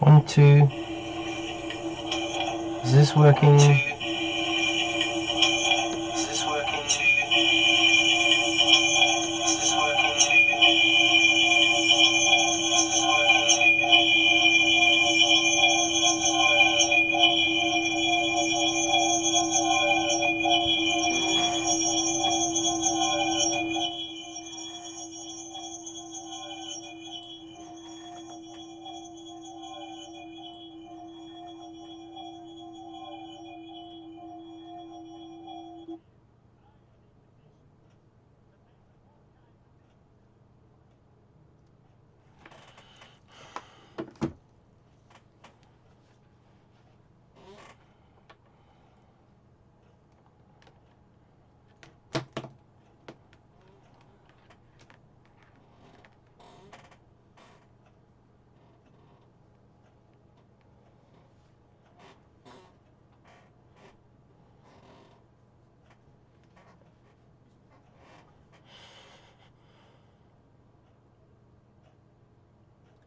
1, 2. Is this working?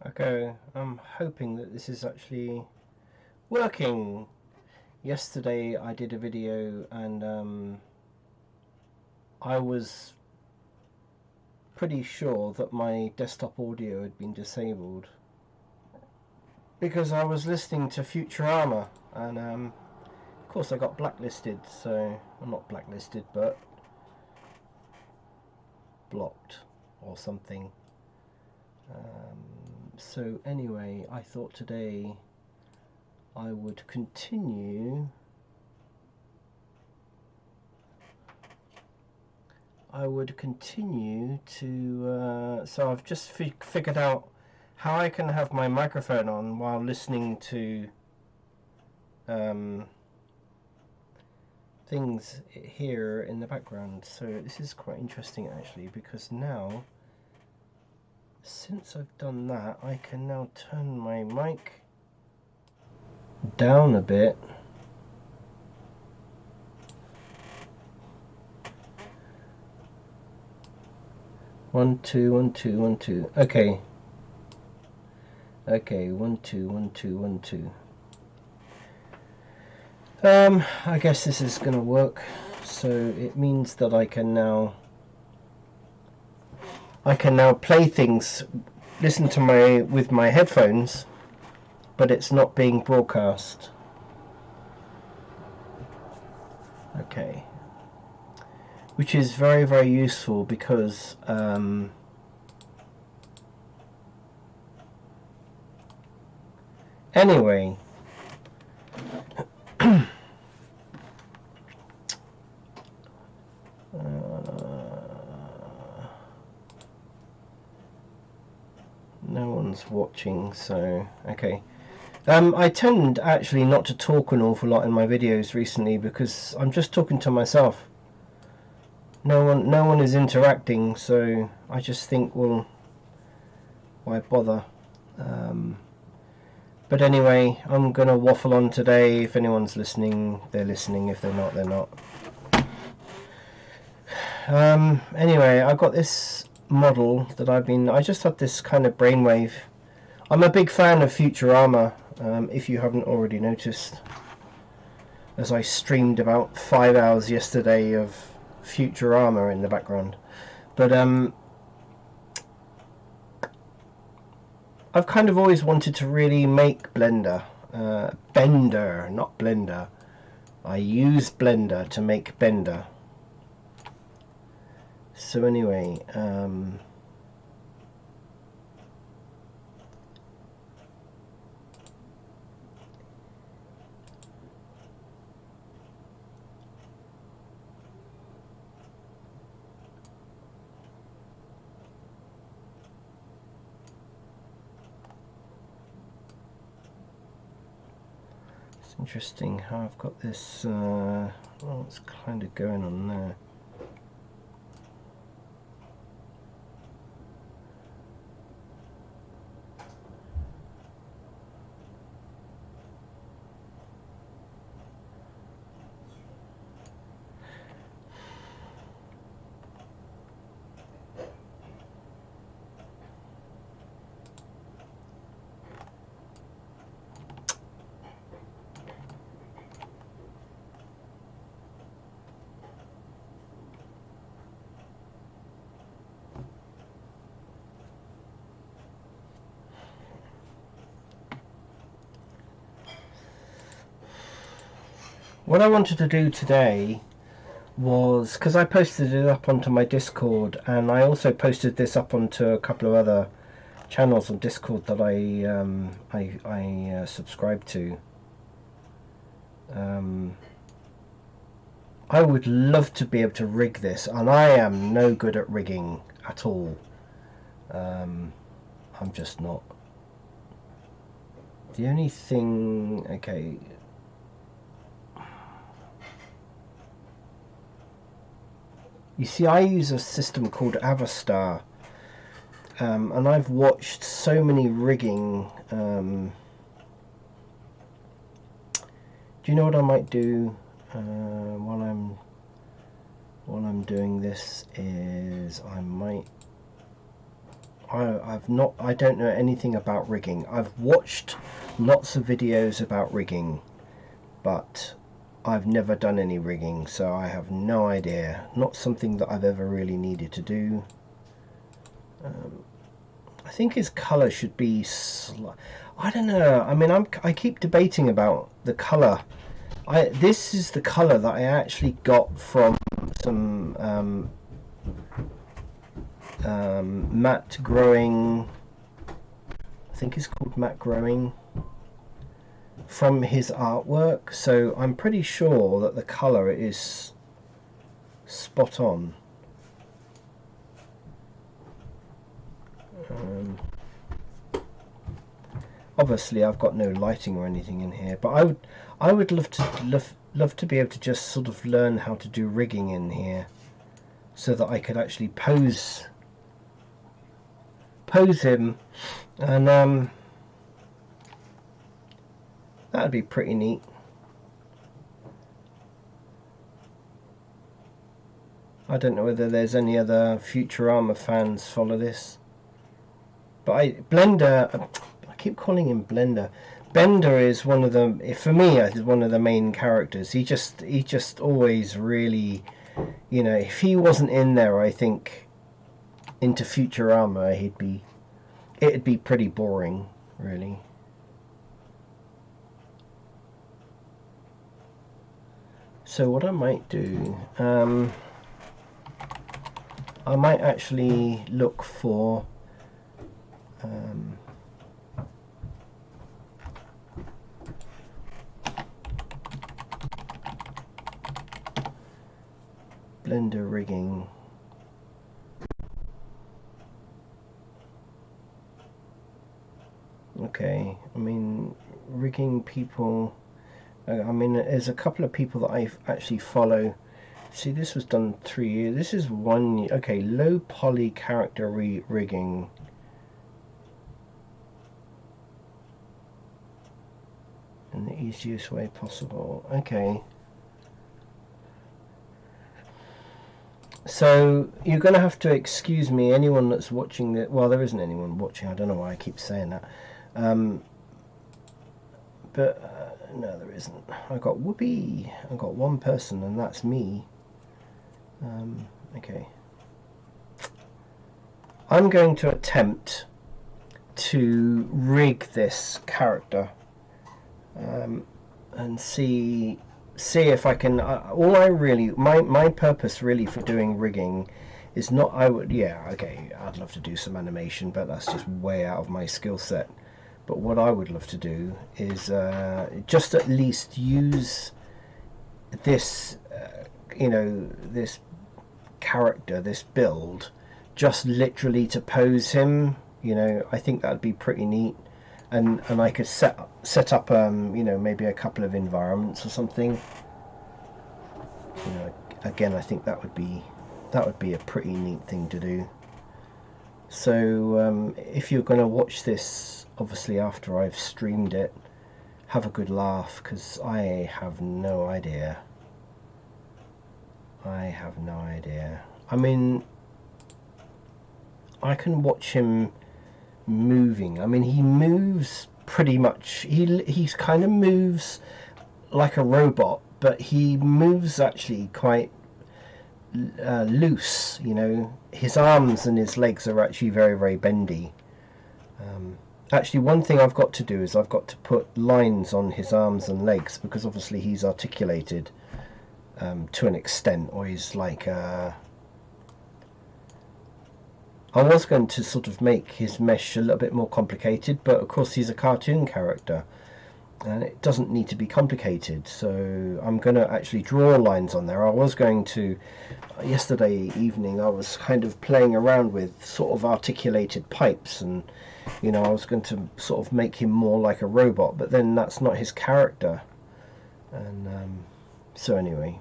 Okay, I'm hoping that this is actually working. Yesterday I did a video and I was pretty sure that my desktop audio had been disabled because I was listening to Futurama and of course I got blacklisted, so well, not blacklisted but blocked or something. So anyway, I thought today I would continue to so I've just figured out how I can have my microphone on while listening to things here in the background. So this is quite interesting actually, because now, since I've done that, I can now turn my mic down a bit. One, two, 1, 2, 1, 2. Okay. Okay, 1, 2, 1, 2, 1, 2. I guess this is gonna work. So it means that I can now play things, listen to with my headphones, but it's not being broadcast. Okay. Which is very, very useful because anyway, no one's watching, so okay. I tend actually not to talk an awful lot in my videos recently because I'm just talking to myself. No one is interacting, so I just think, well, why bother? But anyway, I'm gonna waffle on today. If anyone's listening, they're listening. If they're not, they're not. Anyway, I got this model that I just had this kind of brainwave. I'm a big fan of Futurama, if you haven't already noticed, as I streamed about 5 hours yesterday of Futurama in the background. But I've kind of always wanted to really make Blender. Bender, not Blender. I use Blender to make Bender. So anyway, it's interesting how I've got this, well, it's kind of going on there. What I wanted to do today was, because I posted it up onto my Discord, and I also posted this up onto a couple of other channels on Discord that I subscribe to. I would love to be able to rig this, and I am no good at rigging at all. I'm just not. The only thing, okay. You see, I use a system called Avastar, and I've watched so many rigging. Do you know what I might do while I'm doing this? Is I don't know anything about rigging. I've watched lots of videos about rigging, but I've never done any rigging, so I have no idea. Not something that I've ever really needed to do. I think his colour should be I don't know. I mean, I keep debating about the colour. This is the colour that I actually got from some matte growing. I think it's called matte growing, from his artwork. So I'm pretty sure that the colour is spot on. Obviously I've got no lighting or anything in here, but I would love to be able to just sort of learn how to do rigging in here, so that I could actually pose him, and that'd be pretty neat. I don't know whether there's any other Futurama fans follow this, but Blender, I keep calling him Blender. Bender is one of the, for me, is one of the main characters. He just always really, you know, if he wasn't in there, I think into Futurama, it'd be pretty boring, really. So what I might do, I might actually look for Blender rigging. Okay, I mean, rigging people, I mean, there's a couple of people that I actually follow. See, this was done 3 years. This is 1 year. Okay, low poly character rigging. In the easiest way possible. Okay. So you're going to have to excuse me, anyone that's watching the, well, there isn't anyone watching. I don't know why I keep saying that. But no, there isn't. I got whoopee. I got one person, and that's me. Okay. I'm going to attempt to rig this character and see if I can. My purpose really for doing rigging is not. I'd love to do some animation, but that's just way out of my skill set. But what I would love to do is just at least use this, this character, this build, just literally to pose him. I think that'd be pretty neat, and I could set up maybe a couple of environments or something. Again, I think that would be a pretty neat thing to do. So if you're going to watch this, obviously after I've streamed it, have a good laugh, because I have no idea. I mean, I can watch him moving. I mean, he moves pretty much. He's kind of moves like a robot, but he moves actually quite loose. His arms and his legs are actually very, very bendy. Actually, one thing I've got to do is I've got to put lines on his arms and legs, because obviously he's articulated to an extent, or he's like I was going to sort of make his mesh a little bit more complicated, but of course he's a cartoon character and it doesn't need to be complicated, so I'm going to actually draw lines on there. I was going to, yesterday evening I was kind of playing around with sort of articulated pipes, and you know, I was going to sort of make him more like a robot, but then that's not his character. And so anyway,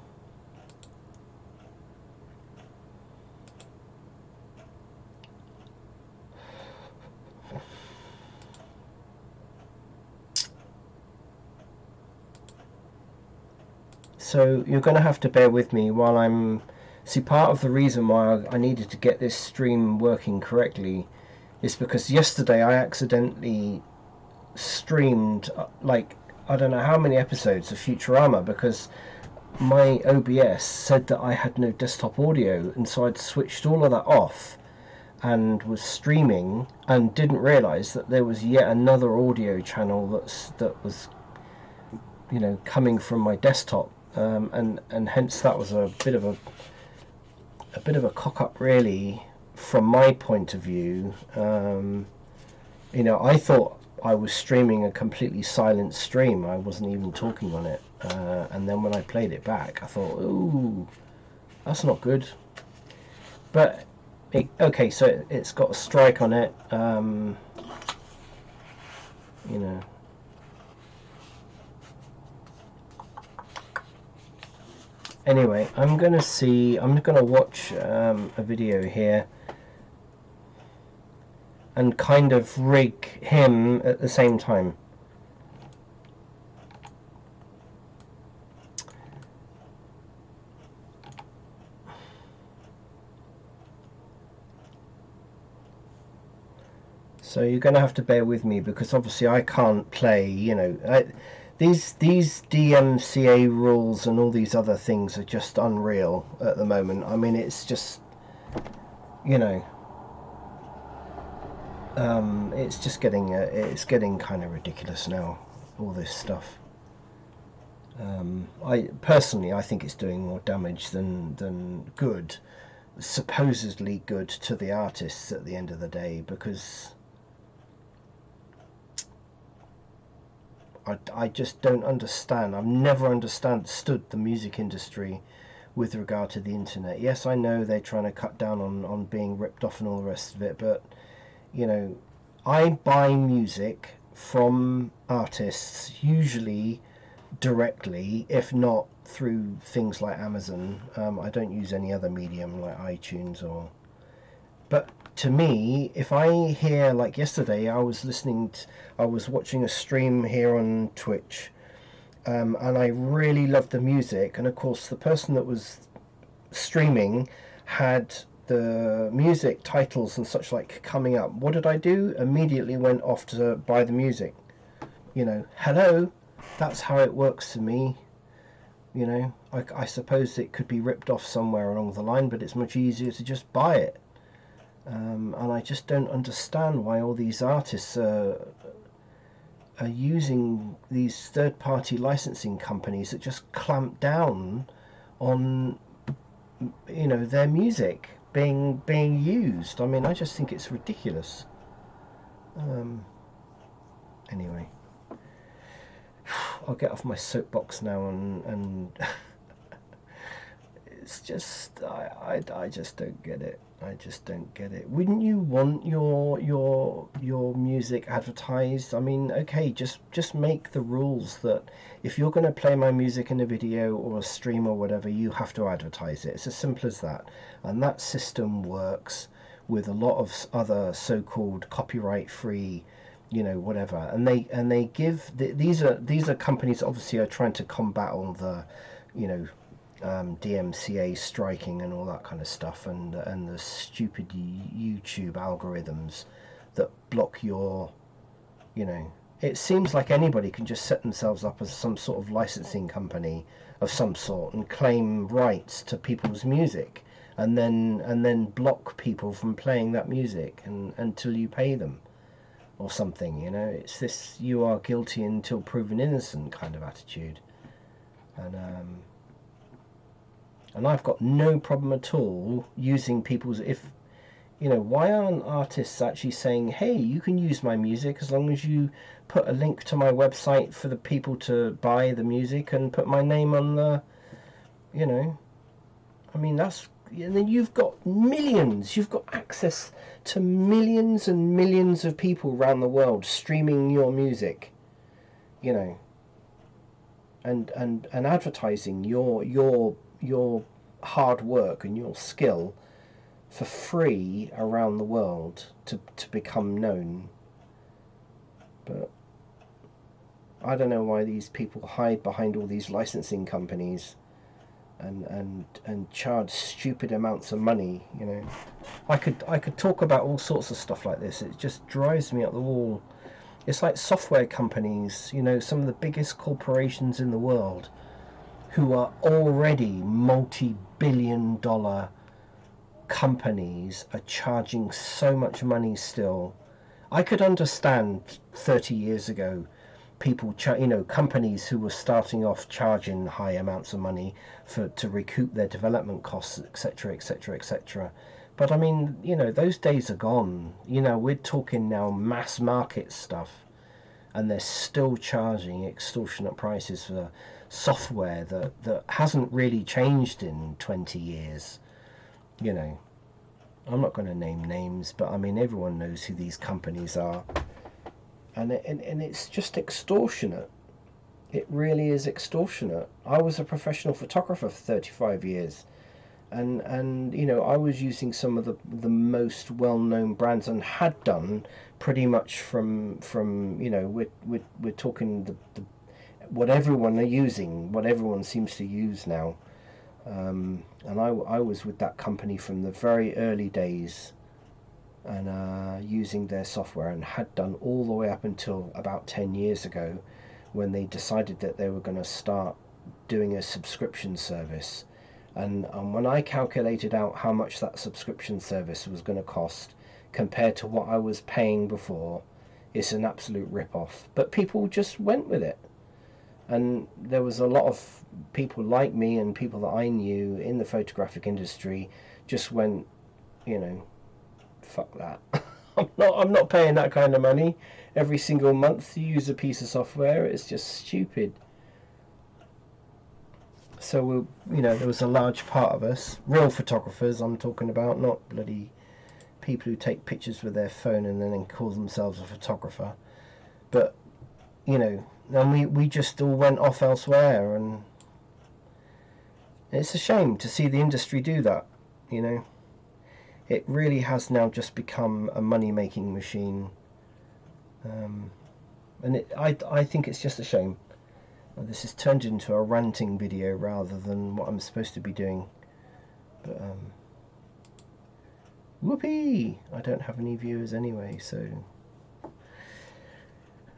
so you're going to have to bear with me while I'm... See, part of the reason why I needed to get this stream working correctly is because yesterday I accidentally streamed like I don't know how many episodes of Futurama, because my OBS said that I had no desktop audio, and so I'd switched all of that off and was streaming and didn't realize that there was yet another audio channel that was, you know, coming from my desktop, and hence that was a bit of a cock up really from my point of view. You know, I thought I was streaming a completely silent stream. I wasn't even talking on it. And then when I played it back, I thought, ooh, that's not good. But, okay, so it's got a strike on it. You know. Anyway, I'm going to watch a video here and kind of rig him at the same time. So you're going to have to bear with me, because obviously I can't play, you know, these DMCA rules and all these other things are just unreal at the moment. I mean, it's just, you know, it's just getting kind of ridiculous now, all this stuff. I think it's doing more damage than good, supposedly good to the artists at the end of the day, because I just don't understand. I've never understood the music industry with regard to the internet. Yes, I know they're trying to cut down on being ripped off and all the rest of it, but you know, I buy music from artists usually directly, if not through things like Amazon. I don't use any other medium like iTunes or... But to me, if I hear, like yesterday, I was watching a stream here on Twitch, and I really loved the music, and of course the person that was streaming had the music titles and such like coming up. What did I do? Immediately went off to buy the music. You know, hello, that's how it works to me. You know, I suppose it could be ripped off somewhere along the line, but it's much easier to just buy it. And I just don't understand why all these artists are using these third-party licensing companies that just clamp down on, you know, their music being used. I mean, I just think it's ridiculous. Anyway, I'll get off my soapbox now and it's just I just don't get it. I just don't get it. Wouldn't you want your music advertised? I mean, okay, just make the rules that if you're going to play my music in a video or a stream or whatever, you have to advertise it. It's as simple as that. And that system works with a lot of other so-called copyright-free, you know, whatever. And they give these are companies that obviously are trying to combat all the, you know, DMCA striking and all that kind of stuff, and the stupid YouTube algorithms that block your, you know, it seems like anybody can just set themselves up as some sort of licensing company of some sort and claim rights to people's music, and then block people from playing that music and until you pay them. or something, you know. It's this you are guilty until proven innocent kind of attitude. And I've got no problem at all using people's, if, you know, why aren't artists actually saying, hey, you can use my music as long as you put a link to my website for the people to buy the music and put my name on the, you know, I mean, that's, and then you've got millions, you've got access to millions and millions of people around the world streaming your music, you know, and advertising your hard work and your skill for free around the world to become known. But I don't know why these people hide behind all these licensing companies and charge stupid amounts of money, you know. I could talk about all sorts of stuff like this. It just drives me up the wall. It's like software companies, you know, some of the biggest corporations in the world who are already multi-billion-dollar companies are charging so much money still. I could understand 30 years ago people, you know, companies who were starting off charging high amounts of money to recoup their development costs, etc., etc., etc. But I mean, you know, those days are gone. You know, we're talking now mass market stuff, and they're still charging extortionate prices for software that hasn't really changed in 20 years. You know, I'm not going to name names, but I mean, everyone knows who these companies are. And it's just extortionate. It really is extortionate. I was a professional photographer for 35 years. And you know, I was using some of the most well-known brands, and had done pretty much from you know, we're talking the what everyone are using, what everyone seems to use now. And I was with that company from the very early days, and using their software, and had done all the way up until about 10 years ago, when they decided that they were going to start doing a subscription service. And when I calculated out how much that subscription service was going to cost compared to what I was paying before, it's an absolute rip-off. But people just went with it. And there was a lot of people like me and people that I knew in the photographic industry just went, you know, fuck that. I'm not paying that kind of money every single month to use a piece of software. It's just stupid. So you know, there was a large part of us, real photographers I'm talking about, not bloody people who take pictures with their phone and then call themselves a photographer. But you know, and we just all went off elsewhere, and it's a shame to see the industry do that. You know, it really has now just become a money-making machine, and I think it's just a shame. This has turned into a ranting video rather than what I'm supposed to be doing. But whoopee! I don't have any viewers anyway, so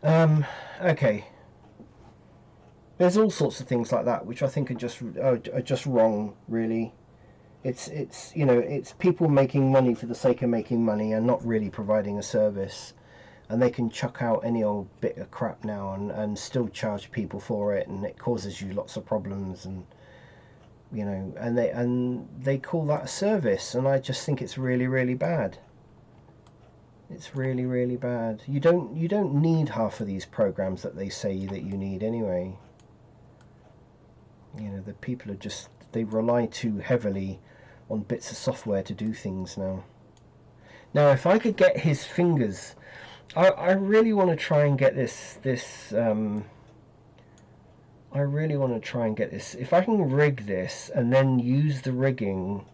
okay. There's all sorts of things like that which I think are just wrong, really. It's you know, it's people making money for the sake of making money and not really providing a service. And they can chuck out any old bit of crap now and still charge people for it, and it causes you lots of problems, and you know, and they call that a service, and I just think it's really, really bad. It's really, really bad. You don't need half of these programs that they say that you need anyway. You know, the people are just, they rely too heavily on bits of software to do things now. Now, if I could get his fingers, I really want to try and get this. I really want to try and get this. If I can rig this and then use the rigging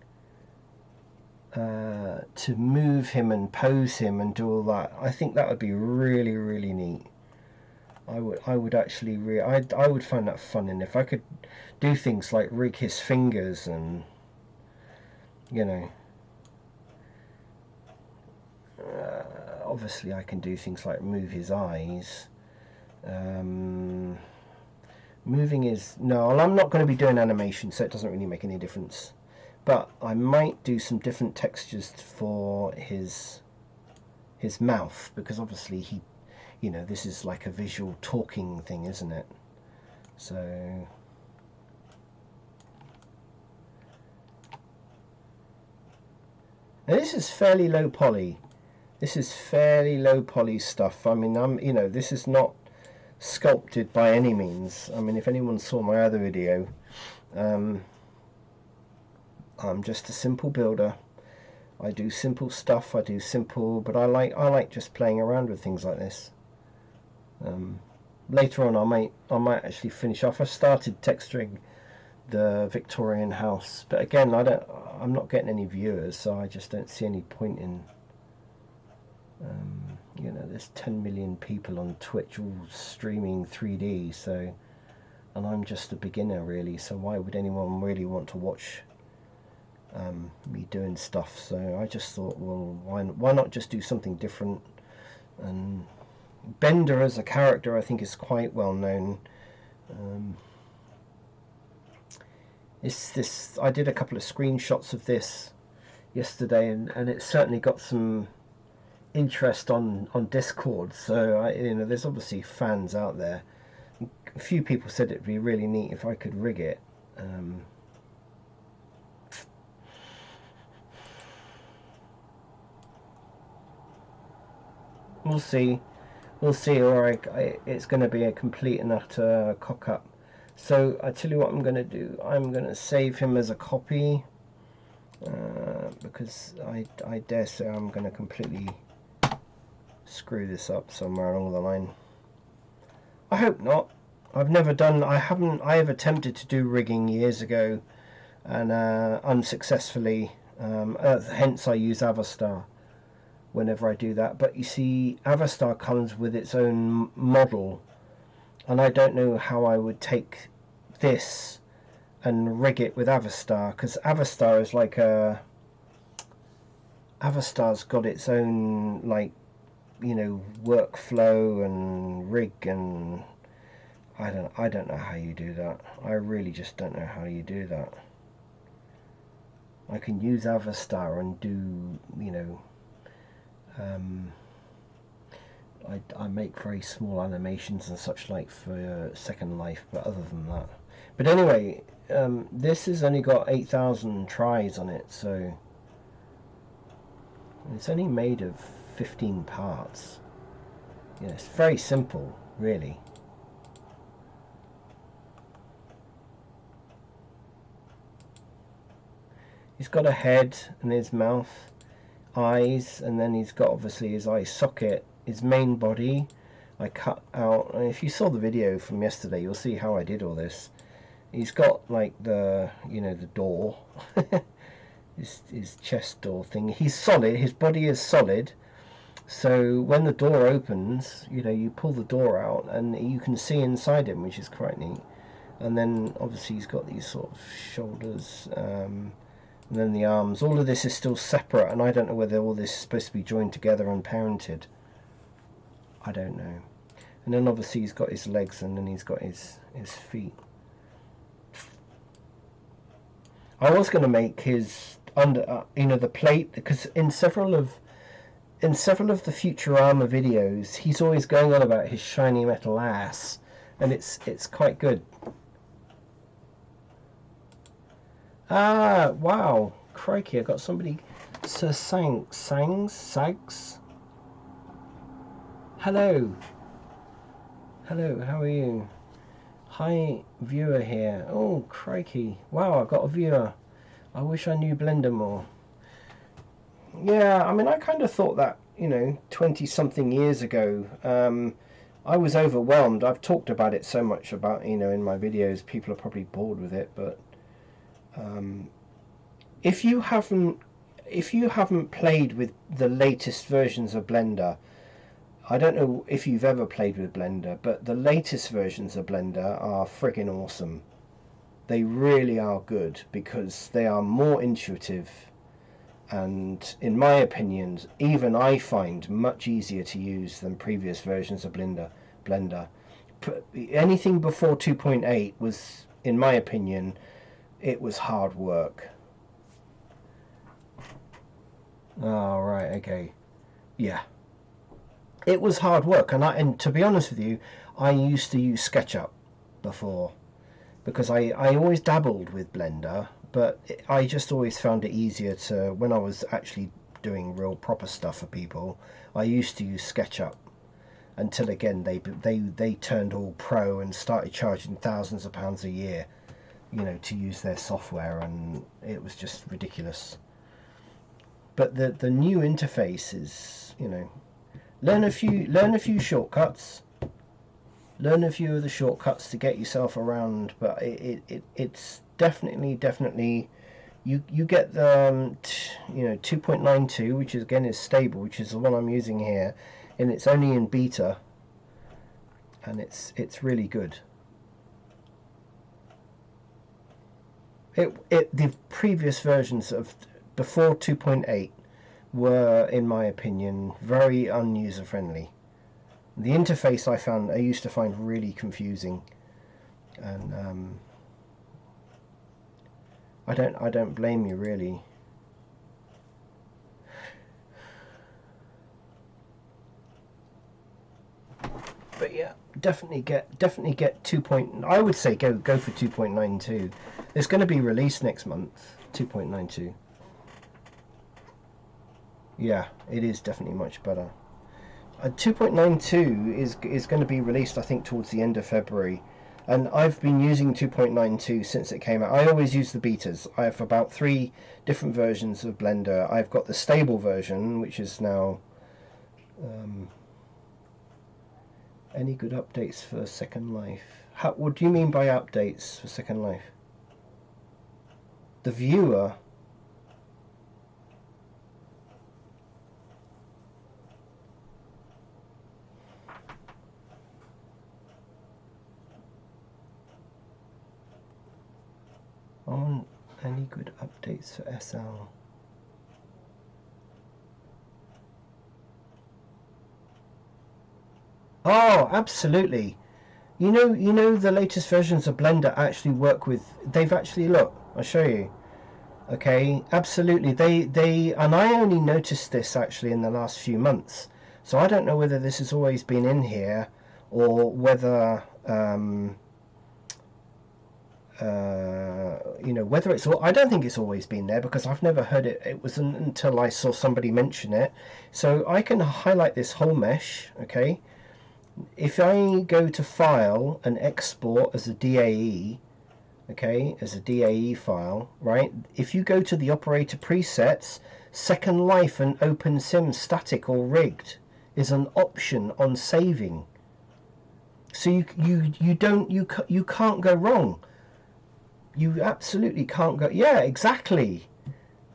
to move him and pose him and do all that, I think that would be really, really neat. I would actually I would find that fun, and if I could do things like rig his fingers and, you know. Obviously I can do things like move his eyes. Moving his... No, I'm not going to be doing animation, so it doesn't really make any difference. But I might do some different textures for his his mouth, because obviously he, you know, this is like a visual talking thing, isn't it? So now this is fairly low poly. This is fairly low poly stuff. I mean, you know, this is not sculpted by any means. I mean, if anyone saw my other video, I'm just a simple builder. I do simple stuff. I do simple, but I like just playing around with things like this. Later on, I might actually finish off. I started texturing the Victorian house, but again, I'm not getting any viewers, so I just don't see any point in. You know, there's 10 million people on Twitch all streaming 3D, so, and I'm just a beginner really, so why would anyone really want to watch me doing stuff? So I just thought, well, why not just do something different? And Bender as a character, I think, is quite well known. I did a couple of screenshots of this yesterday, and it certainly got some interest on Discord. So you know, there's obviously fans out there. A few people said it'd be really neat if I could rig it. We'll see. We'll see. Or it's going to be a complete and utter cock up. So I tell you what I'm going to do. I'm going to save him as a copy, because I dare say I'm going to completely screw this up somewhere along the line. I hope not. I've never done. I have attempted to do rigging years ago, and unsuccessfully. Hence, I use Avastar whenever I do that. But you see, Avastar comes with its own model, and I don't know how I would take this and rig it with Avastar, because Avastar is like Avastar's got its own, like, you know, workflow and rig, and I don't know how you do that. I really just don't know how you do that. I can use Avastar and do, you know, I make very small animations and such like for Second Life, but other than that. But anyway, this has only got 8,000 tries on it, so it's only made of 15 parts. Yeah, it's very simple, really. He's got a head and his mouth, eyes, and then he's got obviously his eye socket, his main body. I cut out, and if you saw the video from yesterday, you'll see how I did all this. He's got like the, you know, the door, his chest door thing. He's solid, his body is solid. So when the door opens, you know, you pull the door out and you can see inside him, which is quite neat. And then obviously he's got these sort of shoulders, and then the arms. All of this is still separate, and I don't know whether all this is supposed to be joined together and parented. I don't know. And then obviously he's got his legs, and then he's got his feet. I was going to make his under, you know, the plate, because in several of the Futurama videos, he's always going on about his shiny metal ass, and it's quite good. Ah, wow, crikey! I got somebody. Sir Sags. Hello. Hello. How are you? Hi, viewer here. Oh, crikey! Wow, I got a viewer. I wish I knew Blender more. Yeah, I mean, I kind of thought that, you know, 20-something years ago. I was overwhelmed. I've talked about it so much about, you know, in my videos. People are probably bored with it, but if you haven't played with the latest versions of Blender, I don't know if you've ever played with Blender, but the latest versions of Blender are friggin' awesome. They really are good, because they are more intuitive, and in my opinion, even I find much easier to use than previous versions of Blender. Anything before 2.8 was, in my opinion, it was hard work. Oh, right, okay. Yeah. it was hard work, and to be honest with you, I used to use SketchUp before, because I always dabbled with Blender, but I just always found it easier to, when I was actually doing real proper stuff for people, I used to use SketchUp, until again they turned all pro and started charging thousands of pounds a year, you know, to use their software, and it was just ridiculous. But the new interface is, you know, learn a few shortcuts, learn a few of the shortcuts to get yourself around. But it's definitely you get the you know, 2.92, which is again is stable, which is the one I'm using here, and it's only in beta, and it's really good. The previous versions of before 2.8 were, in my opinion, very unuser friendly. The interface I used to find really confusing, and I don't blame you, really. But yeah, definitely get 2. I would say go for 2.92. It's going to be released next month. 2.92. Yeah, it is definitely much better. 2.92 is going to be released, I think, towards the end of February, and I've been using 2.92 since it came out. I always use the betas. I have about 3 different versions of Blender. I've got the stable version, which is now any good updates for Second Life? What do you mean by updates for Second Life? The viewer. On any good updates for SL? Oh, absolutely. You know the latest versions of Blender actually work with. They've actually, look. I'll show you. Okay, absolutely. They and I only noticed this actually in the last few months. So I don't know whether this has always been in here, or whether you know, whether it's all. I don't think it's always been there, because I've never heard it. It wasn't until I saw somebody mention it. So I can highlight this whole mesh. Okay, if I go to File and Export as a DAE, okay, as a DAE file, right? If you go to the operator presets, Second Life and OpenSim static or rigged is an option on saving. So you can't go wrong. You absolutely can't go. Yeah, exactly.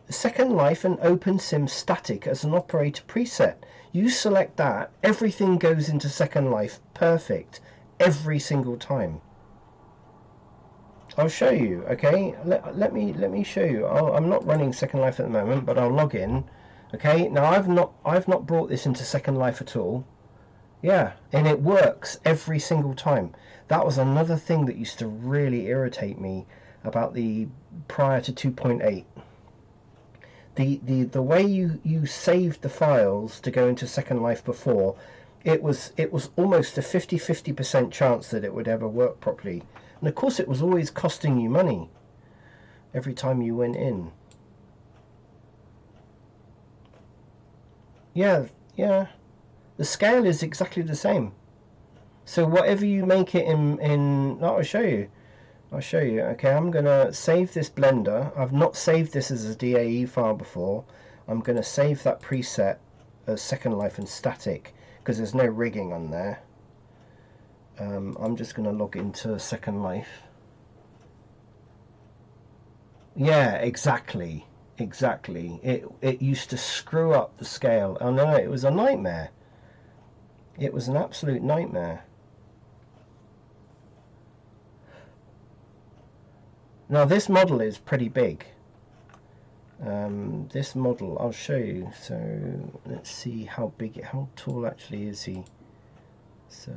Second Life and OpenSim static as an operator preset. You select that, everything goes into Second Life perfect every single time. I'll show you. Okay, let me show you. I'm not running Second Life at the moment, but I'll log in. Okay, now I've not brought this into Second Life at all. Yeah, and it works every single time. That was another thing that used to really irritate me about the prior to 2.8. The way you saved the files to go into Second Life before, it was almost a 50% chance that it would ever work properly. And of course it was always costing you money every time you went in. Yeah, yeah. The scale is exactly the same. So whatever you make it in oh, I'll show you. Okay, I'm gonna save this Blender. I've not saved this as a DAE file before. I'm gonna save that preset as Second Life and static, because there's no rigging on there. I'm just gonna log into Second Life. Yeah, exactly. It used to screw up the scale. Oh no, it was a nightmare. It was an absolute nightmare. Now this model is pretty big. This model, I'll show you. So let's see how big, how tall actually is he. So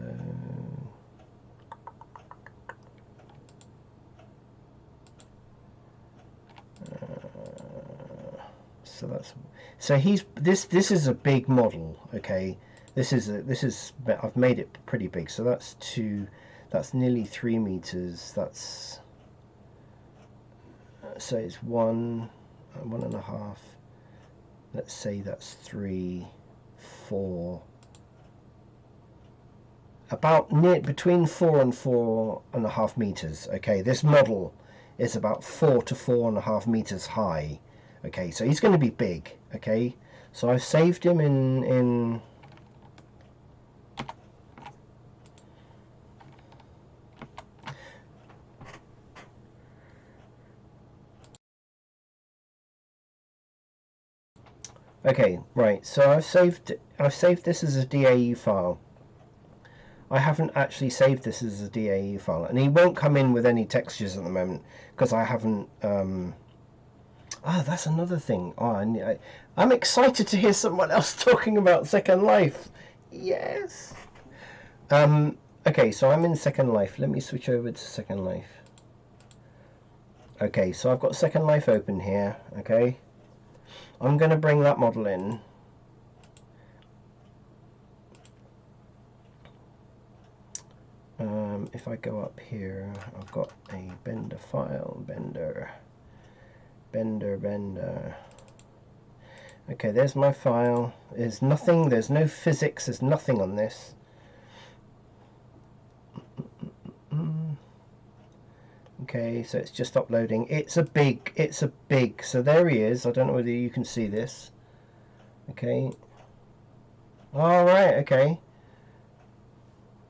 so he's this is a big model. Okay, This is I've made it pretty big, so that's 2, that's nearly 3 meters. That's, so it's 1, 1.5. Let's say that's 3, 4. About between 4 and 4.5 meters. Okay, this model is about 4 to 4.5 meters high. Okay, so he's going to be big. Okay, so I've saved him in okay, right, so I've saved this as a DAE file. I haven't actually saved this as a DAE file, and he won't come in with any textures at the moment because I haven't. That's another thing. I'm excited to hear someone else talking about Second Life. Yes. Okay, so I'm in Second Life. Let me switch over to Second Life. Okay, so I've got Second Life open here. Okay, I'm going to bring that model in. If I go up here, I've got a Bender file, Bender. Okay, there's my file. There's nothing, there's no physics, there's nothing on this. Okay, so it's just uploading. It's a big, so there he is. I don't know whether you can see this. Okay. All right, okay.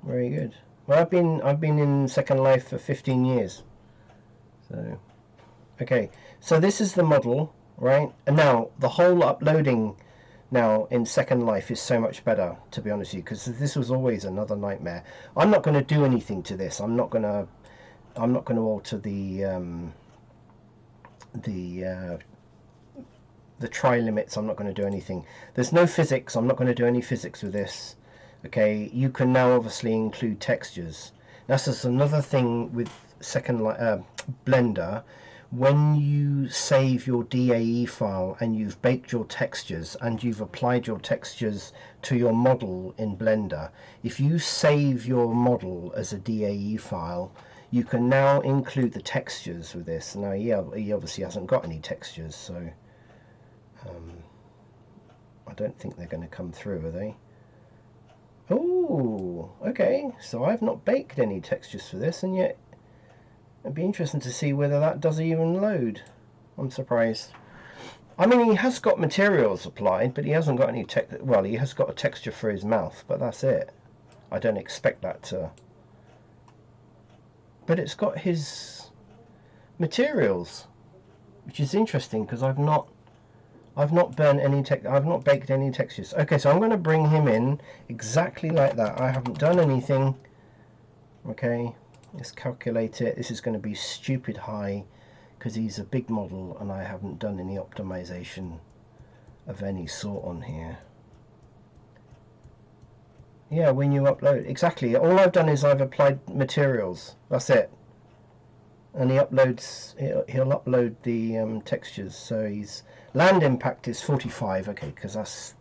Very good. Well, I've been in Second Life for 15 years. So, okay. So this is the model, right? And now the whole uploading now in Second Life is so much better, to be honest with you, because this was always another nightmare. I'm not going to do anything to this. I'm not going to alter the try limits. I'm not going to do anything. There's no physics. I'm not going to do any physics with this. Okay, you can now obviously include textures. That's just another thing with Blender. When you save your DAE file and you've baked your textures and you've applied your textures to your model in Blender, if you save your model as a DAE file, you can now include the textures with this. Now, he obviously hasn't got any textures, so I don't think they're going to come through, are they? Oh, okay, so I've not baked any textures for this, and yet it'd be interesting to see whether that does even load. I'm surprised. I mean, he has got materials applied, but he hasn't got any well, he has got a texture for his mouth, but that's it. I don't expect that to... But it's got his materials, which is interesting because I've not burnt any I've not baked any textures. Okay, so I'm going to bring him in exactly like that. I haven't done anything. Okay, let's calculate it. This is going to be stupid high because he's a big model and I haven't done any optimization of any sort on here. Yeah, when you upload, exactly. All I've done is I've applied materials. That's it. And he uploads. He'll upload the textures. So his land impact is 45. Okay, because that's.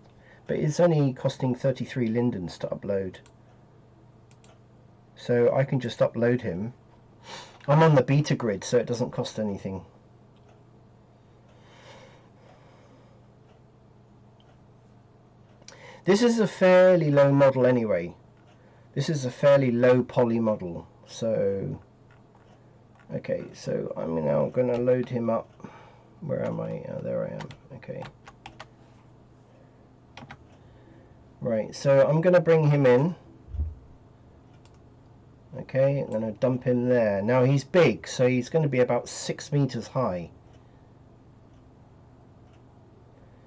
But it's only costing 33 lindens to upload. So I can just upload him. I'm on the beta grid, so it doesn't cost anything. This is a fairly low model anyway. This is a fairly low poly model. So, okay, so I'm now going to load him up. Where am I? Oh, there I am. Okay. Right, so I'm going to bring him in. Okay, I'm going to dump him there. Now he's big, so he's going to be about 6 meters high.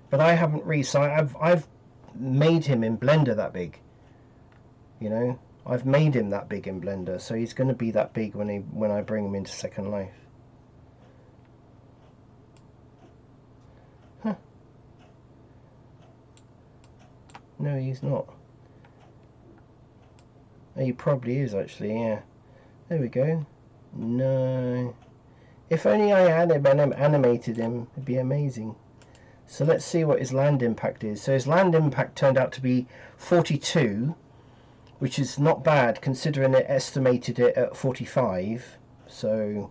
But I haven't I've made him in Blender that big. You know, I've made him that big in Blender, so he's going to be that big when I bring him into Second Life. Huh. No, he's not. He probably is actually, yeah. There we go. No. If only I had animated him, it'd be amazing. So let's see what his land impact is. So his land impact turned out to be 42, which is not bad considering it estimated it at 45. So,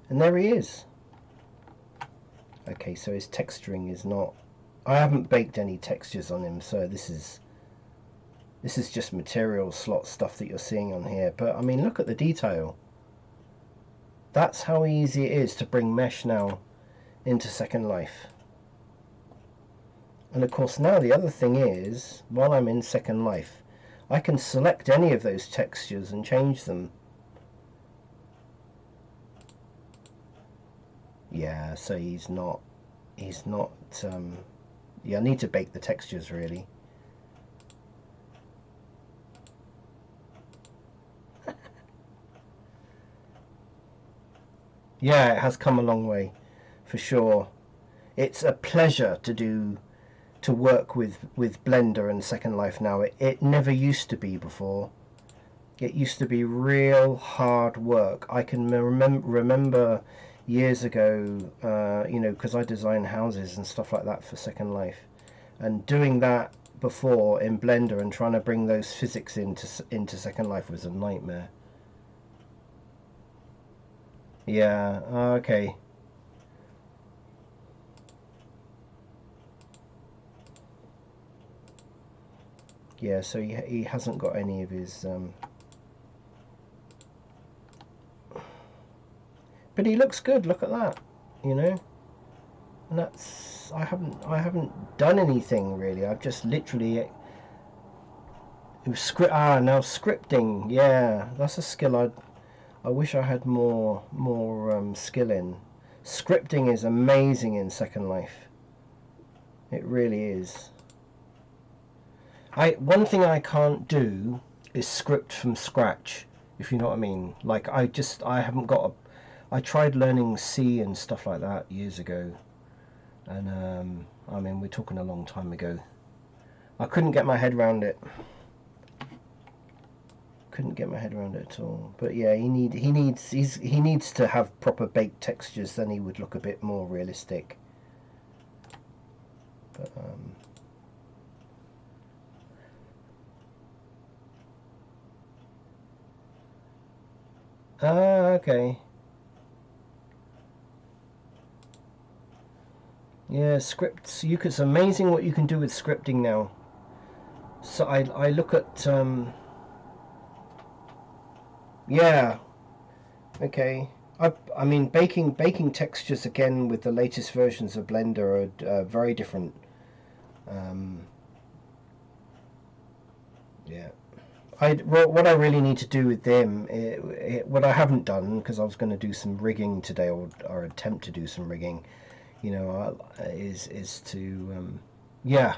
and there he is. Okay, so his texturing is not... I haven't baked any textures on him, so this is just material slot stuff that you're seeing on here. But I mean, look at the detail. That's how easy it is to bring mesh now into Second Life. And of course now the other thing is, while I'm in Second Life, I can select any of those textures and change them. Yeah, so he's not, yeah, I need to bake the textures really. Yeah, it has come a long way, for sure. It's a pleasure to work with Blender and Second Life now. It never used to be before. It used to be real hard work. I can remember years ago, you know, because I design houses and stuff like that for Second Life, and doing that before in Blender and trying to bring those physics into Second Life was a nightmare. Yeah, okay. Yeah, so he hasn't got any of his... But he looks good, look at that, you know? And that's... I haven't done anything really, I've just literally... now scripting, yeah, that's a skill I wish I had more skill in. Scripting is amazing in Second Life. It really is. One thing I can't do is script from scratch, if you know what I mean. Like I haven't got I tried learning C and stuff like that years ago, and I mean we're talking a long time ago. I couldn't get my head around it. Couldn't get my head around it at all. But yeah, he needs to have proper baked textures, then he would look a bit more realistic. But okay. Yeah, scripts. It's amazing what you can do with scripting now. So I look at yeah. Okay. I mean baking textures again with the latest versions of Blender are very different. Yeah. What I really need to do with them, what I haven't done, because I was going to do some rigging today, or attempt to do some rigging, you know, is to, yeah,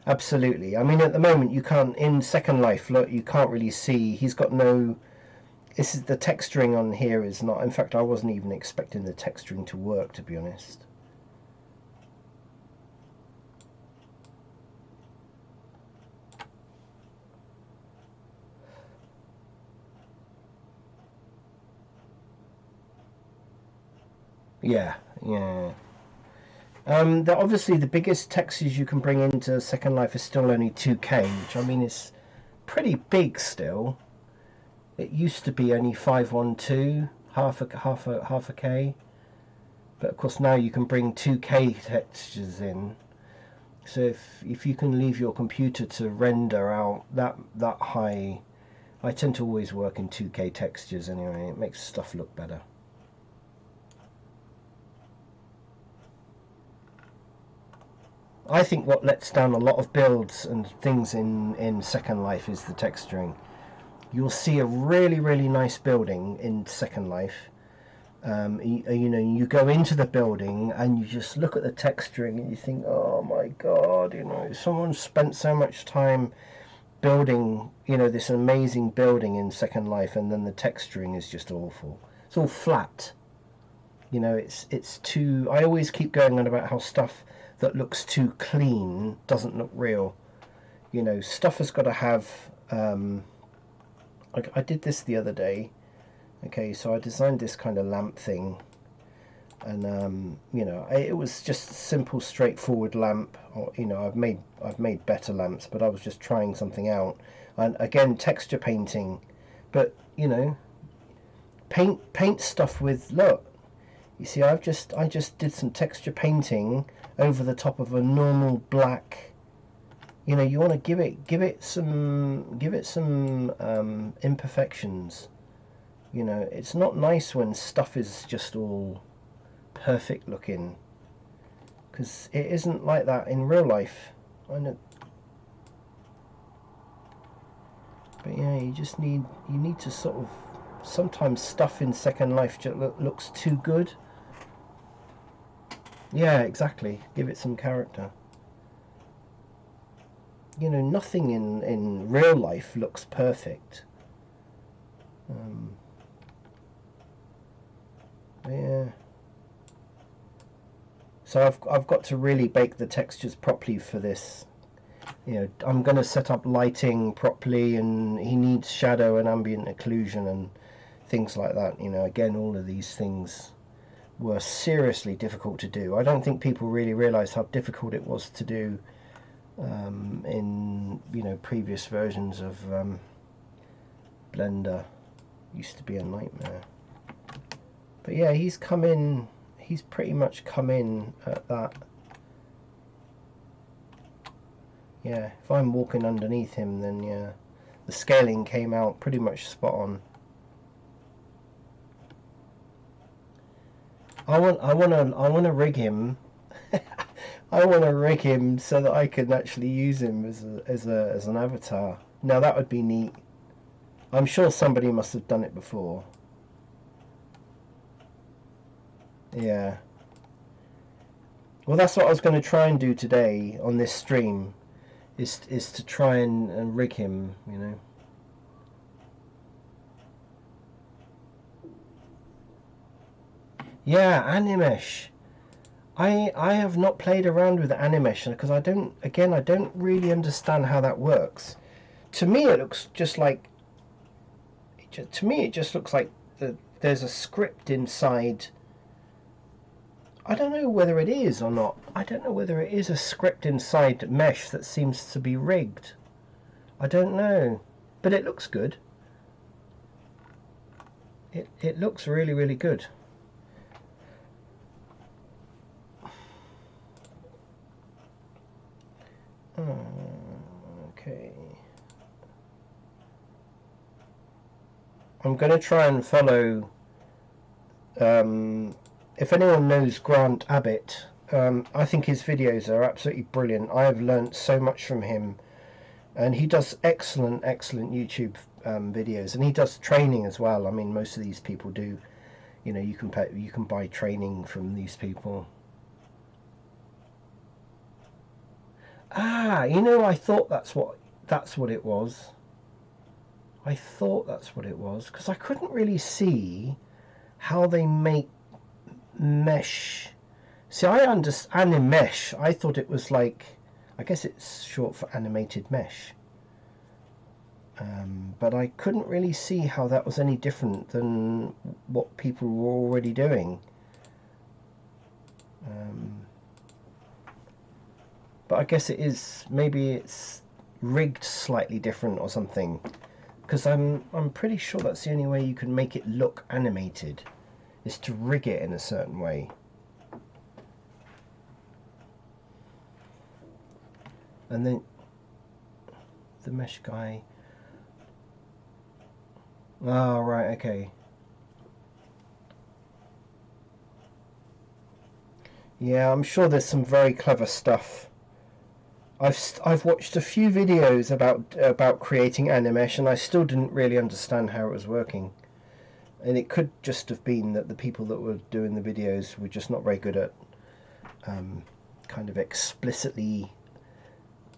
absolutely. I mean, at the moment, you can't, in Second Life, look, you can't really see, he's got no, this is the texturing on here is not, in fact, I wasn't even expecting the texturing to work, to be honest. Yeah, yeah. Obviously the biggest textures you can bring into Second Life is still only 2K, which I mean is pretty big still. It used to be only 512, half a K, but of course now you can bring 2K textures in. So if you can leave your computer to render out that high, I tend to always work in 2K textures anyway. It makes stuff look better. I think what lets down a lot of builds and things in Second Life is the texturing. You'll see a really nice building in Second Life. You know, you go into the building and you just look at the texturing and you think, oh my god, you know, someone spent so much time building, you know, this amazing building in Second Life, and then the texturing is just awful. It's all flat. You know, it's too... I always keep going on about how stuff that looks too clean doesn't look real. You know, stuff has got to have... I did this the other day. Okay, so I designed this kind of lamp thing. and you know, it was just a simple, straightforward lamp. Or you know, I've made better lamps, but I was just trying something out. And again, texture painting, but you know, paint stuff with, look. You see, I just did some texture painting over the top of a normal black. You know, you want to give it some imperfections. You know, it's not nice when stuff is just all perfect looking, because it isn't like that in real life. I know, but yeah, you need to sort of, sometimes stuff in Second Life just looks too good. Yeah, exactly. Give it some character. You know, nothing in real life looks perfect. Yeah. So I've got to really bake the textures properly for this. You know, I'm going to set up lighting properly, and he needs shadow and ambient occlusion and things like that. You know, again, all of these things were seriously difficult to do. I don't think people really realised how difficult it was to do in, you know, previous versions of Blender. Used to be a nightmare. But yeah, he's pretty much come in at that. Yeah, if I'm walking underneath him, then yeah, the scaling came out pretty much spot on. I want to rig him. I want to rig him so that I can actually use him as an avatar. Now that would be neat. I'm sure somebody must have done it before. Yeah. Well, that's what I was going to try and do today on this stream, is to try and rig him, you know. Yeah, Animesh. I have not played around with Animesh because I don't really understand how that works. To me, it looks just like. To me, it just looks like there's a script inside. I don't know whether it is or not. I don't know whether it is a script inside Mesh that seems to be rigged. I don't know, but it looks good. It looks really, really good. Okay. I'm going to try and follow. If anyone knows Grant Abbott, I think his videos are absolutely brilliant. I have learnt so much from him, and he does excellent YouTube videos, and he does training as well. I mean, most of these people do. You know, you can buy training from these people. Ah, you know, I thought that's what it was. I thought that's what it was, because I couldn't really see how they make mesh. See, I understand Animesh. I thought it was like, I guess it's short for animated mesh. But I couldn't really see how that was any different than what people were already doing. But I guess it is, maybe it's rigged slightly different or something, because I'm pretty sure that's the only way you can make it look animated, is to rig it in a certain way. And then the mesh guy. Oh, right, okay. Yeah, I'm sure there's some very clever stuff. I've watched a few videos about creating Animesh, and I still didn't really understand how it was working. And it could just have been that the people that were doing the videos were just not very good at kind of explicitly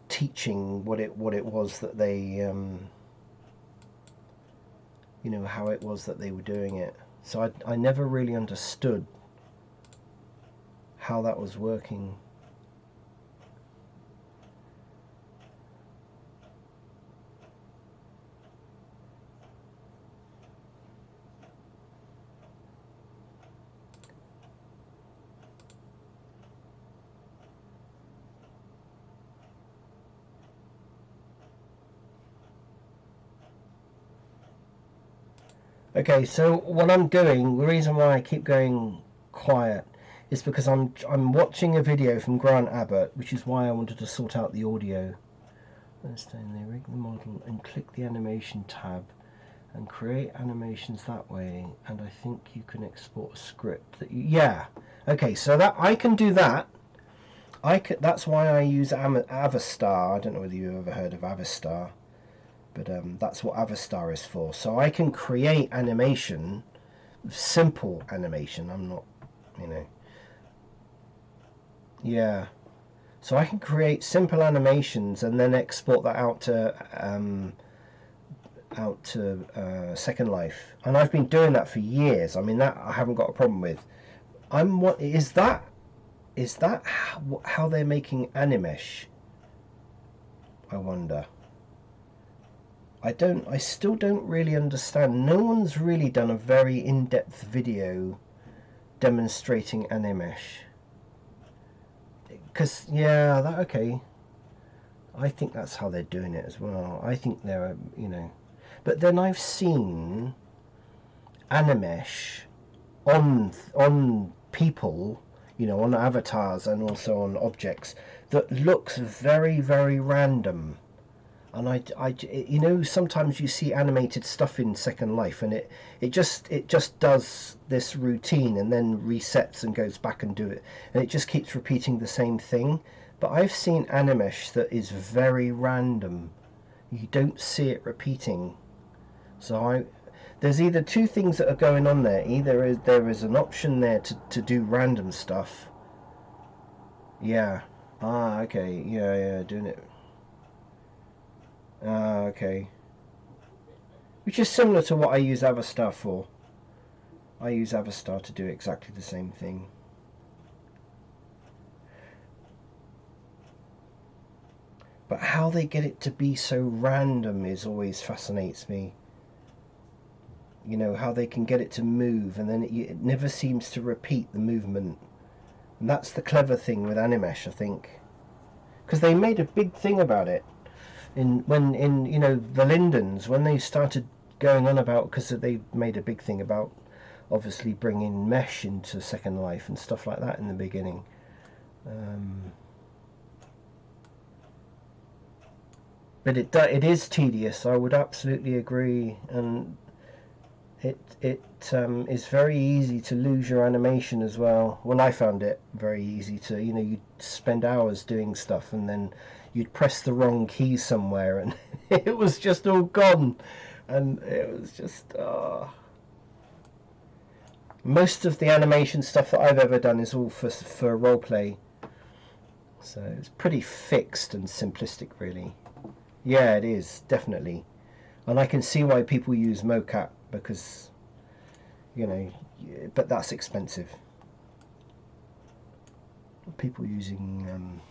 teaching what it was that they you know, how it was that they were doing it. So I never really understood how that was working. Okay, so what I'm doing, the reason why I keep going quiet is because I'm watching a video from Grant Abbott, which is why I wanted to sort out the audio. Understand, they rig the model and click the animation tab and create animations that way, and I think you can export a script that you, yeah. Okay, so that I can do that. That's why I use Avastar. I don't know whether you've ever heard of Avastar, but that's what Avastar is for. So I can create animation, simple animation. I'm not, you know, yeah. So I can create simple animations and then export that out to Second Life, and I've been doing that for years. I mean, that I haven't got a problem with. What is that? Is that how they're making Animesh? I wonder. I still don't really understand. No one's really done a very in-depth video demonstrating Animesh. Because, yeah, okay. I think that's how they're doing it as well. I think they're, you know. But then I've seen Animesh on people, you know, on avatars and also on objects that looks very, very random. And you know, sometimes you see animated stuff in Second Life, and it just does this routine and then resets and goes back and do it, and it just keeps repeating the same thing. But I've seen Animesh that is very random. You don't see it repeating. So there's either two things that are going on there. Either there is an option there to do random stuff. Yeah. Ah, okay. Yeah, doing it. Okay. Which is similar to what I use Avastar for. I use Avastar to do exactly the same thing. But how they get it to be so random is always fascinates me. You know, how they can get it to move and then it never seems to repeat the movement. And that's the clever thing with Animesh, I think. Because they made a big thing about it. In you know, the Lindens, when they started going on about, because they made a big thing about obviously bringing mesh into Second Life and stuff like that in the beginning. But it is tedious. I would absolutely agree, and it is very easy to lose your animation as well. Well, I found it very easy to, you know, you'd spend hours doing stuff and then you'd press the wrong key somewhere and it was just all gone, and it was just most of the animation stuff that I've ever done is all for roleplay, so it's pretty fixed and simplistic, really. Yeah, it is, definitely. And I can see why people use mocap, because, you know, but that's expensive. People using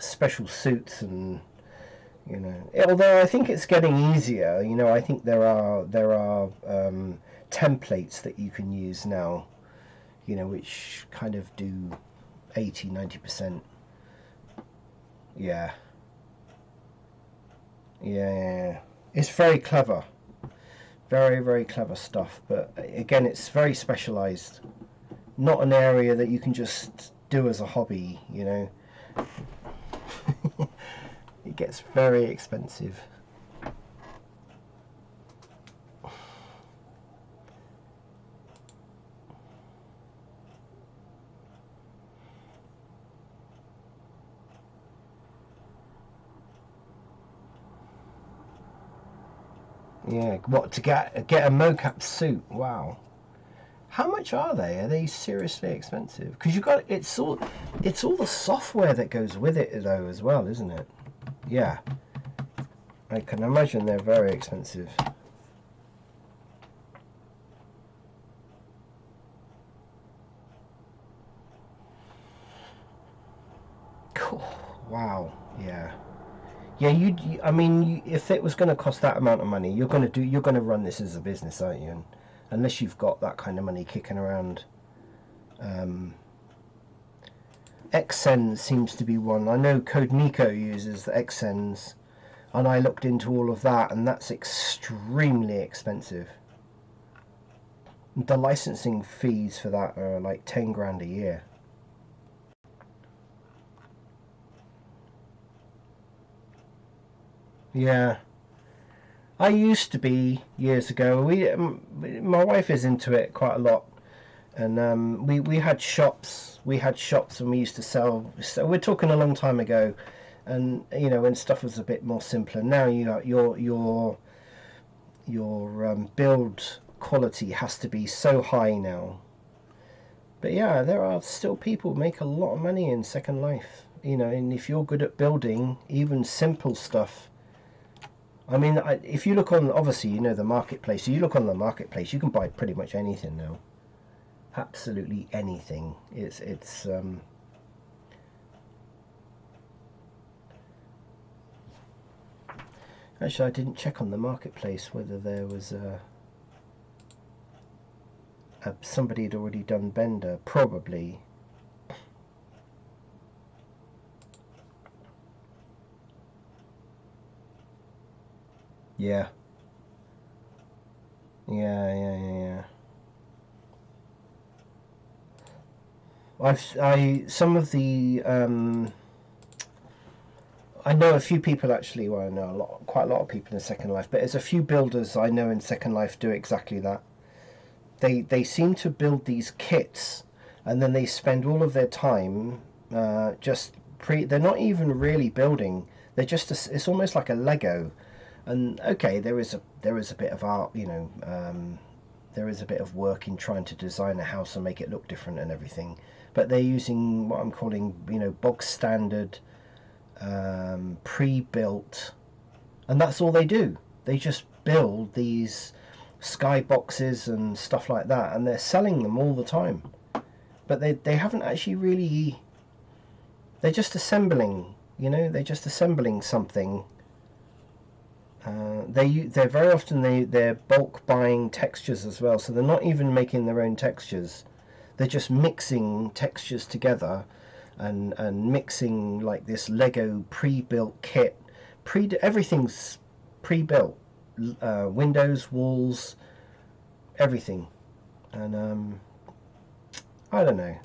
special suits, and you know, although I think it's getting easier. You know, I think there are templates that you can use now, you know, which kind of do 80-90%. Yeah, it's very clever, very, very clever stuff, but again, it's very specialized, not an area that you can just do as a hobby, you know. It gets very expensive. Yeah, what, to get a mocap suit? Wow. How much are they? Are they seriously expensive? Because you got it's all the software that goes with it though as well, isn't it? Yeah. I can imagine they're very expensive. Cool. Wow. Yeah. Yeah, I mean, if it was going to cost that amount of money, you're going to run this as a business, aren't you? And unless you've got that kind of money kicking around. Xsens seems to be one. I know CodeMiko uses the Xsens, and I looked into all of that, and that's extremely expensive. The licensing fees for that are like 10 grand a year. Yeah, I used to be years ago. My wife is into it quite a lot, and we had shops. We had shops, and we used to sell. So we're talking a long time ago, and you know when stuff was a bit more simpler. Now you got your build quality has to be so high now. But yeah, there are still people who make a lot of money in Second Life. You know, and if you're good at building even simple stuff, I mean, if you look on, obviously, you know, the marketplace. So you look on the marketplace, you can buy pretty much anything now. Absolutely anything. It's. Actually, I didn't check on the marketplace whether there was somebody had already done Bender. Probably. Yeah. Yeah. Some of the I know a few people actually. Well, I know quite a lot of people in Second Life, but there's a few builders I know in Second Life do exactly that. They seem to build these kits, and then they spend all of their time just pre. They're not even really building. They're just it's almost like a Lego. And okay, there is a bit of art, you know. There is a bit of work in trying to design a house and make it look different and everything. But they're using what I'm calling, you know, bog standard, pre-built, and that's all they do. They just build these skyboxes and stuff like that, and they're selling them all the time. But they haven't actually really. They're just assembling. You know, they're just assembling something. They're very often they're bulk buying textures as well, so they're not even making their own textures. They're just mixing textures together, and mixing like this Lego pre-built kit. Everything's pre-built, windows, walls, everything, and I don't know.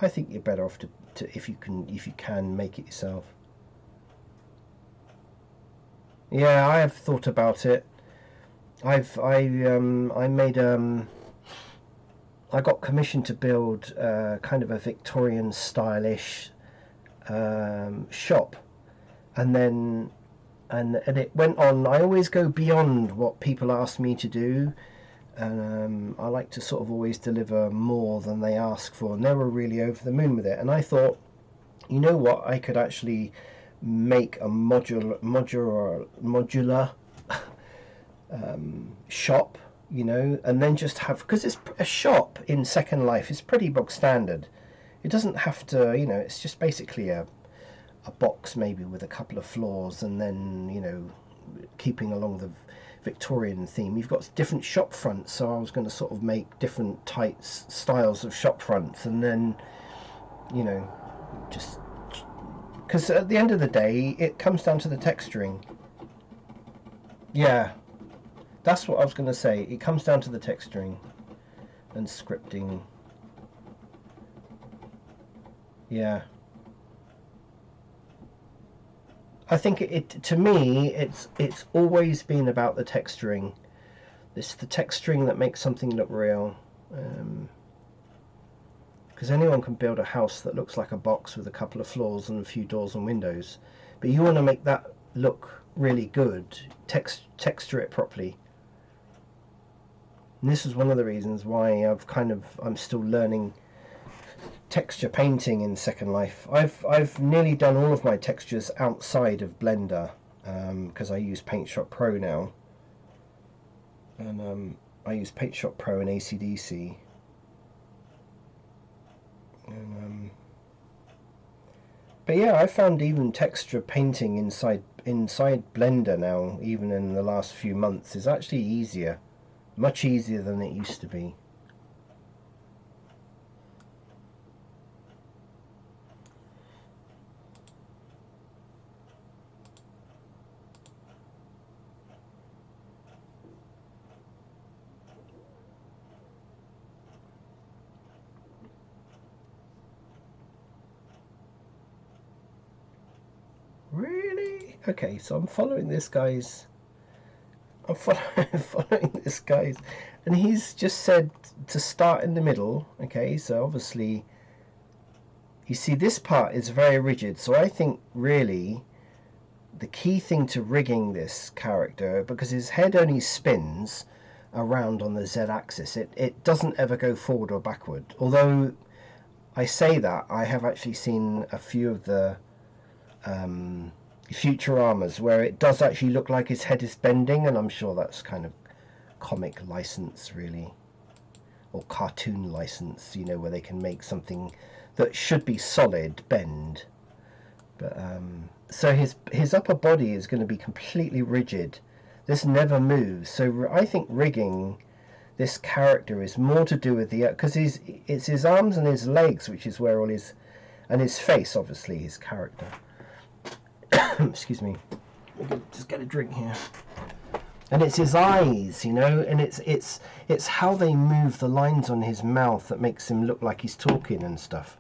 I think you're better off to if you can make it yourself. Yeah, I have thought about it. I made I got commissioned to build kind of a Victorian stylish shop, and then and it went on. I always go beyond what people ask me to do, and I like to sort of always deliver more than they ask for. And they were really over the moon with it. And I thought, you know what, I could actually make a modular shop, you know, and then just have, because it's a shop in Second Life is pretty bog standard. It doesn't have to, you know, it's just basically a box maybe with a couple of floors, and then, you know, keeping along the Victorian theme. You've got different shop fronts, so I was going to sort of make different types styles of shop fronts, and then, you know, just because at the end of the day it comes down to the texturing. Yeah, that's what I was going to say. It comes down to the texturing and scripting. Yeah, I think it to me it's always been about the texturing. It's the texturing that makes something look real. Because anyone can build a house that looks like a box with a couple of floors and a few doors and windows, but you want to make that look really good. Texture it properly. And this is one of the reasons why I'm still learning texture painting in Second Life. I've nearly done all of my textures outside of Blender, because I use Paint Shop Pro now, and I use Paint Shop Pro and ACDC, and but yeah, I found even texture painting inside Blender now, even in the last few months, is actually easier, much easier than it used to be. Okay, so I'm following this guy's. I'm following this guy's, and he's just said to start in the middle. Okay, so obviously, you see this part is very rigid. So I think really the key thing to rigging this character, because his head only spins around on the Z-axis, it doesn't ever go forward or backward. Although I say that, I have actually seen a few of the Futuramas where it does actually look like his head is bending, and I'm sure that's kind of comic license really, or cartoon license, you know, where they can make something that should be solid bend. But so his upper body is going to be completely rigid. This never moves. So I think rigging this character is more to do with the, because it's his arms and his legs, which is where all his, and his face, obviously his character. Excuse me. Just get a drink here. And it's his eyes, you know, and it's how they move the lines on his mouth that makes him look like he's talking and stuff.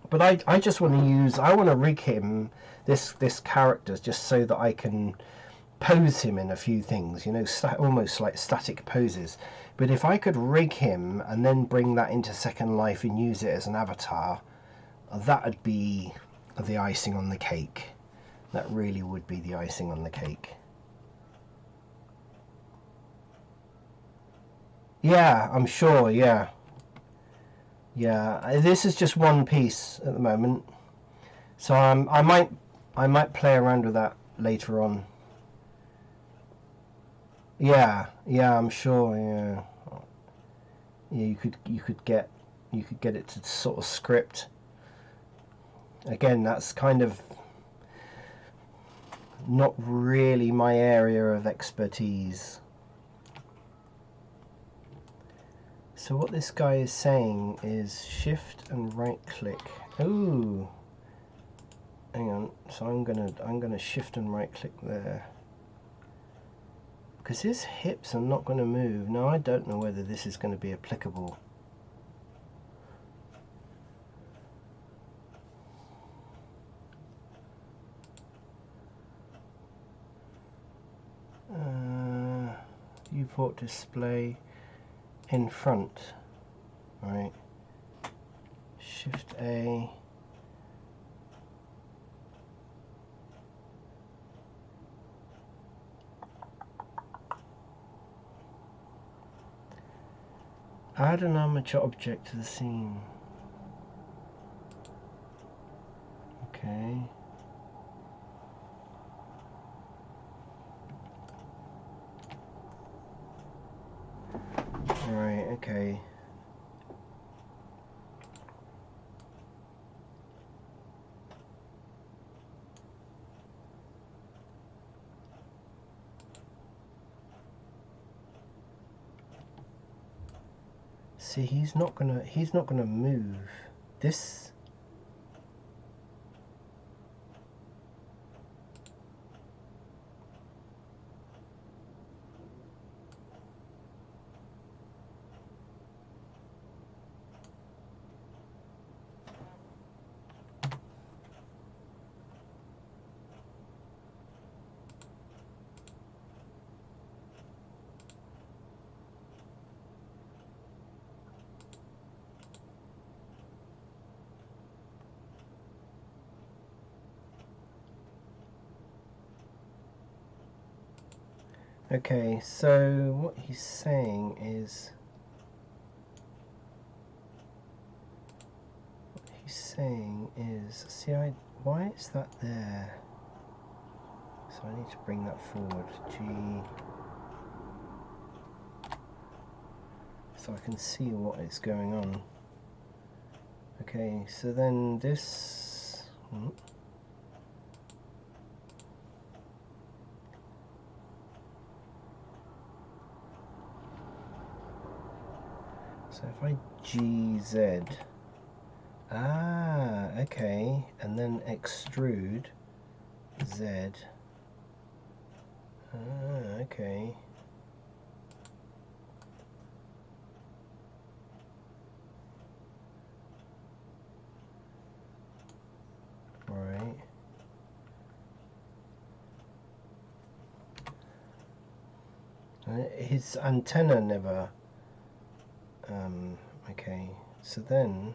But I just want to use, I want to rig him, this character, just so that I can pose him in a few things, you know, almost like static poses. But if I could rig him and then bring that into Second Life and use it as an avatar, that would be the icing on the cake. That really would be the icing on the cake. Yeah, I'm sure, yeah. Yeah, this is just one piece at the moment, so I might play around with that later on. Yeah, I'm sure. Yeah, you could get it to sort of script. Again, that's kind of not really my area of expertise. So what this guy is saying is shift and right click. Ooh. Hang on. So I'm gonna shift and right click there. Because his hips are not going to move. Now I don't know whether this is going to be applicable. Viewport display in front. Right. Shift A. Add an armature object to the scene. Okay. Right, okay. See, he's not gonna move. This. Okay, so what he's saying is, see, why is that there? So I need to bring that forward. G. So I can see what is going on. Okay, so then this. So if I GZ, okay, and then extrude Z, okay. His antenna never... okay, so then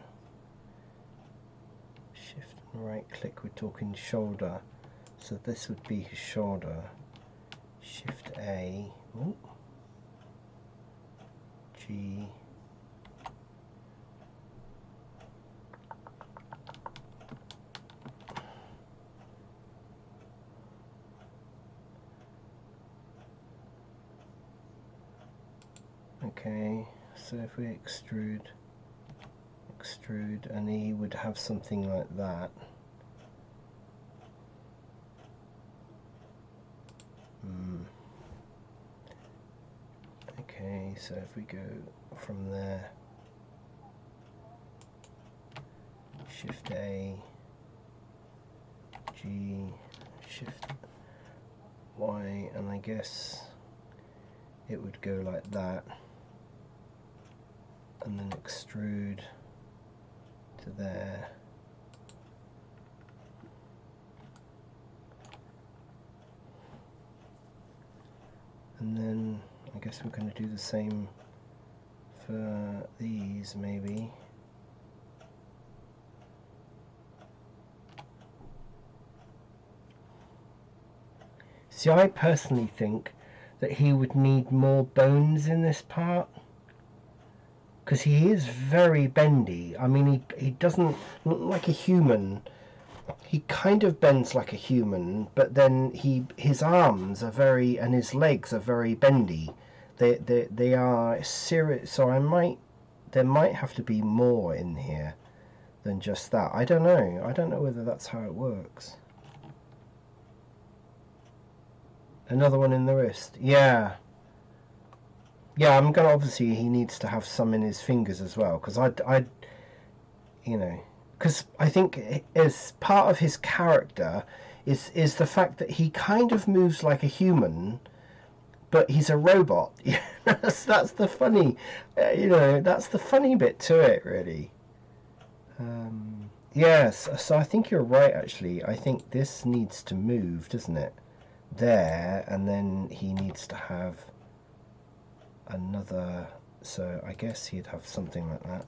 shift and right click, we're talking shoulder, so this would be his shoulder. Shift A, ooh, G, okay, so if we extrude, and he would have something like that. Okay, so if we go from there, Shift A, G, Shift Y, and I guess it would go like that, and then extrude to there. And then I guess we're going to do the same for these, maybe. See, I personally think that he would need more bones in this part, because he is very bendy. I mean, he doesn't look like a human. He kind of bends like a human, but then his arms are very, and his legs are very bendy. They are serious. So there might have to be more in here than just that. I don't know. I don't know whether that's how it works. Another one in the wrist. Yeah. Yeah, I'm gonna, obviously he needs to have some in his fingers as well, because I you know, because I think as part of his character is the fact that he kind of moves like a human, but he's a robot. that's the funny, that's the funny bit to it, really. Yes, so I think you're right, actually. I think this needs to move, doesn't it? There, and then he needs to have another, so I guess he'd have something like that.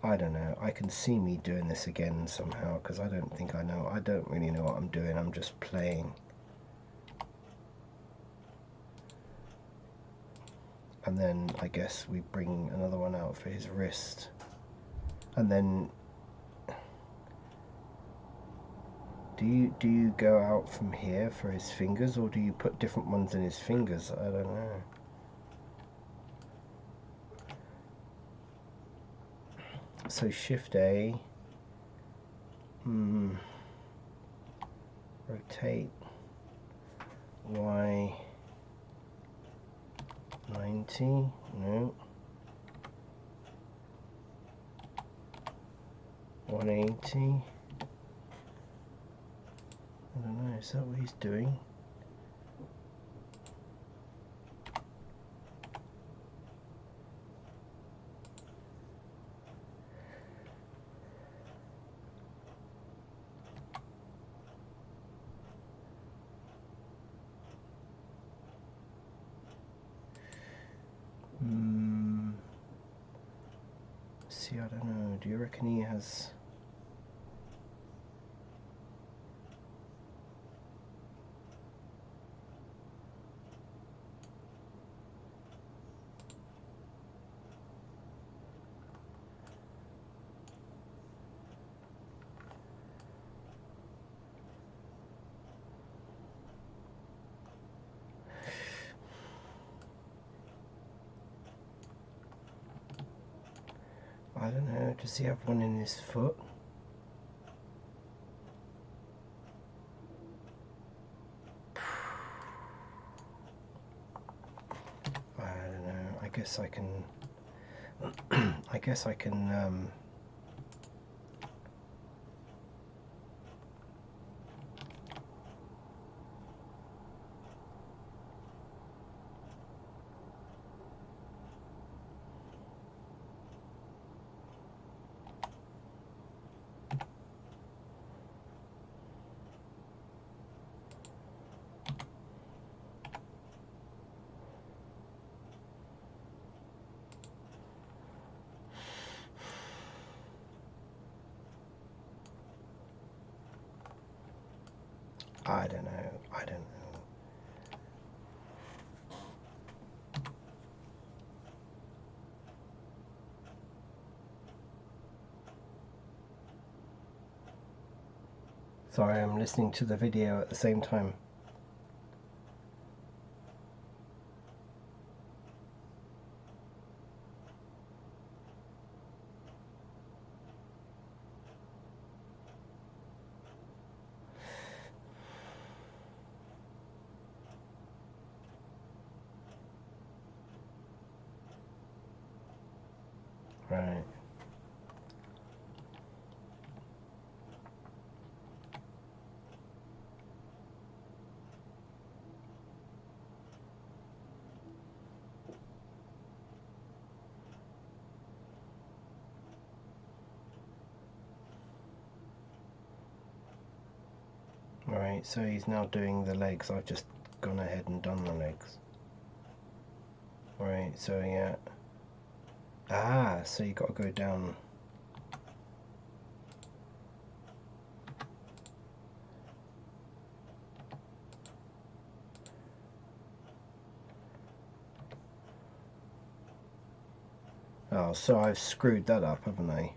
I don't know. I can see me doing this again somehow, because I don't think I know. I don't really know what I'm doing. I'm just playing. And then I guess we bring another one out for his wrist. And then do you go out from here for his fingers, or do you put different ones in his fingers? I don't know. So Shift A, rotate, Y, 90, no, 180, I don't know, is that what he's doing? See, I don't know. Do you reckon he has... I don't know, does he have one in his foot? I don't know, I guess I can I guess I can I don't know. I don't know. Sorry, I'm listening to the video at the same time. Right. Right, so he's now doing the legs. I've just gone ahead and done the legs. Right, so yeah. Ah, so you got to go down. Oh, so I've screwed that up, haven't I?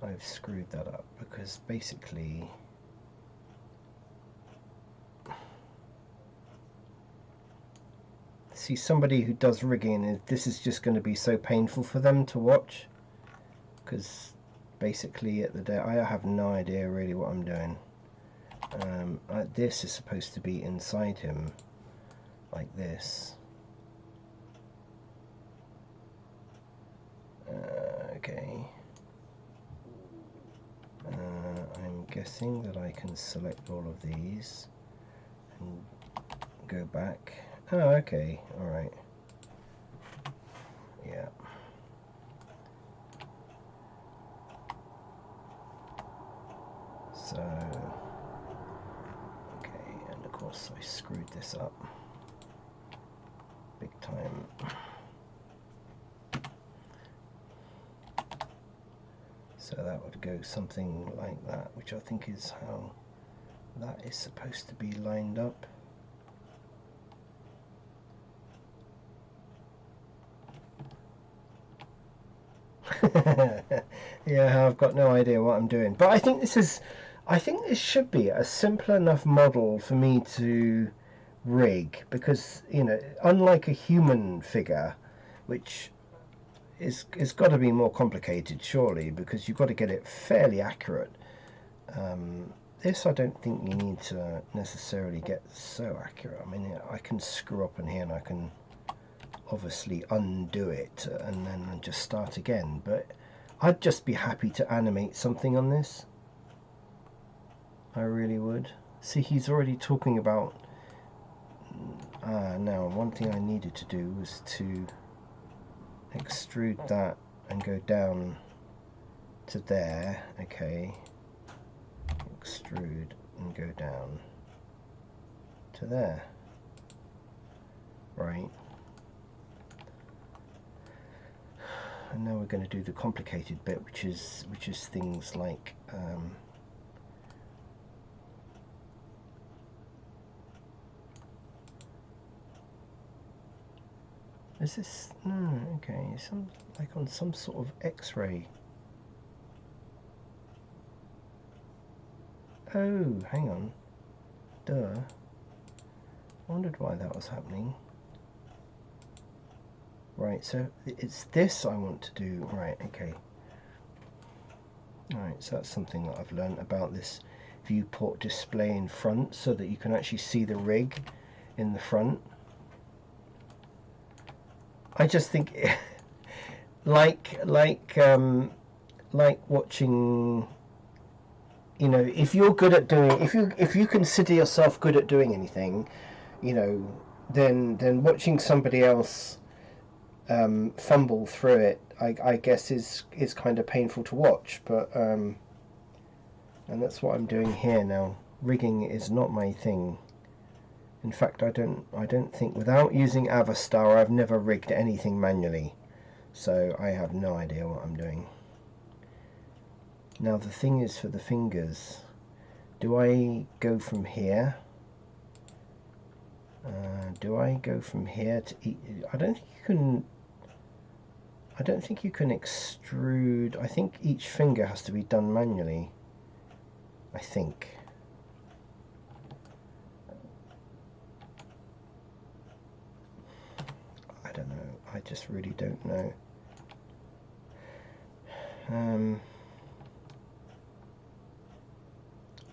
I've screwed that up because basically see, somebody who does rigging, this is just going to be so painful for them to watch, because basically at the day I have no idea really what I'm doing. This is supposed to be inside him like this. Okay. I'm guessing that I can select all of these and go back. Oh, okay, alright. Yeah. So, okay, and of course I screwed this up big time. So that would go something like that, which I think is how that is supposed to be lined up. Yeah, I've got no idea what I'm doing, but I think this should be a simple enough model for me to rig, because, you know, unlike a human figure, which it's got to be more complicated surely, because you've got to get it fairly accurate. This I don't think you need to necessarily get so accurate. I mean, I can screw up in here and I can obviously undo it and then just start again, but I'd just be happy to animate something on this. I really would. See, he's already talking about now one thing I needed to do was to extrude that and go down to there. Okay, extrude and go down to there. Right. And now we're going to do the complicated bit, which is things like is this, no, okay, some like on some sort of X-ray. Oh, hang on. Duh. Wondered why that was happening. Right, so it's this I want to do. Right, okay. Alright, so that's something that I've learned about this viewport display in front, so that you can actually see the rig in the front. I just think like watching, you know, if you're good at doing, if you consider yourself good at doing anything, you know, then watching somebody else fumble through it, I guess is kind of painful to watch. But and that's what I'm doing here now. Rigging is not my thing. In fact, I don't think, without using Avastar, I've never rigged anything manually, so I have no idea what I'm doing. Now the thing is, for the fingers, Do I go from here? Do I go from here to eat? I don't think you can. I don't think you can extrude. I think each finger has to be done manually. I think. I don't know. I just really don't know.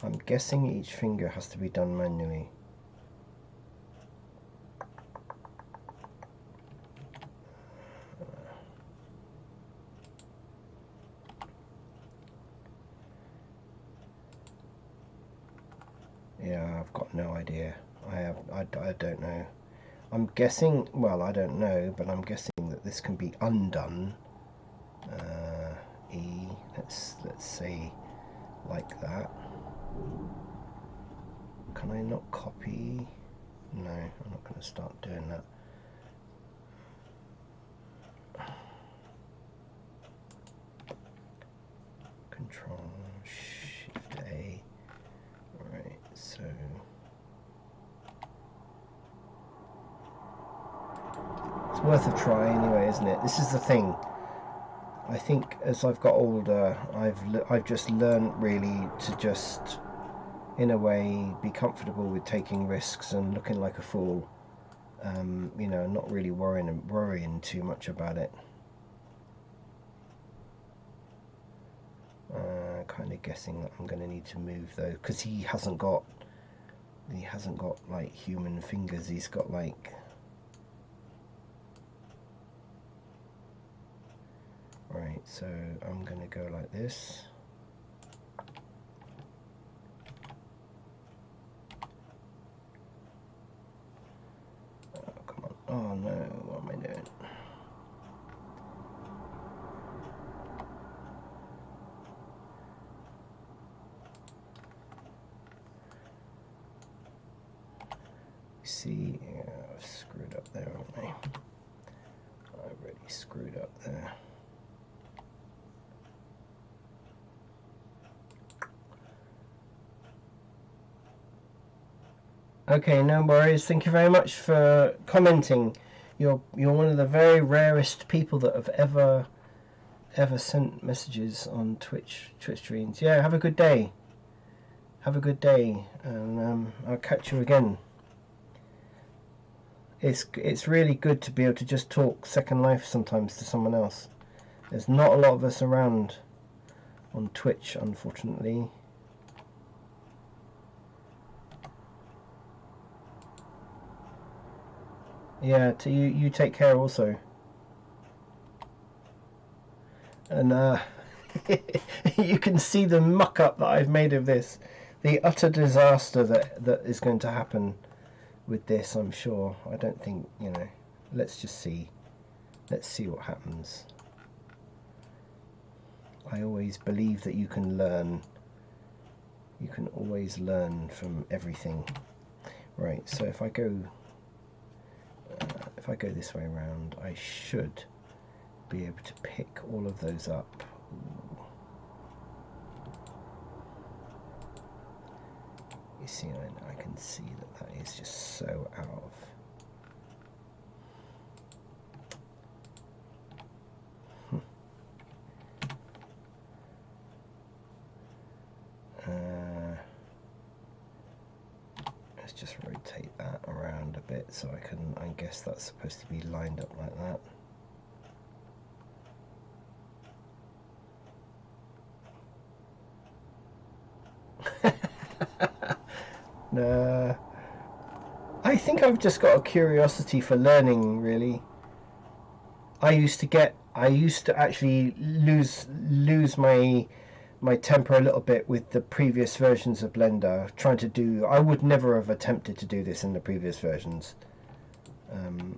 I'm guessing each finger has to be done manually. Yeah, I've got no idea. I don't know. I'm guessing, well, I don't know, but I'm guessing that this can be undone. E, let's say like that. Can I not copy? No, I'm not going to start doing that. Control Shift A. Right, so it's worth a try anyway, isn't it? This is the thing. I think as I've got older, I've just learned really to just, in a way, be comfortable with taking risks and looking like a fool. You know, not really worrying too much about it. Kind of guessing that I'm going to need to move though, because he hasn't got like human fingers. He's got like, right, so I'm going to go like this. Oh, come on. Oh no, what am I doing? See, yeah, I've screwed up there, haven't I? I've really screwed up there. Okay, no worries. Thank you very much for commenting. You're one of the very rarest people that have ever sent messages on Twitch streams. Yeah, have a good day. Have a good day, and I'll catch you again. It's really good to be able to just talk Second Life sometimes to someone else. There's not a lot of us around on Twitch, unfortunately. Yeah, to you take care also. And you can see the muck up that I've made of this. The utter disaster that is going to happen with this, I'm sure. I don't think, you know, let's just see. Let's see what happens. I always believe that you can learn. You can always learn from everything. Right, so if I go this way around, I should be able to pick all of those up. Ooh. You see, I can see that is just so out of. Let's just rotate that around a bit so I guess that's supposed to be lined up like that. I think I've just got a curiosity for learning, really. I used to actually lose my temper a little bit with the previous versions of Blender, I would never have attempted to do this in the previous versions.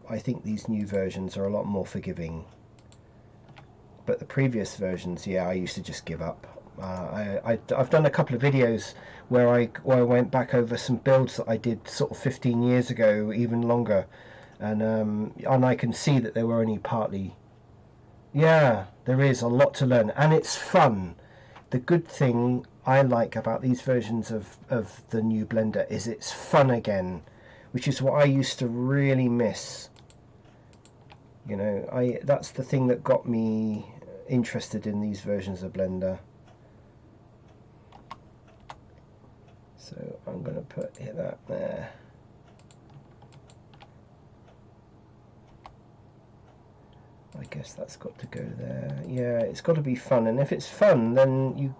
I think these new versions are a lot more forgiving, but the previous versions, yeah, I used to just give up. I've done a couple of videos where I went back over some builds that I did sort of 15 years ago, even longer, and I can see that they were only partly. Yeah, there is a lot to learn, and it's fun. The good thing I like about these versions of the new Blender is it's fun again, which is what I used to really miss. You know, that's the thing that got me interested in these versions of Blender. So I'm going to hit that there. I guess that's got to go there. Yeah, it's got to be fun, and if it's fun, then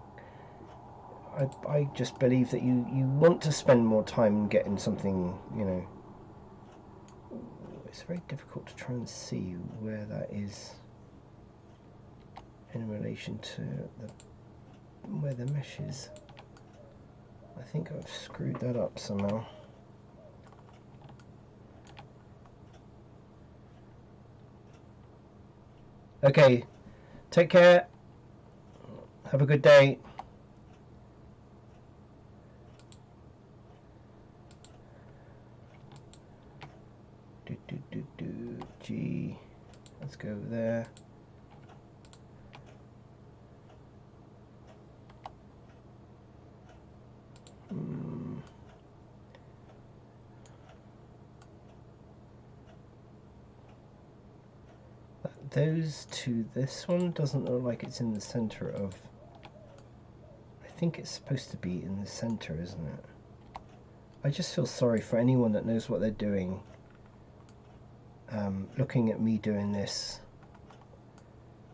I just believe that you want to spend more time getting something, you know. It's very difficult to try and see where that is in relation to where the mesh is. I think I've screwed that up somehow. Okay, take care. Have a good day. G. Let's go there. Those to this one doesn't look like it's in the center of. I think it's supposed to be in the center, isn't it? I just feel sorry for anyone that knows what they're doing. Looking at me doing this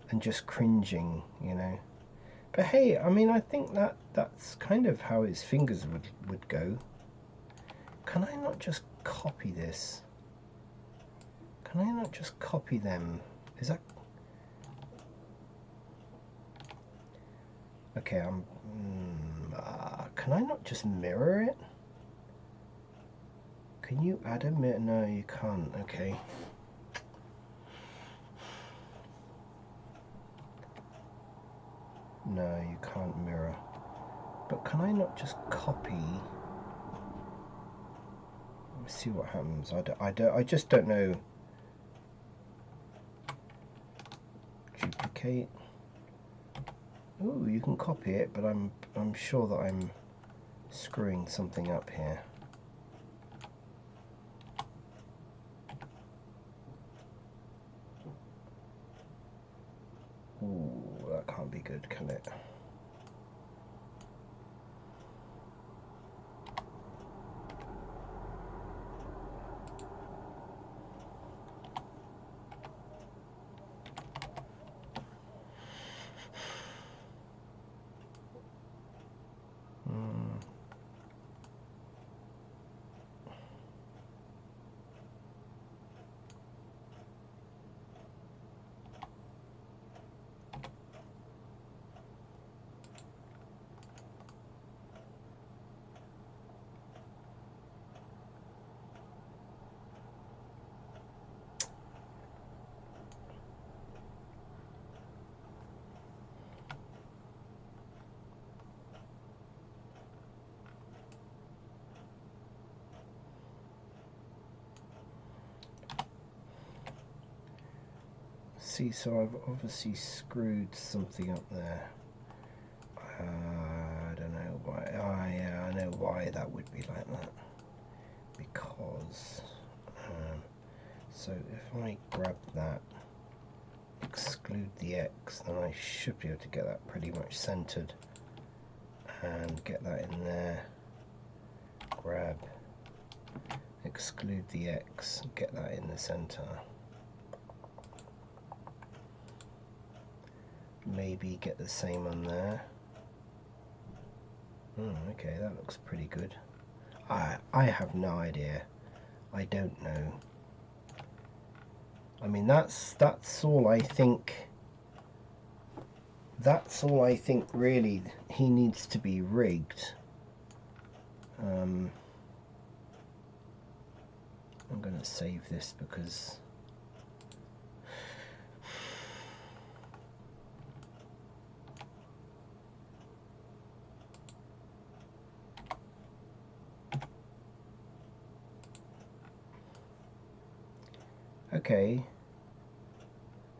and just cringing, you know. But hey, I mean, I think that's kind of how his fingers would go. Can I not just copy this? Can I not just copy them? Is that... Okay, can I not just mirror it? Can you add a mirror? No, you can't. Okay. No, you can't mirror. But can I not just copy? Let's see what happens. I just don't know. Duplicate. Ooh, you can copy it, but I'm sure that I'm screwing something up here. Ooh, that can't be good, can it? See, so I've obviously screwed something up there. I don't know why. Yeah, I know why that would be like that. Because so if I grab that, exclude the X, then I should be able to get that pretty much centered and get that in there. Grab, exclude the X, get that in the center. Maybe get the same on there. Okay, that looks pretty good. I have no idea. I don't know. I mean, that's all I think. That's all I think really he needs to be rigged. I'm going to save this because okay,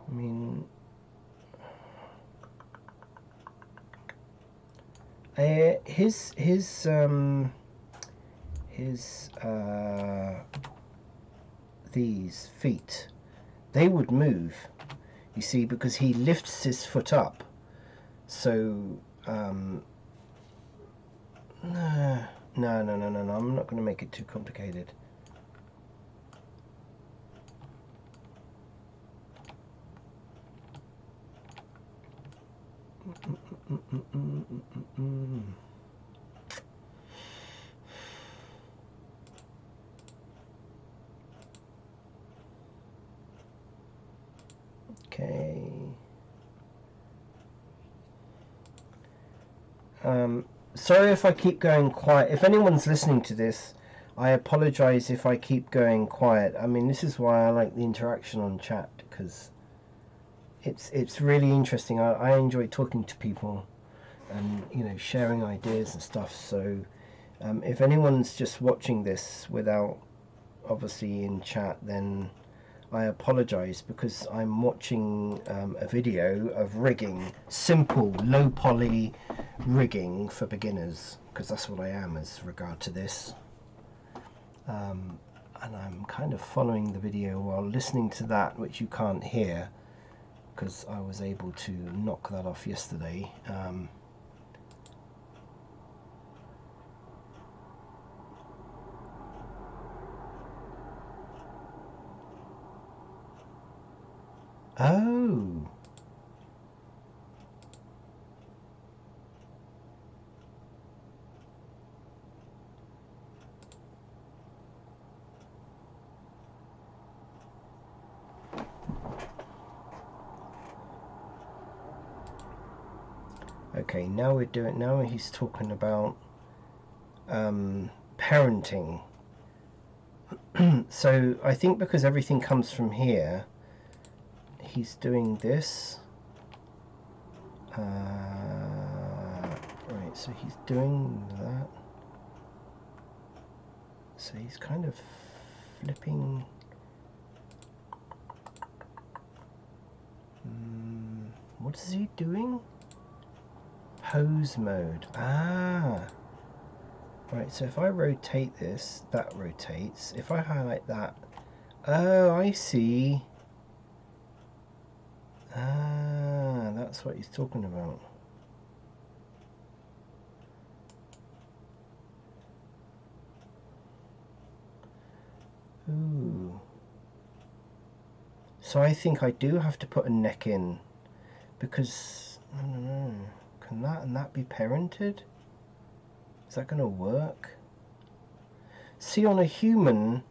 I mean, His these feet, they would move, you see, because he lifts his foot up. So no, I'm not going to make it too complicated. Okay. Sorry if I keep going quiet. If anyone's listening to this, I apologize if I keep going quiet. I mean, this is why I like the interaction on chat, because it's really interesting. I enjoy talking to people and, you know, sharing ideas and stuff. So if anyone's just watching this without obviously in chat, then I apologize, because I'm watching a video of rigging, simple low poly rigging for beginners, because that's what I am as regard to this, and I'm kind of following the video while listening to that, which you can't hear because I was able to knock that off yesterday. Oh. Okay, now we're doing. Now he's talking about parenting. So I think because everything comes from here, he's doing this. Right, so he's doing that. So he's kind of flipping. What is he doing? Pose mode. Ah. Right, so if I rotate this, that rotates. If I highlight that, oh, I see. Ah, that's what he's talking about. Ooh. So I think I do have to put a neck in, because, I don't know, can that and that be parented? Is that going to work? See, on a human,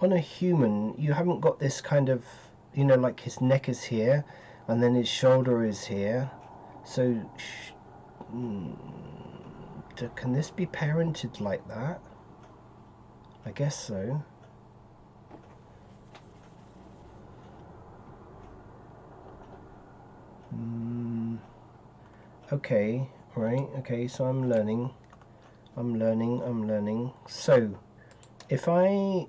you haven't got this kind of, you know, like his neck is here, and then his shoulder is here. So, can this be parented like that? I guess so. Okay, right, okay, so I'm learning. So, if I,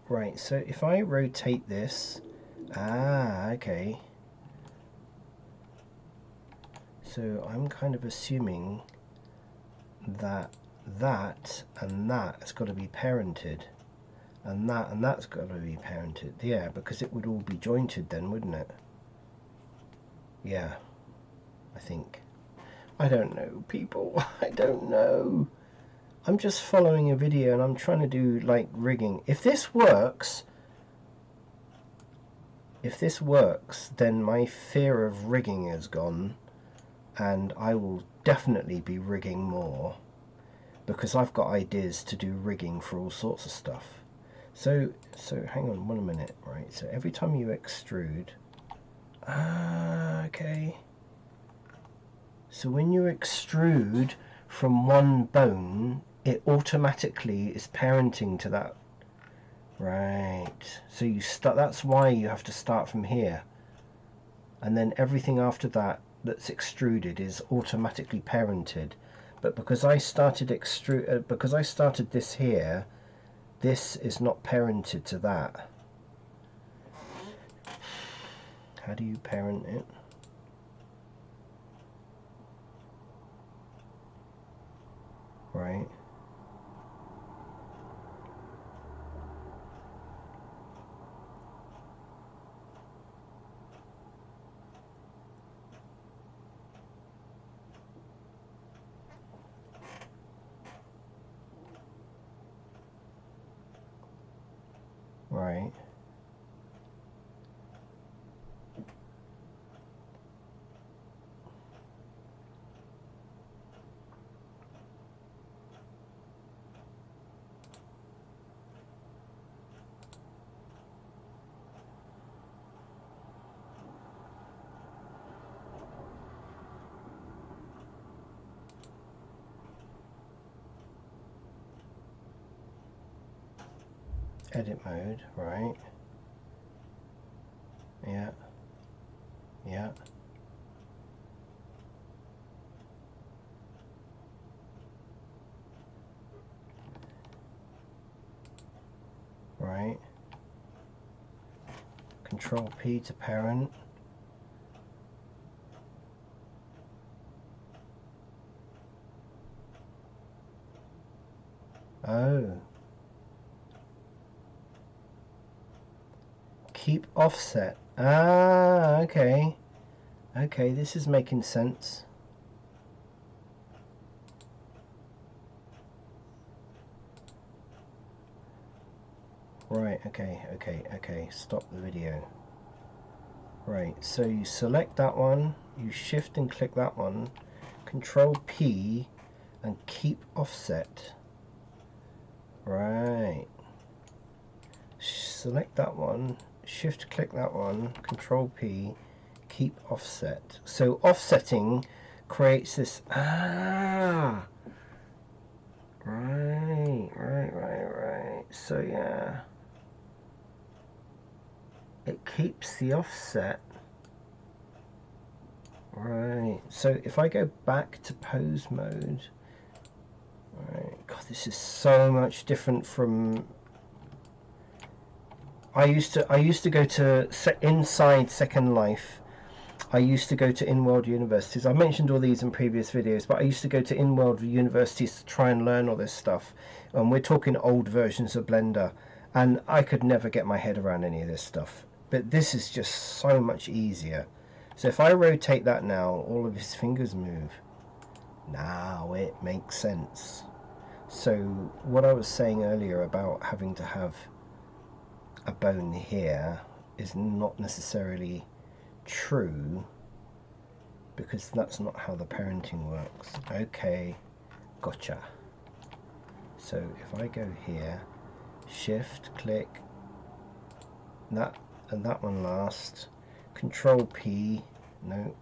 right, so if I rotate this, okay. So I'm kind of assuming that that and that has got to be parented, and that's got to be parented. Yeah, because it would all be jointed then, wouldn't it? Yeah, I think. I don't know, people. I don't know. I'm just following a video and I'm trying to do like rigging. If this works, then my fear of rigging is gone, and I will definitely be rigging more, because I've got ideas to do rigging for all sorts of stuff. So hang on 1 minute, right? So every time you extrude, okay. So when you extrude from one bone, it automatically is parenting to that. Right. So you start. That's why you have to start from here, and then everything after that that's extruded is automatically parented. But because I started because I started this here, this is not parented to that. How do you parent it? right? Right. Edit mode, right? Yeah. Yeah. Right. Control P to parent. Oh. Keep offset. Ah, okay. Okay, this is making sense. Right, okay, stop the video. Right, so you select that one, you shift and click that one, Control P and keep offset. Right. Select that one, shift click that one, Control P, keep offset. So offsetting creates this, right. So yeah, it keeps the offset. Right, so if I go back to pose mode, right, God, this is so much different from, I used to go to inside Second Life. I used to go to in-world universities. I mentioned all these in previous videos, but I used to go to in-world universities to try and learn all this stuff. And we're talking old versions of Blender, and I could never get my head around any of this stuff. But this is just so much easier. So if I rotate that now, all of his fingers move. Now it makes sense. So what I was saying earlier about having to have a bone here is not necessarily true, because that's not how the parenting works. Okay, gotcha. So if I go here, shift click that and that one last, Control P, no,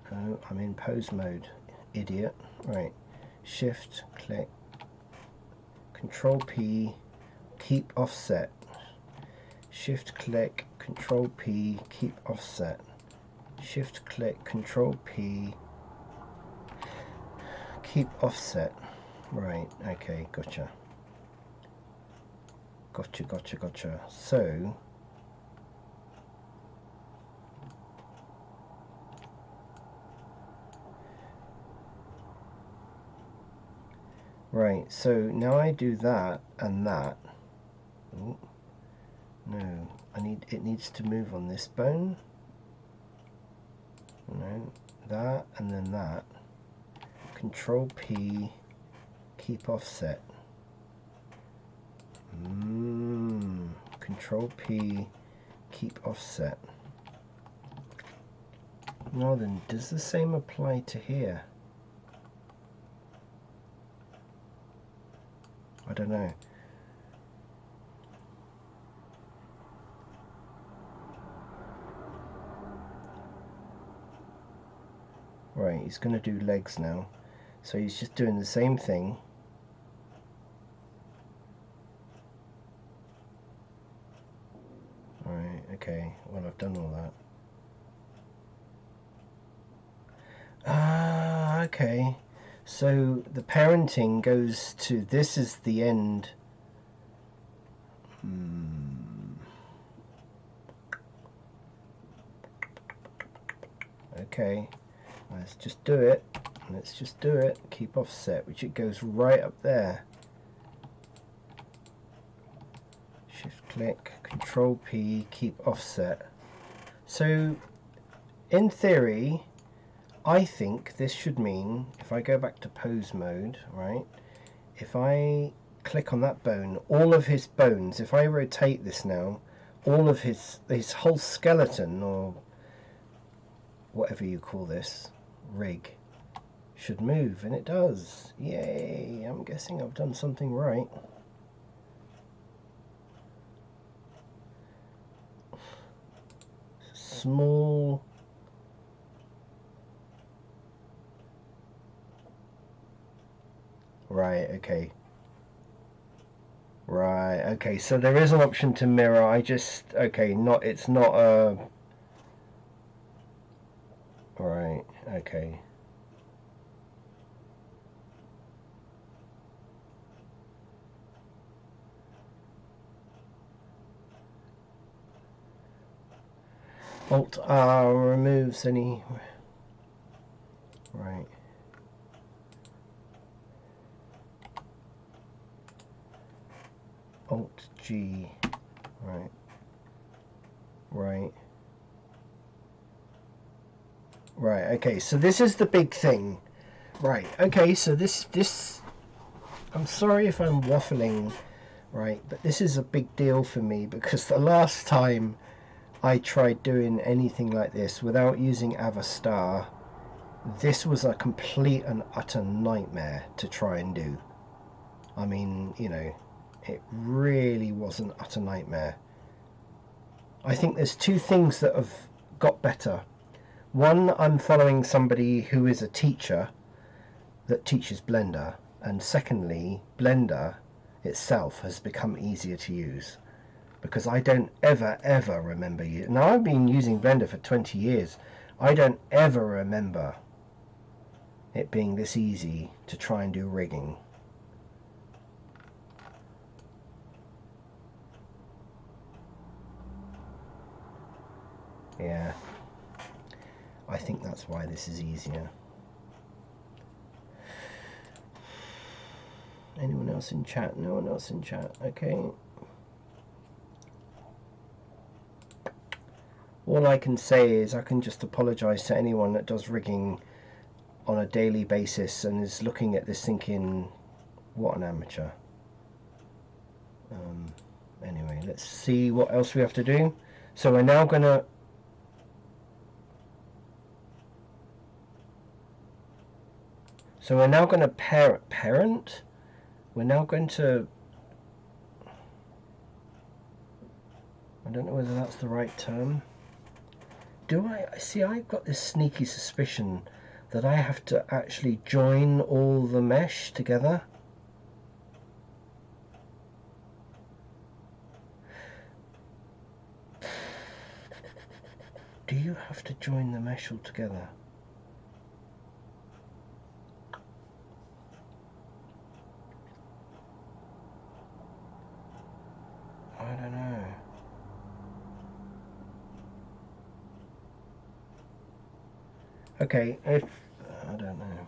I'm in pose mode, idiot. Right, shift click, Control P, keep offset, shift click, Control P, keep offset, shift click, Control P, keep offset. Right, okay, gotcha. So right, so now I do that and that. Oh, no, it needs to move on this bone. No, that and then that. Control P, keep offset. Control P, keep offset. Now then, does the same apply to here? I don't know. Right, he's going to do legs now. So he's just doing the same thing. Right, okay, well, I've done all that. Ah, okay. So the parenting goes to, this is the end. Okay, let's just do it. Let's just do it. Keep offset, which it goes right up there. Shift click, Control P, keep offset. So in theory, I think this should mean, if I go back to pose mode, right, if I click on that bone, all of his bones, if I rotate this now, all of his whole skeleton, or whatever you call this, rig, should move, and it does. Yay, I'm guessing I've done something right. Small. Right, okay. Right, okay, so there is an option to mirror. I just, okay, it's not a... Right, okay. Alt R removes any... Right. Alt G. Right. Right. Right, okay, so this is the big thing. Right, okay, so this I'm sorry if I'm waffling, right, but this is a big deal for me, because the last time I tried doing anything like this without using Avastar, this was a complete and utter nightmare to try and do. I mean, you know, it really was an utter nightmare. I think there's two things that have got better. One, I'm following somebody who is a teacher that teaches Blender, and secondly, Blender itself has become easier to use, because I don't ever remember you. Now, I've been using Blender for 20 years. I don't ever remember it being this easy to try and do rigging. Yeah, I think that's why this is easier. Anyone else in chat? No one else in chat. Okay. All I can say is I can just apologize to anyone that does rigging on a daily basis and is looking at this thinking, what an amateur. Anyway, let's see what else we have to do. So we're now going to... So we're now going to parent. We're now going to... I don't know whether that's the right term. Do I... See, I've got this sneaky suspicion that I have to actually join all the mesh together. Do you have to join the mesh all together? I don't know. Okay, if... I don't know.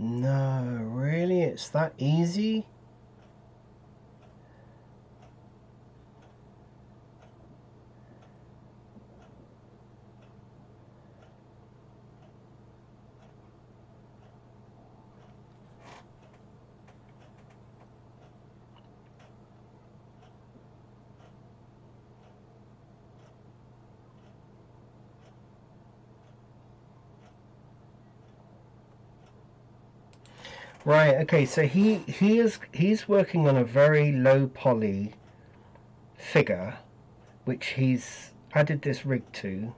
No, really? It's that easy? Right, okay, so he's working on a very low poly figure, which he's added this rig to,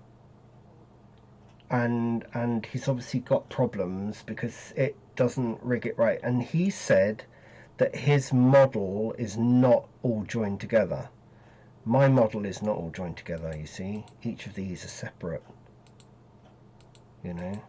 and he's obviously got problems because it doesn't rig it right. And he said that his model is not all joined together. My model is not all joined together, you see. Each of these are separate, you know.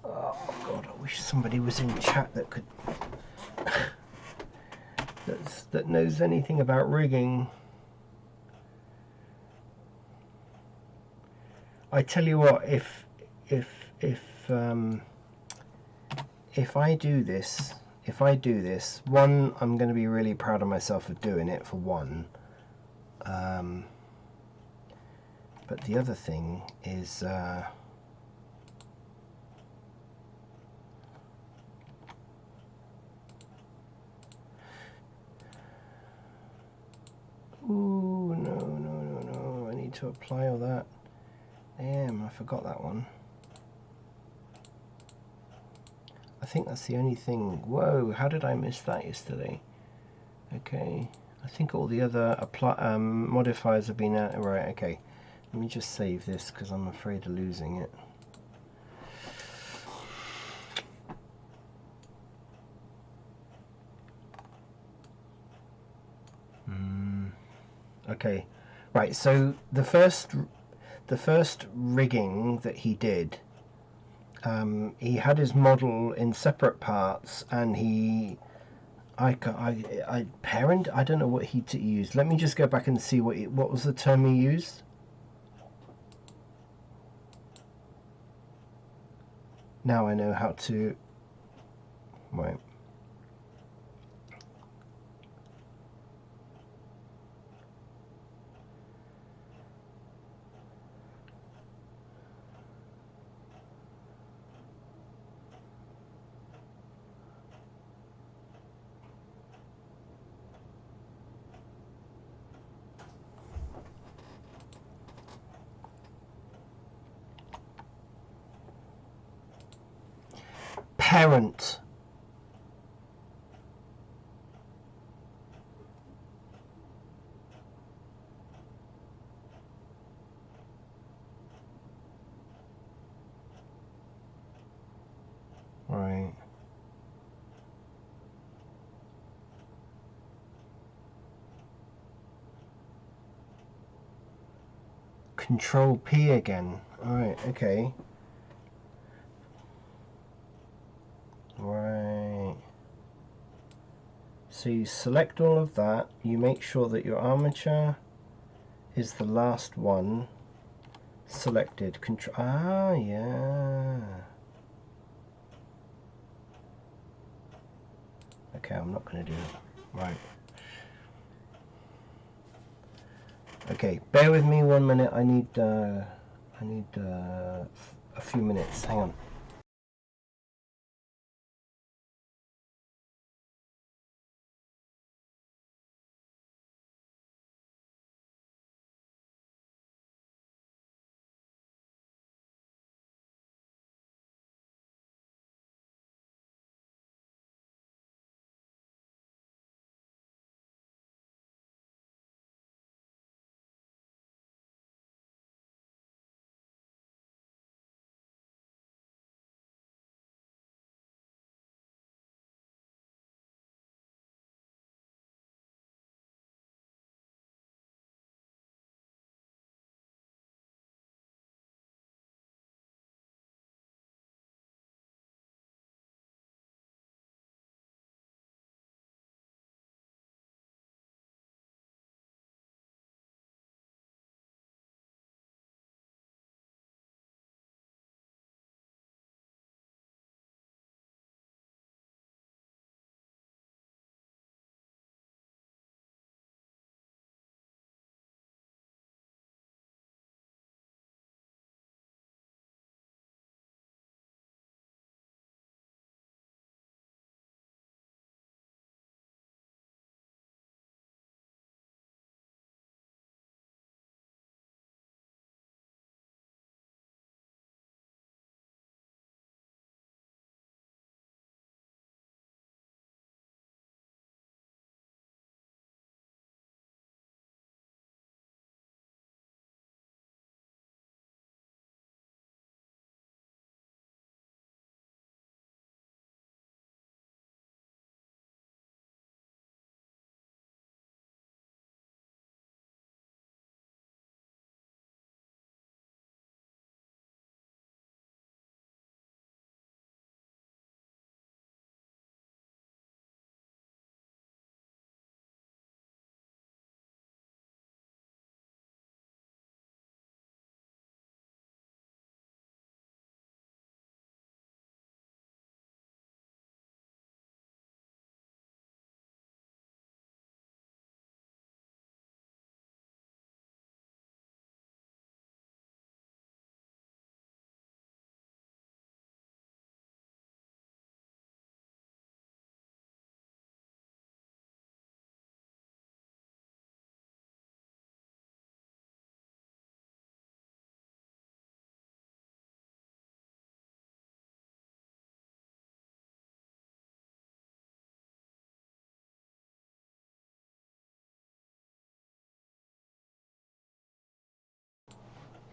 Oh God, I wish somebody was in chat that could that knows anything about rigging. I tell you what, if I do this, one, I'm going to be really proud of myself for doing it, for one. But the other thing is, ooh, no, I need to apply all that. Damn, I forgot that one. I think that's the only thing. Whoa, how did I miss that yesterday? Okay, I think all the other modifiers have been out. Right, okay. Let me just save this because I'm afraid of losing it. Okay, right, so the first rigging that he did, he had his model in separate parts, and I don't know what he used. Let me just go back and see what was the term he used. Now I know how to, right. Parent. Right. Control P again. Alright, okay. Right. So you select all of that, you make sure that your armature is the last one selected. Control. Ah, yeah. Okay, I'm not going to do it. Right. Okay, bear with me 1 minute. I need a few minutes. Hang on.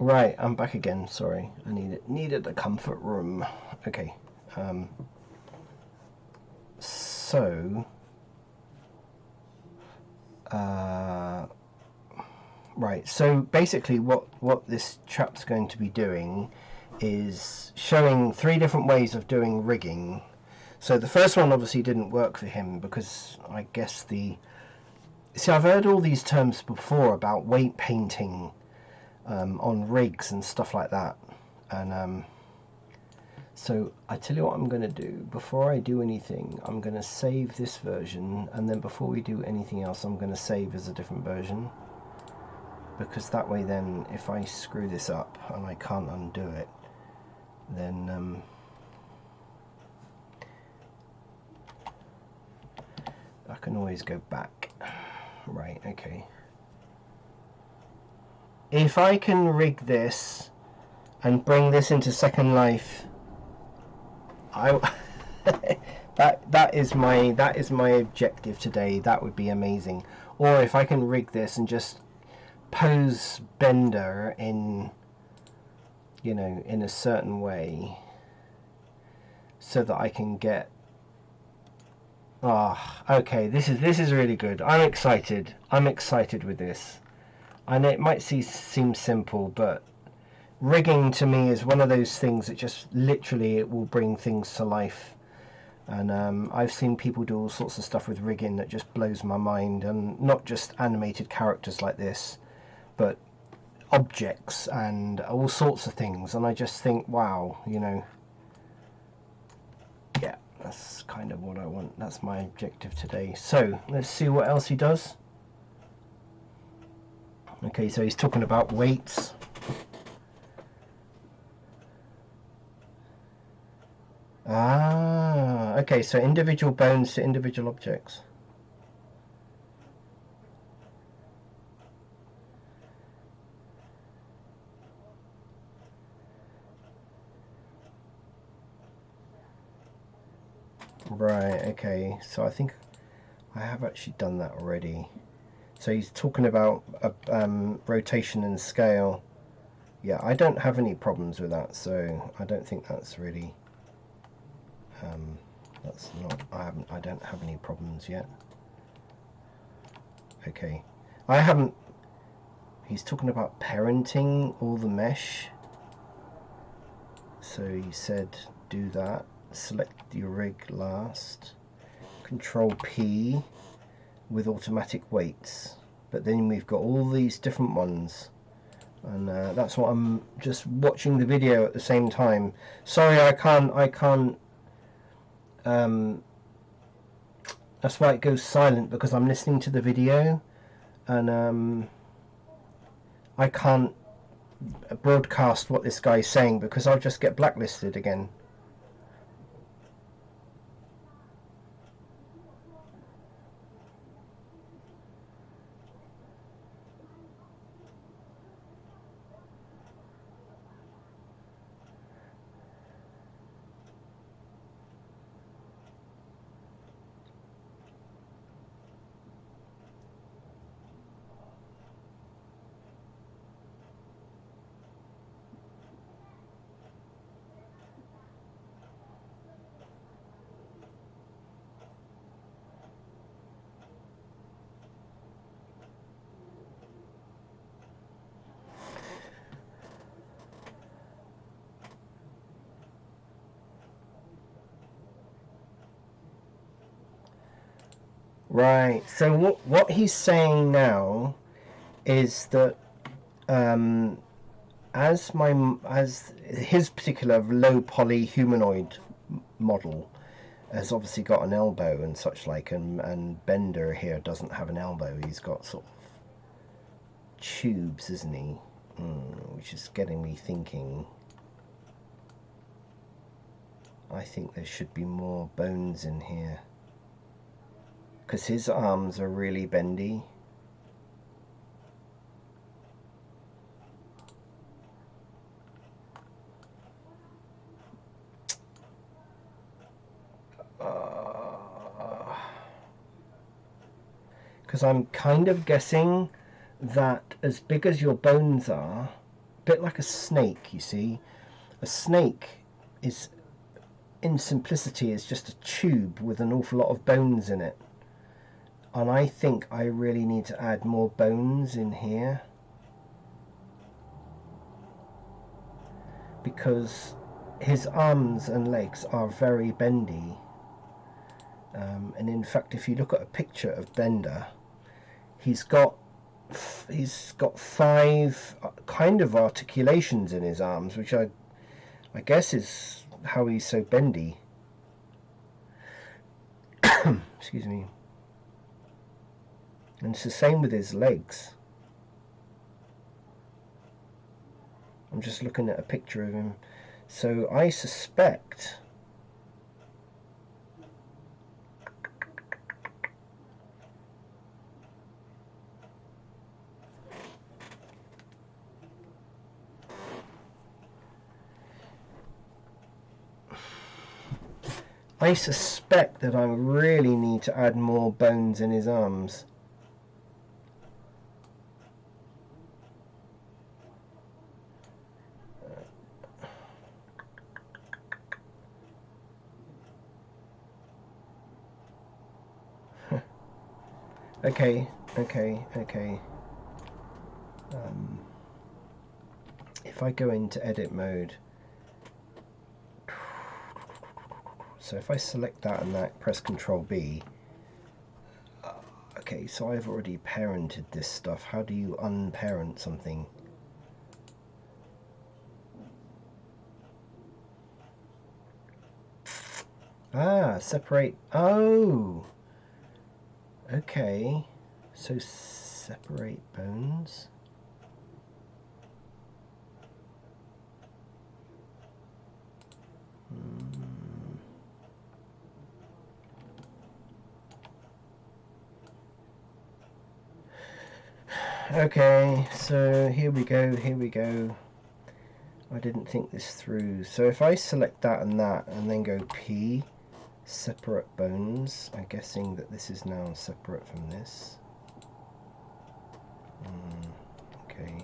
Right, I'm back again. Sorry, I needed a comfort room. Okay. So, right. So basically, what this chap's going to be doing is showing 3 different ways of doing rigging. So the first one obviously didn't work for him because I guess see, I've heard all these terms before about weight painting on rigs and stuff like that, and so I tell you what I'm going to do. Before I do anything, I'm going to save this version, and then before we do anything else, I'm going to save as a different version, because that way then if I screw this up and I can't undo it, then I can always go back. Right, okay. If I can rig this and bring this into Second Life, that is my objective today. That would be amazing. Or if I can rig this and just pose Bender in, you know, in a certain way, so that I can get. Okay, this is really good. I'm excited. I'm excited with this. I know it might seem simple, but rigging to me is one of those things that just literally it will bring things to life. And I've seen people do all sorts of stuff with rigging that just blows my mind, and not just animated characters like this, but objects and all sorts of things. And I just think, wow, you know, yeah, that's kind of what I want. That's my objective today. So let's see what else he does. Okay, so he's talking about weights. Okay, so individual bones to individual objects. Right, okay, so I think I have actually done that already. So he's talking about rotation and scale. Yeah, I don't have any problems with that, so I don't think that's really that's not, I don't have any problems yet. Okay, I haven't. He's talking about parenting all the mesh, so he said do that. Select your rig last, Control P with automatic weights, but then we've got all these different ones, and that's what I'm just watching the video at the same time. Sorry, I can't that's why it goes silent, because I'm listening to the video, and I can't broadcast what this guy's saying because I'll just get blacklisted again. Right, so what he's saying now is that as his particular low poly humanoid model has obviously got an elbow and such like, and Bender here doesn't have an elbow. He's got sort of tubes, isn't he? Which is getting me thinking. I think there should be more bones in here, because his arms are really bendy. Because I'm kind of guessing that as big as your bones are, bit like a snake, you see. A snake is, in simplicity, is just a tube with an awful lot of bones in it. And I think I really need to add more bones in here, because his arms and legs are very bendy. And in fact, if you look at a picture of Bender, he's got 5 kind of articulations in his arms, which I guess is how he's so bendy. Excuse me. And it's the same with his legs. I'm just looking at a picture of him. So I suspect that I really need to add more bones in his arms. Okay. If I go into edit mode, so if I select that and that, press Ctrl B. Okay, so I've already parented this stuff. How do you unparent something? Separate. Oh! Okay. So separate bones. Okay, so here we go. I didn't think this through. So if I select that and then go P, separate bones, I'm guessing that this is now separate from this. Okay.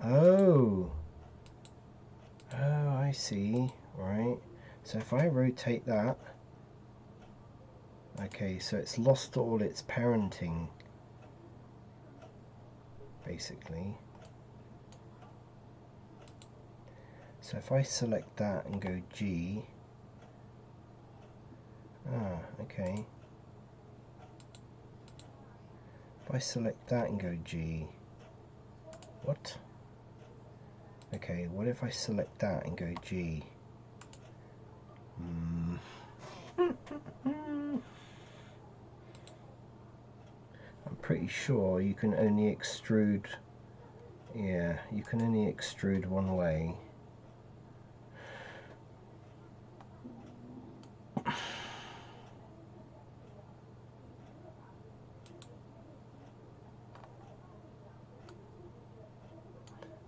Oh, I see. Right. So if I rotate that, okay, so it's lost all its parenting, basically. So if I select that and go G, okay. If I select that and go G, what? Okay, what if I select that and go G? I'm pretty sure you can only extrude, yeah, you can only extrude one way.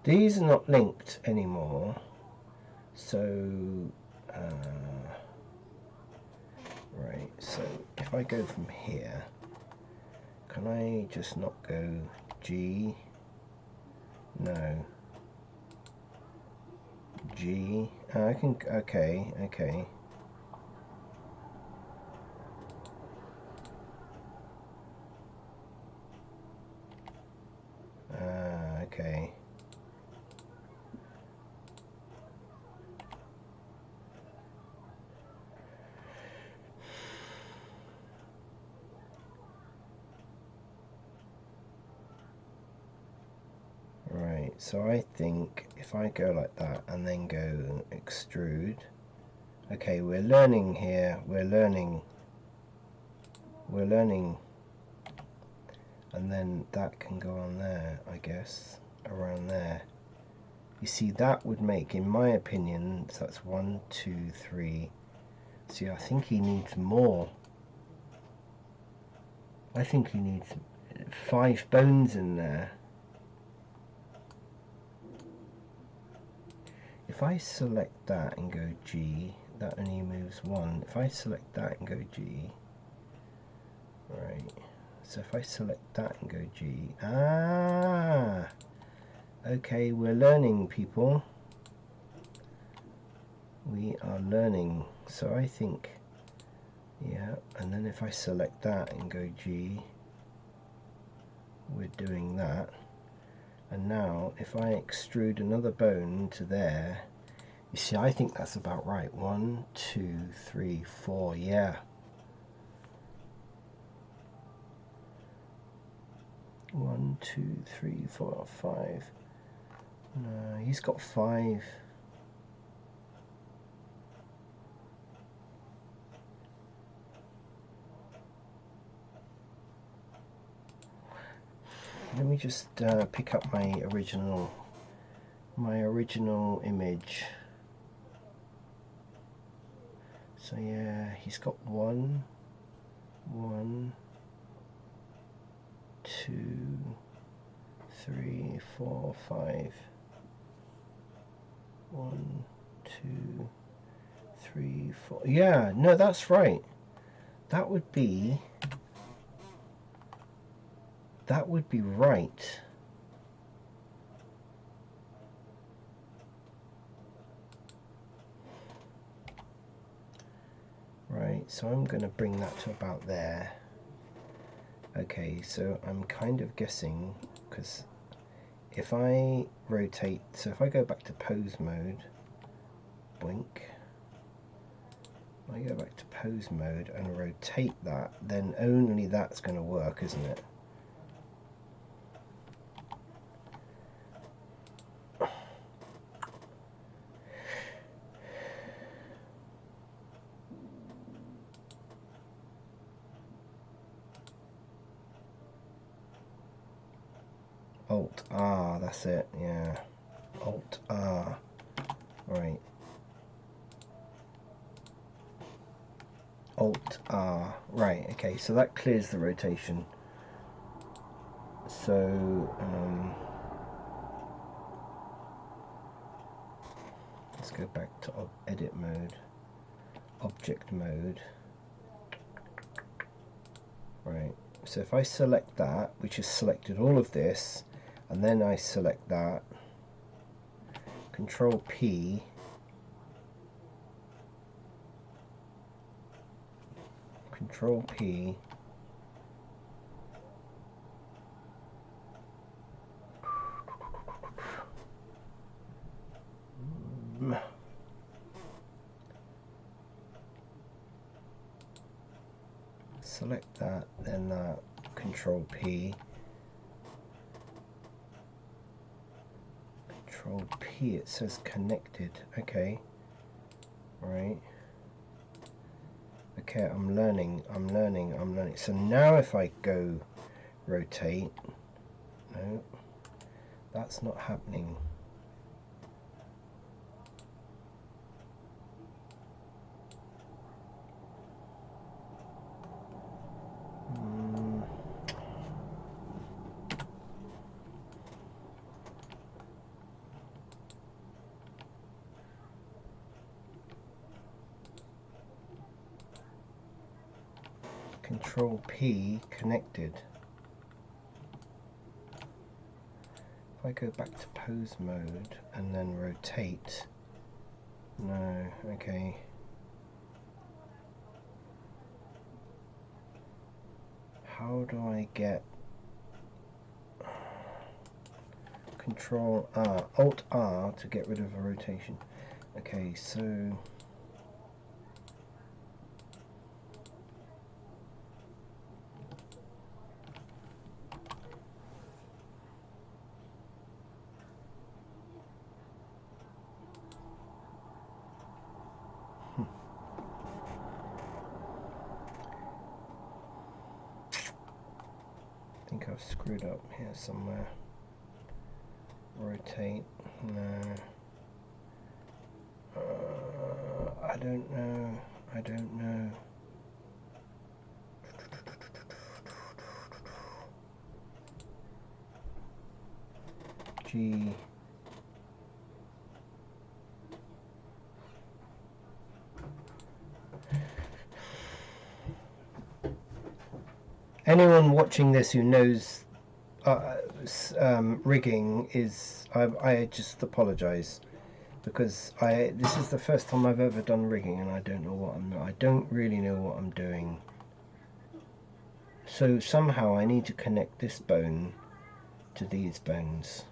These are not linked anymore, so right, so if I go from here, can I just not go G? No. G. I can, okay. Okay. Right, so I think if I go like that and then go extrude, okay, we're learning here, we're learning, and then that can go on there, I guess, around there. You see, that would make, in my opinion, so that's 1, 2, 3. See, I think he needs more. I think he needs 5 bones in there. if I select that and go G, that only moves one. If I select that and go G, right, so if I select that and go G, okay, we're learning, people. We are learning. So I think, yeah, and then if I select that and go G, we're doing that. And now if I extrude another bone to there, you see, I think that's about right. 1, 2, 3, 4, yeah. 1, 2, 3, 4, 5. No, he's got 5. Let me just pick up my original image. So yeah, he's got 1, 1, 2, 3, 4, 5. 1, 2, 3, 4. Yeah, no, that's right. That would be right. Right, so I'm going to bring that to about there. Okay, so I'm kind of guessing, because if I rotate, so if I go back to pose mode, blink, I go back to pose mode and rotate that, then only that's going to work, isn't it? Alt R, that's it, yeah. Alt R, right. Alt R, right, okay, so that clears the rotation. So, let's go back to edit mode, object mode. Right, so if I select that, which has selected all of this, and then I select that, Control P, Control P, select that, then that, Control P, Control P, it says connected, okay, right, okay, I'm learning, so now if I go rotate, no, that's not happening. Control P, connected. If I go back to pose mode and then rotate, no, okay. How do I get Control R, Alt R to get rid of a rotation? Okay, so I think I've screwed up here somewhere. Rotate, no. I don't know. G, anyone watching this who knows rigging is, I just apologise, because this is the first time I've ever done rigging, and I don't really know what I'm doing. So somehow I need to connect this bone to these bones.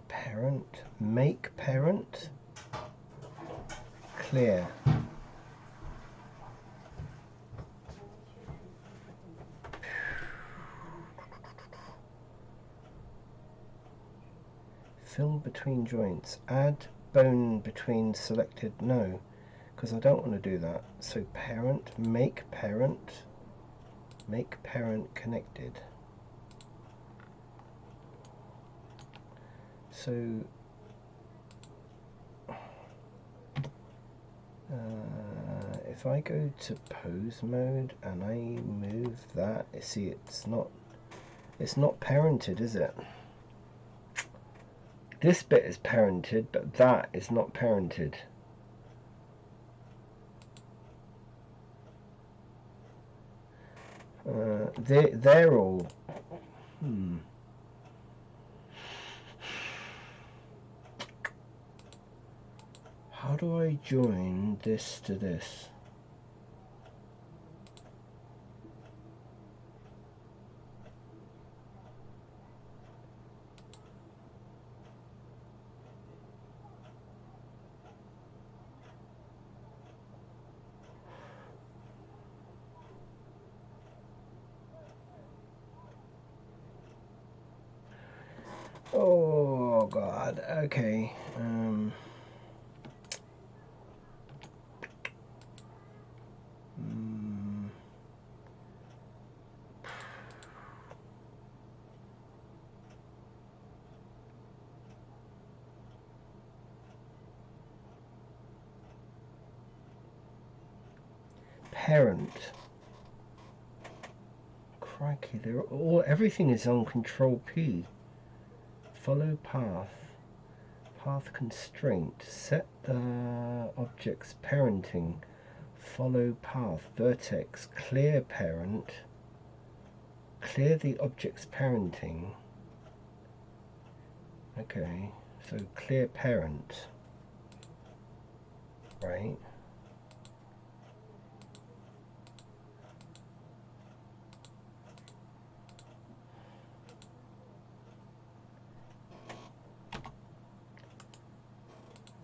Parent, make parent, clear. Fill between joints, add bone between selected, no, because I don't want to do that. So parent, make parent connected. So if I go to pose mode and I move that, see, it's not parented, is it? This bit is parented, but that is not parented. They're all How do I join this to this? Oh God, okay. Parent. Crikey, everything is on Control P. Follow path. Path constraint. Set the object's parenting. Follow path. Vertex. Clear parent. Clear the object's parenting. Okay, so clear parent. Right.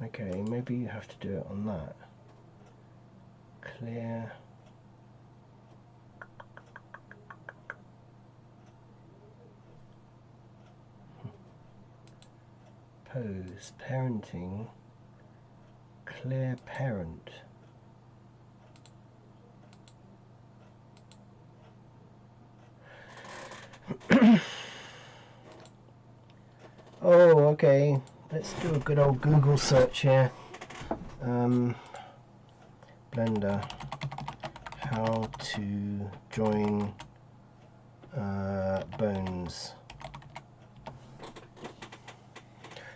Okay, maybe you have to do it on that. Clear. Pose, parenting, clear parent. Oh, okay. Let's do a good old Google search here. Blender, how to join bones.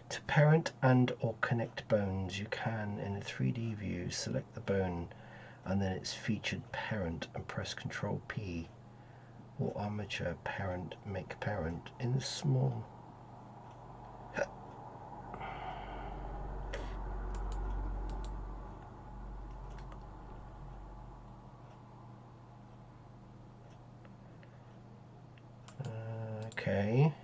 To parent and or connect bones, you can, in a 3D view, select the bone and then its featured parent and press Ctrl P, or armature parent, make parent in the small. Okay.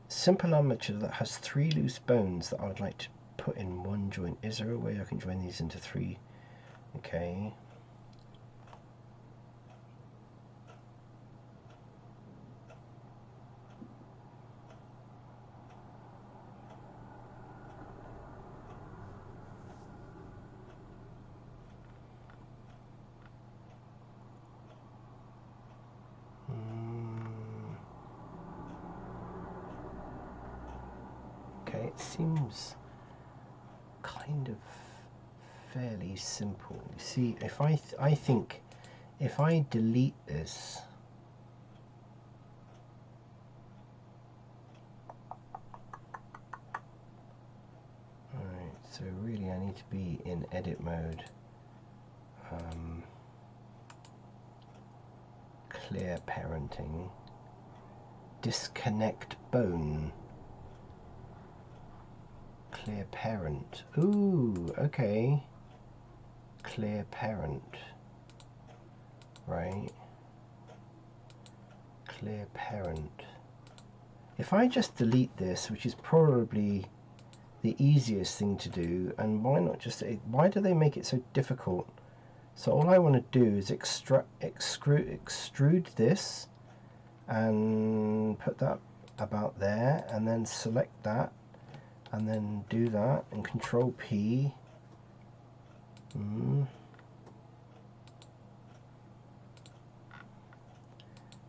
Simple armature that has 3 loose bones that I would like to put in one joint. Is there a way I can join these into 3? Okay. Okay, it seems kind of fairly simple. You see, if I think if I delete this, alright, so really I need to be in edit mode. Clear parenting, disconnect bone, clear parent. Ooh, okay. Clear parent, right? Clear parent. If I just delete this, which is probably the easiest thing to do, and why not just, why do they make it so difficult? So all I want to do is extrude this and put that about there, and then select that, and then do that, and Control P.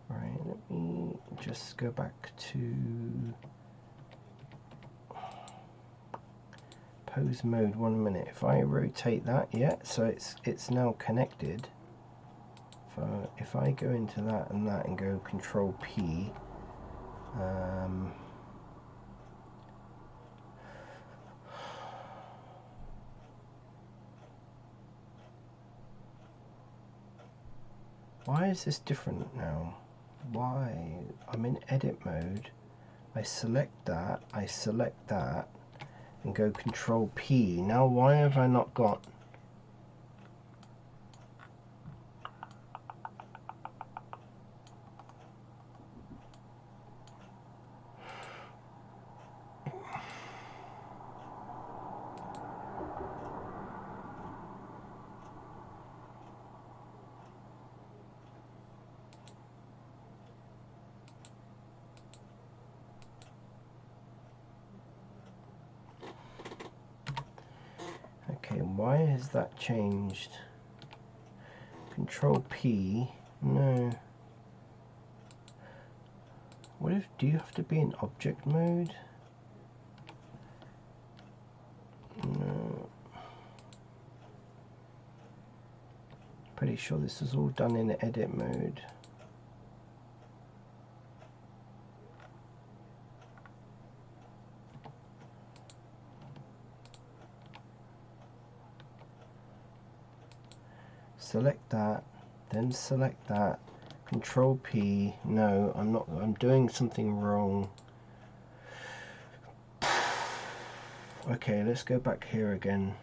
Right, let me just go back to pose mode 1 minute. If I rotate that, yeah, so it's now connected. If I go into that and go Control P, why is this different now? Why? I'm in edit mode. I select that, and go Control P. Now why have I not got... Okay, why has that changed? Control P, no. What if, do you have to be in object mode? No. Pretty sure this is all done in edit mode. Select that, then select that, Control P. No, I'm not, I'm doing something wrong. Okay, let's go back here again.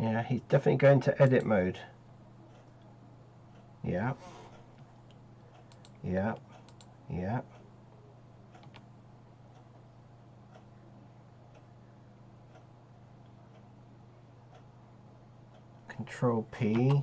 Yeah, he's definitely going to edit mode. Yeah. Yeah. Yeah. Control P.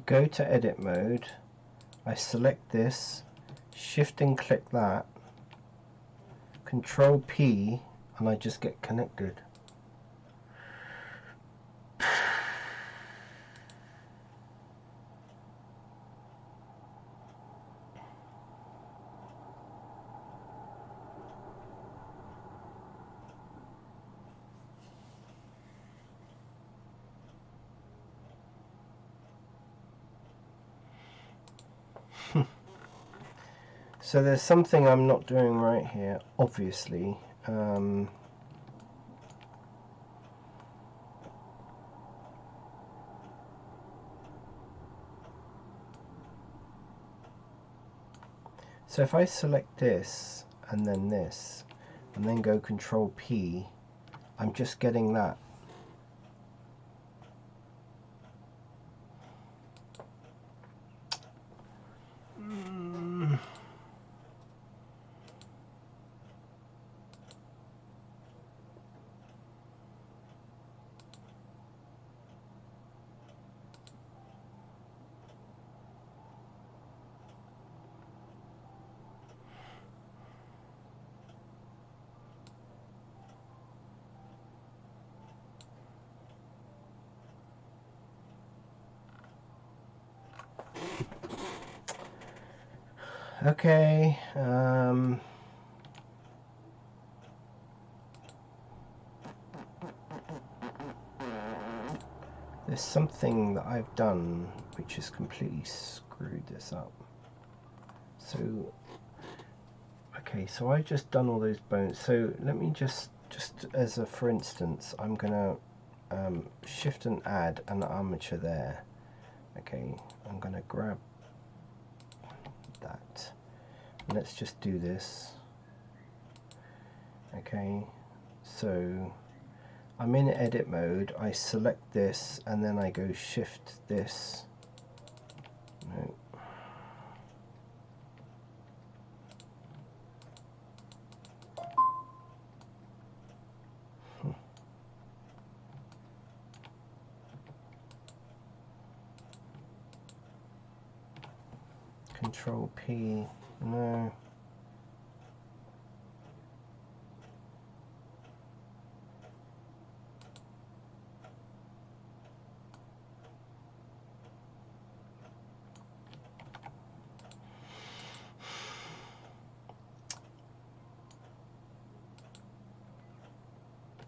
go to edit mode, I select this, shift and click that, Control P, and I just get connected. So there's something I'm not doing right here, obviously. So if I select this and then go Control P, I'm just getting that. Okay, there's something that I've done which has completely screwed this up. So, okay, so I've just done all those bones. So let me just as a for instance, I'm gonna shift and add an armature there. Okay, I'm gonna grab that. Let's just do this. Okay, so I'm in edit mode, I select this and then I go shift this. No. Control P, no.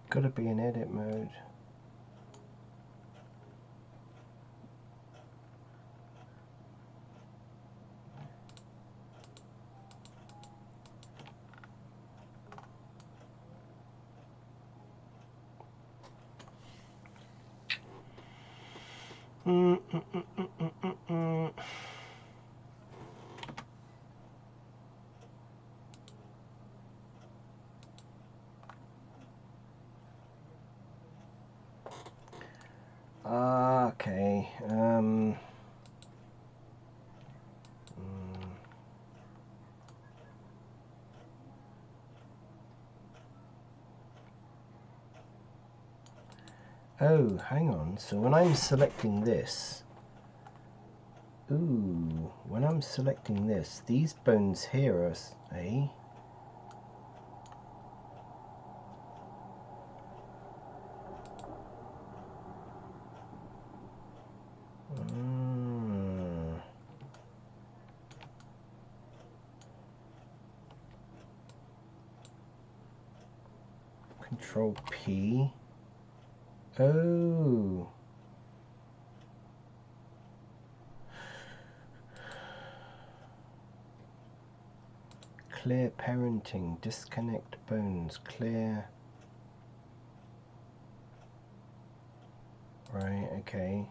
Gotta be in edit mode. Okay. Oh, hang on. So when I'm selecting this, when I'm selecting this, these bones here are, eh? Control P. Oh. Clear parenting, disconnect bones, clear. Right, okay.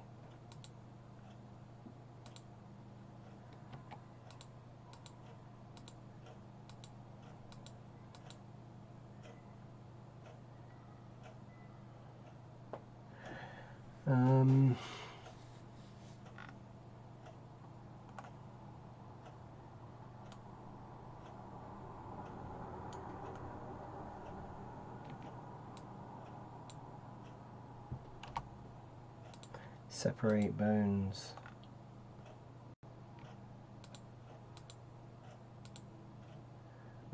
Separate bones.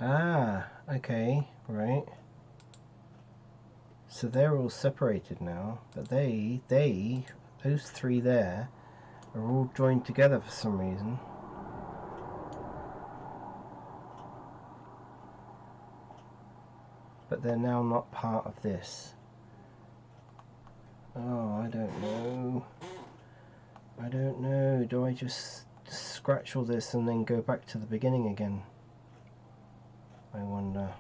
Ah, okay, right. So they're all separated now, but those three there are all joined together for some reason. But they're now not part of this. Oh, I don't know. I don't know. Do I just scratch all this and then go back to the beginning again? I wonder.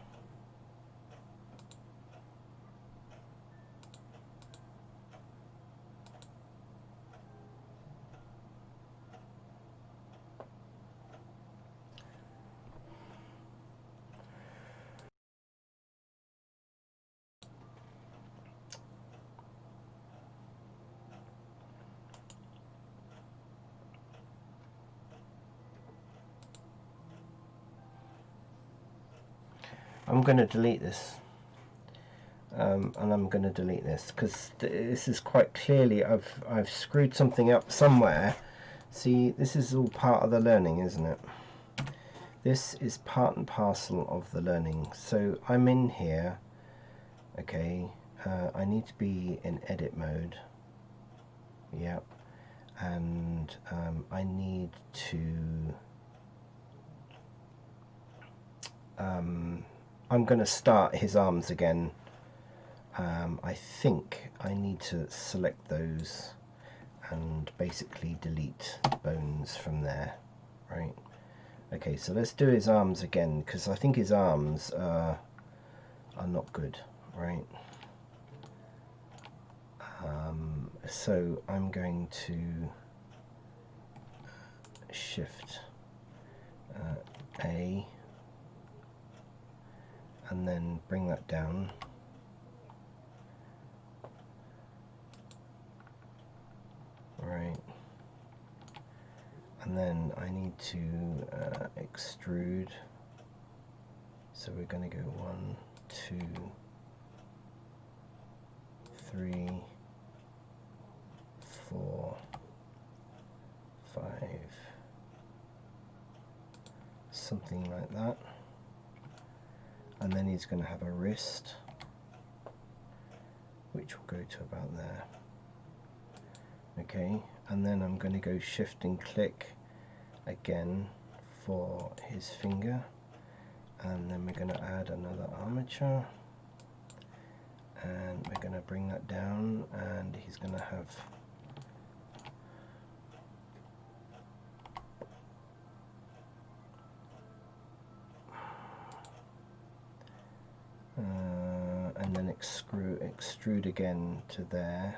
I'm going to delete this. And I'm going to delete this because this is quite clearly I've screwed something up somewhere. See, this is all part of the learning, isn't it? This is part and parcel of the learning. So I'm in here. Okay, I need to be in edit mode. Yep. And I need to I'm going to start his arms again. I think I need to select those and basically delete bones from there, right? Okay, so let's do his arms again because I think his arms are not good, right? So I'm going to shift A and then bring that down. Right, and then I need to extrude, so we're going to go 1, 2, 3, 4, 5, something like that, and then he's going to have a wrist which will go to about there. Okay, and then I'm going to go shift and click again for his finger, and then we're going to add another armature, and we're going to bring that down, and he's going to have and then extrude again to there.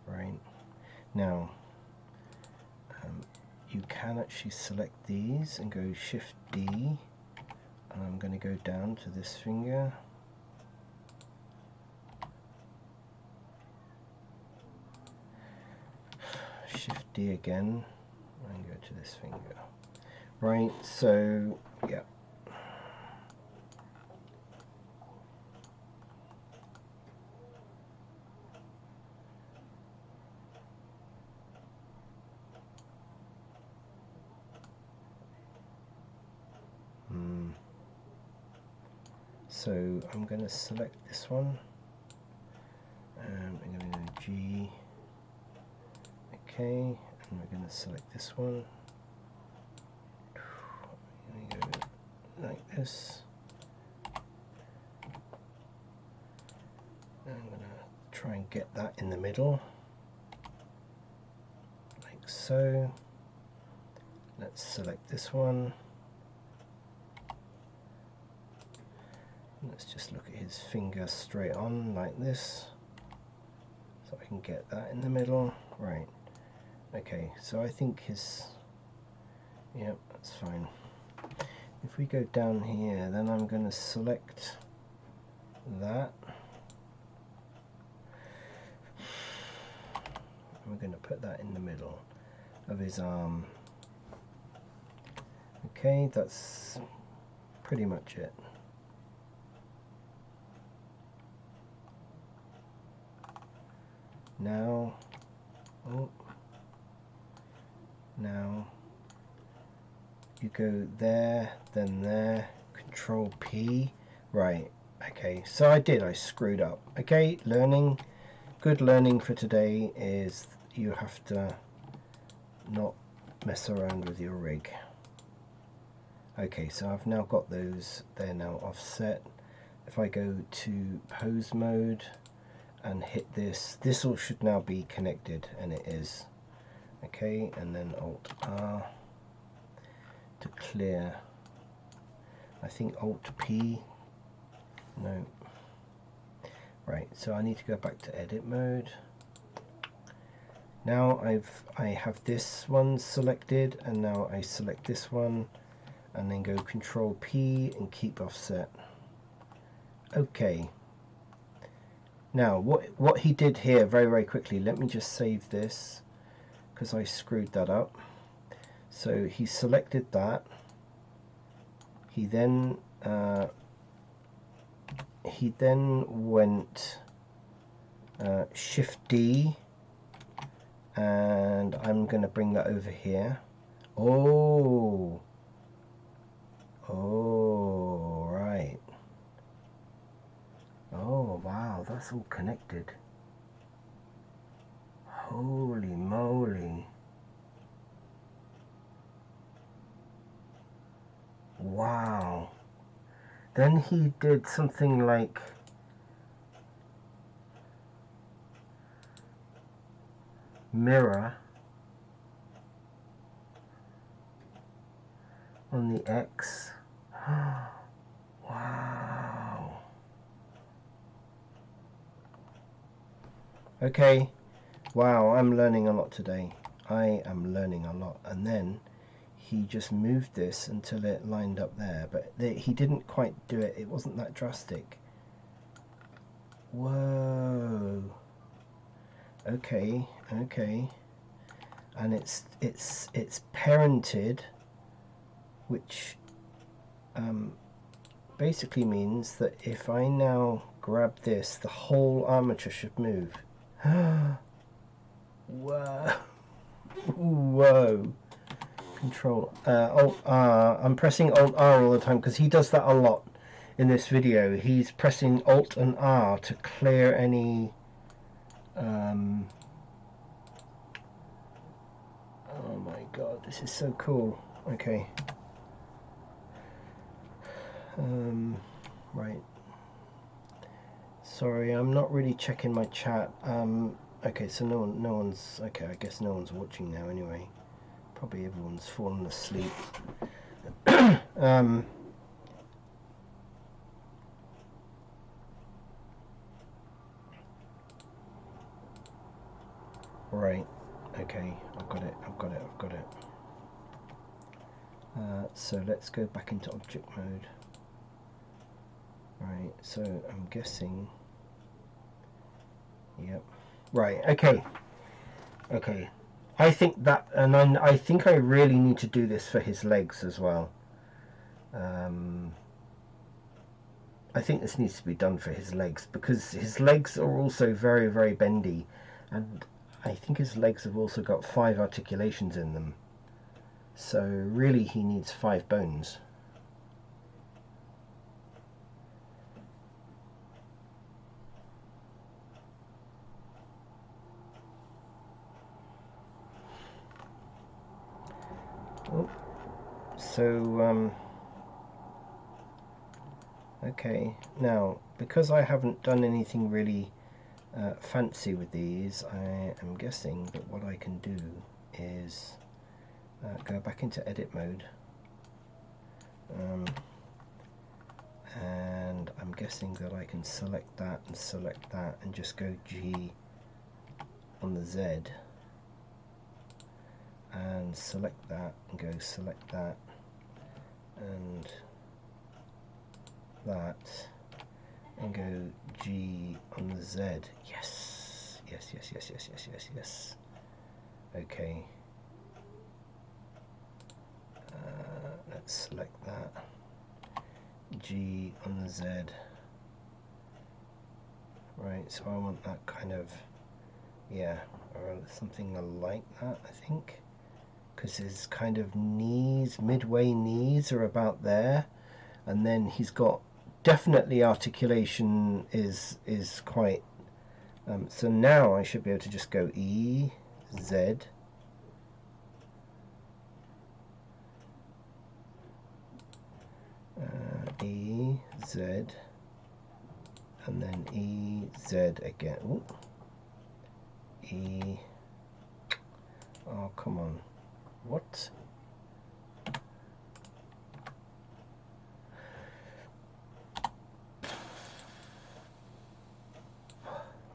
Right, now you can actually select these and go shift D, and I'm going to go down to this finger, shift D again, and go to this finger. Right, so yeah. So I'm going to select this one, and I'm going to go G, okay, and we're going to select this one, I'm going to go like this, and I'm going to try and get that in the middle, like so. Let's select this one. Let's just look at his finger straight on like this, so I can get that in the middle. Right, okay, so I think his, yep, that's fine. If we go down here, then I'm going to select that. We're going to put that in the middle of his arm. Okay, that's pretty much it. Now, oh, now you go there, then there, Control P, right, okay, so I screwed up. Okay, learning, good learning for today is you have to not mess around with your rig. Okay, so I've now got those, they're now offset. If I go to pose mode and hit this, this all should now be connected, and it is. Okay, and then Alt R to clear. I think Alt P, no. Right, so I need to go back to edit mode. Now I have this one selected, and now I select this one and then go Control P and keep offset. Okay. Now what he did here very quickly, let me just save this because I screwed that up. So he selected that. He then went Shift D, and I'm going to bring that over here. Oh, right. Oh, wow, that's all connected. Holy moly. Wow. Then he did something like mirror on the X. Wow. Okay. Wow, I'm learning a lot today. I am learning a lot. And then he just moved this until it lined up there, but he didn't quite do it. It wasn't that drastic. Whoa. Okay, okay. And it's parented, which basically means that if I now grab this, the whole armature should move. Whoa. Whoa. Control Alt R. I'm pressing Alt R all the time because he does that a lot in this video. He's pressing Alt and R to clear any oh my god, this is so cool. Okay. Right. Sorry, I'm not really checking my chat. Okay, so no one's okay, I guess no one's watching now anyway. Probably everyone's fallen asleep. Right, okay, I've got it. So let's go back into object mode. Right, so I'm guessing, yep, right, okay, I think that, and I think I really need to do this for his legs as well. I think this needs to be done for his legs because his legs are also very bendy, and I think his legs have also got 5 articulations in them, so really he needs 5 bones. Oh, so okay, now because I haven't done anything really fancy with these, I am guessing that what I can do is go back into edit mode, and I'm guessing that I can select that and just go G on the Z and select that and go select that and that and go G on the Z. Yes. Okay. Let's select that. G on the Z. Right, so I want that kind of, yeah, or something like that, I think. because his kind of knees, midway knees, are about there, and then he's got definitely articulation is quite. So now I should be able to just go E, Z. E, Z, and then E, Z again. Ooh. E. Oh, come on. What?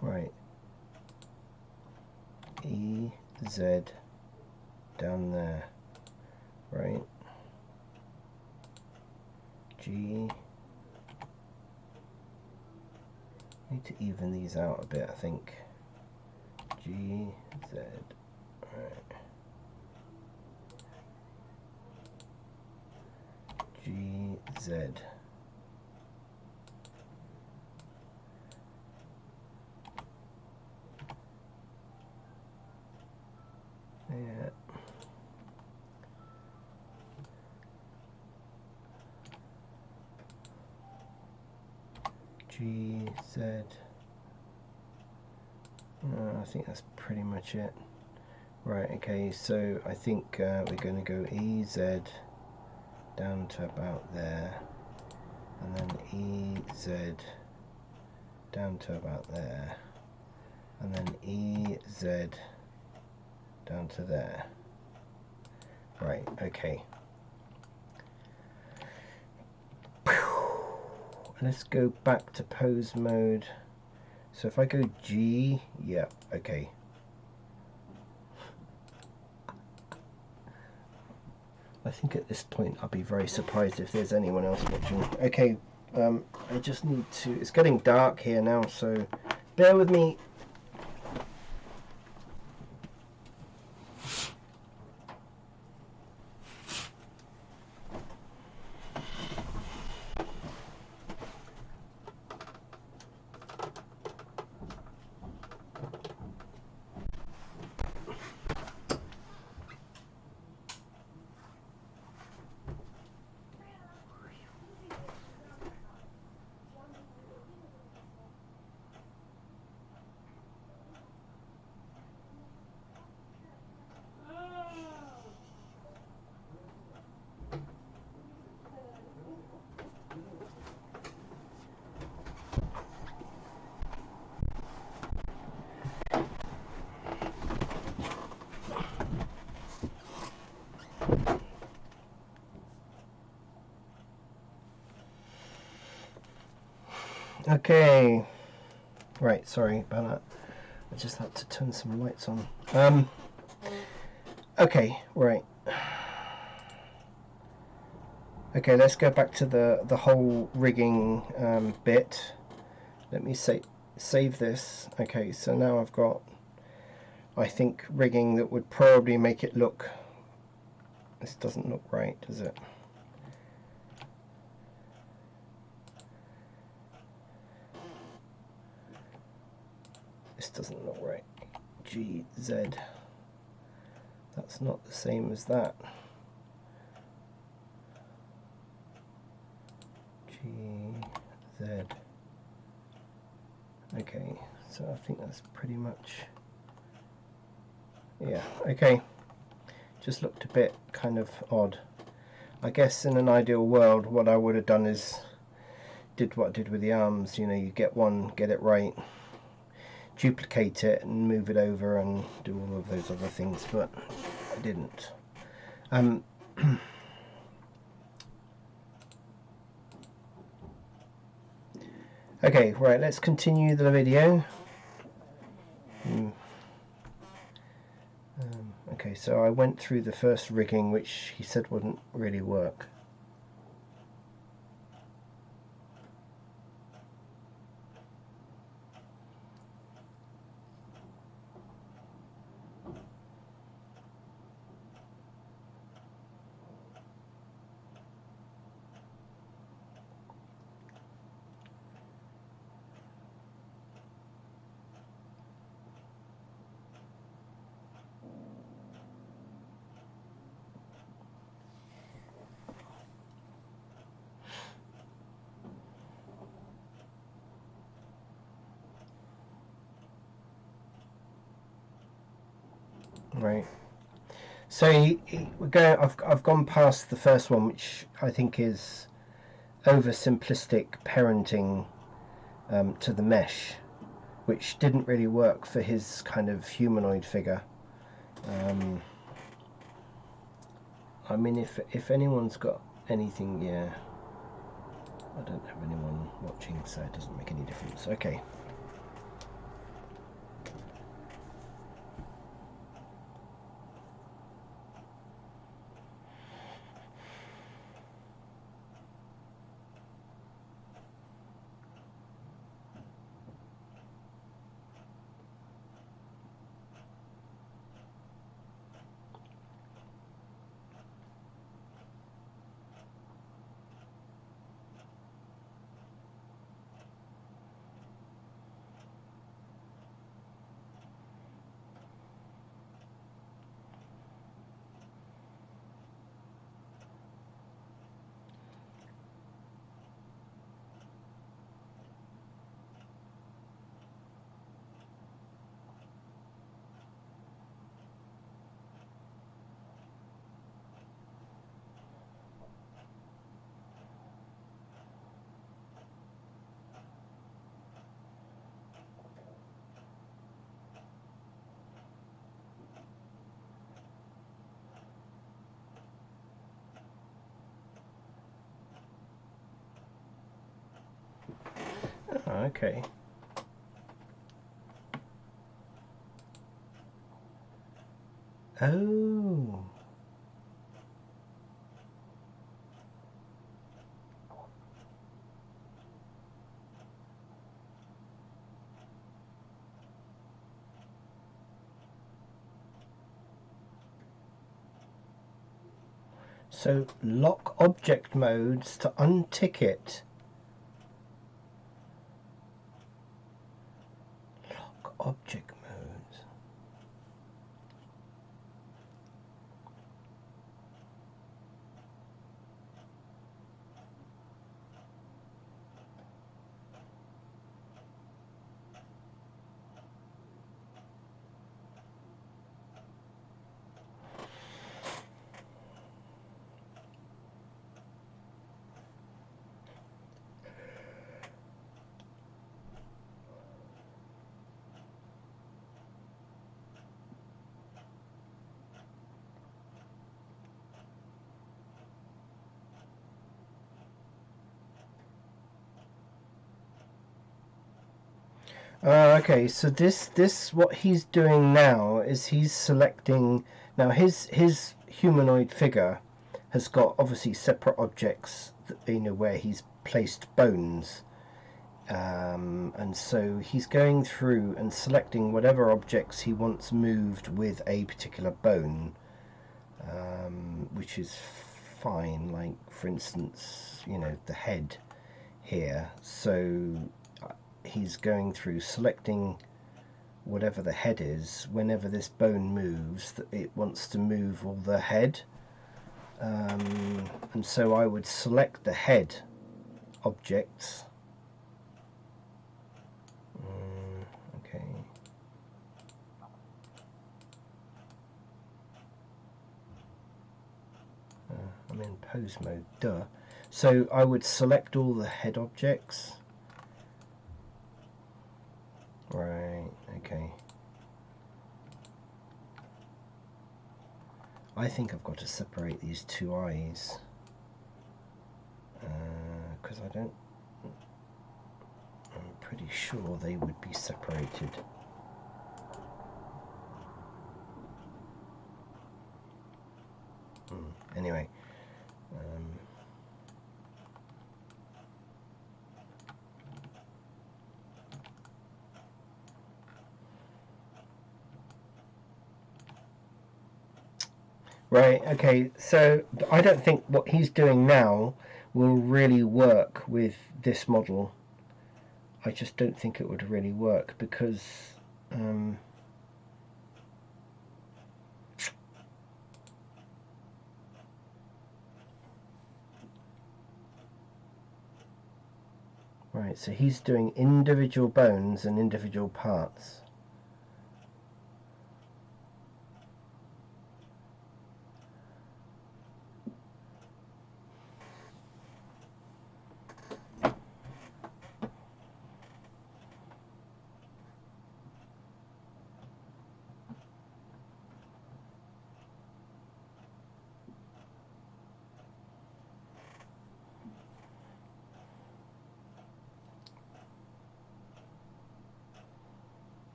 Right. E, Z, down there. Right. G. Need to even these out a bit, I think. G, Z. Right. G, Z. Yeah. G, Z. I think that's pretty much it. Right, okay, so I think we're going to go E, Z down to about there, and then E, Z down to about there, and then E, Z down to there. Right, okay. Let's go back to pose mode. So if I go G, yeah, okay. I think at this point I'll be very surprised if there's anyone else watching. Okay, I just need to, it's getting dark here now, so bear with me. Okay, right, sorry about that. I just had to turn some lights on. Okay, right. Okay, let's go back to the whole rigging bit. Let me save this. Okay, so now I've got, I think, rigging that would probably make it look, this doesn't look right, does it? This doesn't look right. G, Z. That's not the same as that. G, Z. Okay, so I think that's pretty much, yeah, okay. Just looked a bit kind of odd. I guess in an ideal world what I would have done is did what I did with the arms, you know, you get one, get it right, duplicate it and move it over and do all of those other things, but I didn't. Okay, right, let's continue the video. Okay, so I went through the first rigging, which he said wouldn't really work. Right. So we're going. I've gone past the first one, which I think is oversimplistic parenting to the mesh, which didn't really work for his kind of humanoid figure. I mean, if anyone's got anything, yeah. I don't have anyone watching, so it doesn't make any difference. Okay. Oh, okay. Oh. So lock object modes to untick it. Lock object modes. Okay, so this what he's doing now is he's selecting now his humanoid figure has got obviously separate objects where he's placed bones, and so he's going through and selecting whatever objects he wants moved with a particular bone, which is fine. Like for instance, the head here. So he's going through selecting whatever the head is. Whenever this bone moves, that it wants to move all the head, and so I would select the head objects. Okay. I'm in pose mode, duh. So I would select all the head objects. Right, okay. I think I've got to separate these two eyes, because I'm pretty sure they would be separated. Anyway, right, okay, so I don't think what he's doing now will really work with this model. I just don't think it would really work because right, so he's doing individual bones and individual parts.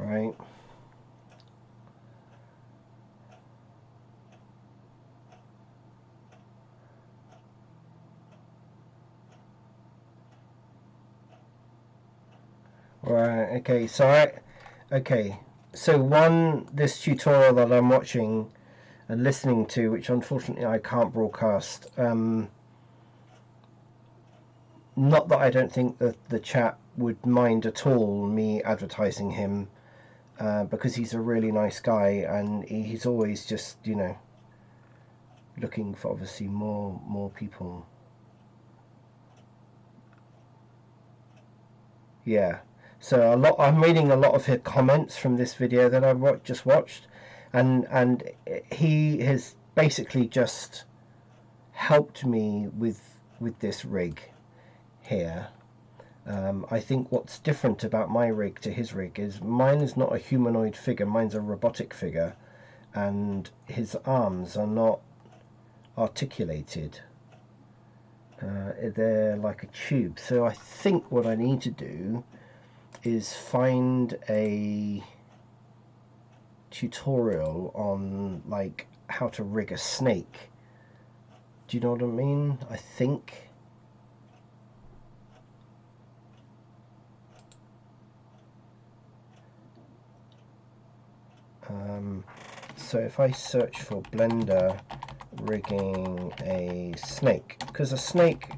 right? Right, okay, so this tutorial that I'm watching and listening to, which unfortunately I can't broadcast, not that I don't think that the chat would mind at all me advertising him, because he's a really nice guy and he's always just, you know, looking for obviously more people. Yeah. So I'm reading a lot of his comments from this video that I just watched, and he has basically just helped me with this rig here. I think what's different about my rig to his rig is mine is not a humanoid figure, mine's a robotic figure, and his arms are not articulated. They're like a tube. So I think what I need to do is find a tutorial on like how to rig a snake. Do you know what I mean? I think. So if I search for Blender rigging a snake, because a snake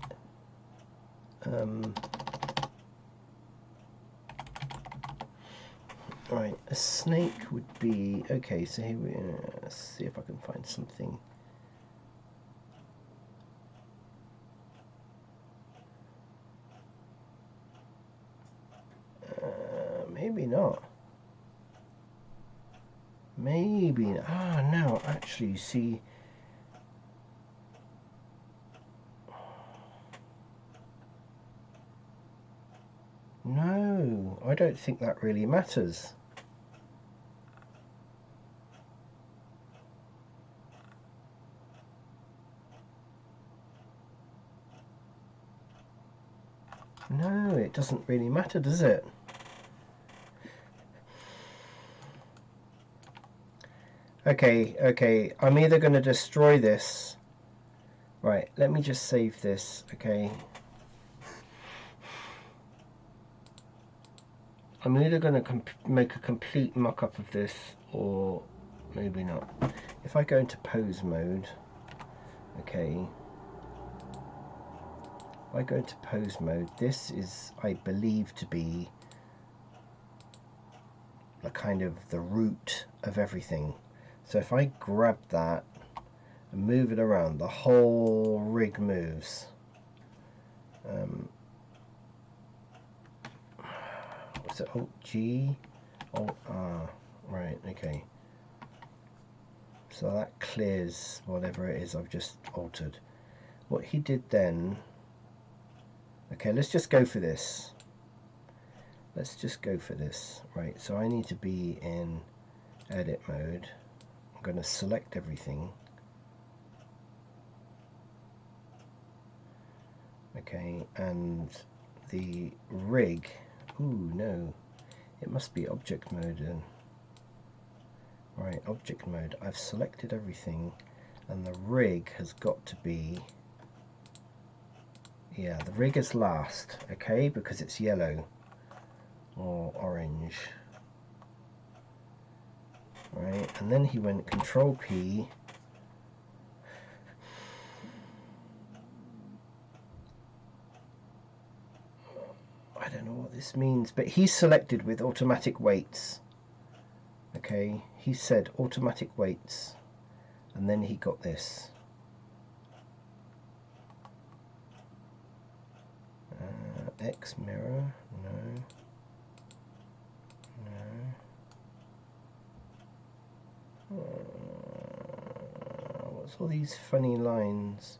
right, a snake would be okay. So here let's see if I can find something. Maybe not. Maybe. No, actually, see. No, I don't think that really matters. No, it doesn't really matter, does it? Okay, I'm either going to destroy this. Right, let me just save this, okay? I'm either going to make a complete mock-up of this, or maybe not. If I go into pose mode, okay, if I go into pose mode, this is, I believe, to be the kind of the root of everything. So if I grab that and move it around, the whole rig moves. What's it? Alt G, Alt R. Right. Okay. So that clears whatever it is I've just altered. What he did then. Okay, let's just go for this. Let's just go for this. Right. So I need to be in edit mode. I'm going to select everything. Okay, and the rig, ooh no, it must be object mode then. Right, object mode, I've selected everything and the rig has got to be, yeah, the rig is last, okay, because it's yellow or orange. Right, and then he went Control P. I don't know what this means, but he's selected with automatic weights. Okay, he said automatic weights, and then he got this. X mirror, no. What's all these funny lines?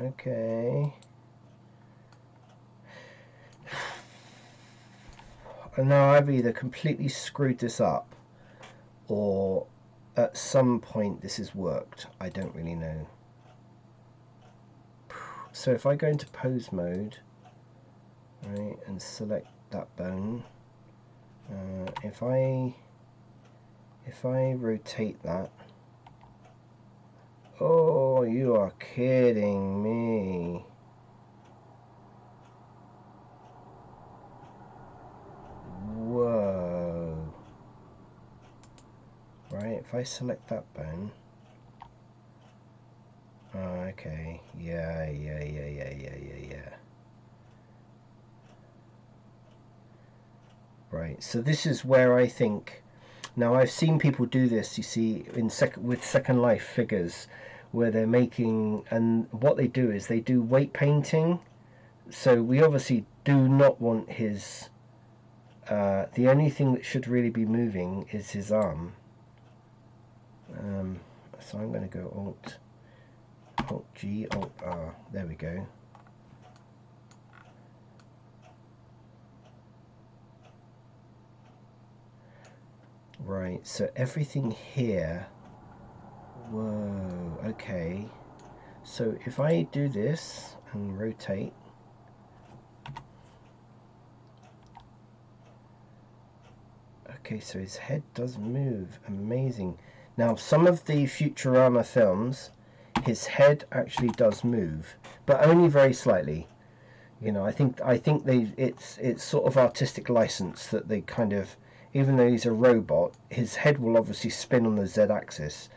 Okay. And now I've either completely screwed this up or at some point this has worked. I don't really know. So if I go into pose mode, right, and select that bone. If I rotate that, oh, you are kidding me. Whoa. Right, if I select that bone, okay, yeah. Right, so this is where I think, now I've seen people do this, you see, with Second Life figures, where they're making, and what they do is they do weight painting. So we obviously do not want his, the only thing that should really be moving is his arm. So I'm going to go Alt G, Alt R, there we go. Right, so everything here, whoa, okay. So if I do this and rotate, okay, so his head does move, amazing. Now some of the Futurama films, his head actually does move, but only very slightly. You know, I think it's sort of artistic license that they kind of, even though he's a robot, his head will obviously spin on the Z-axis,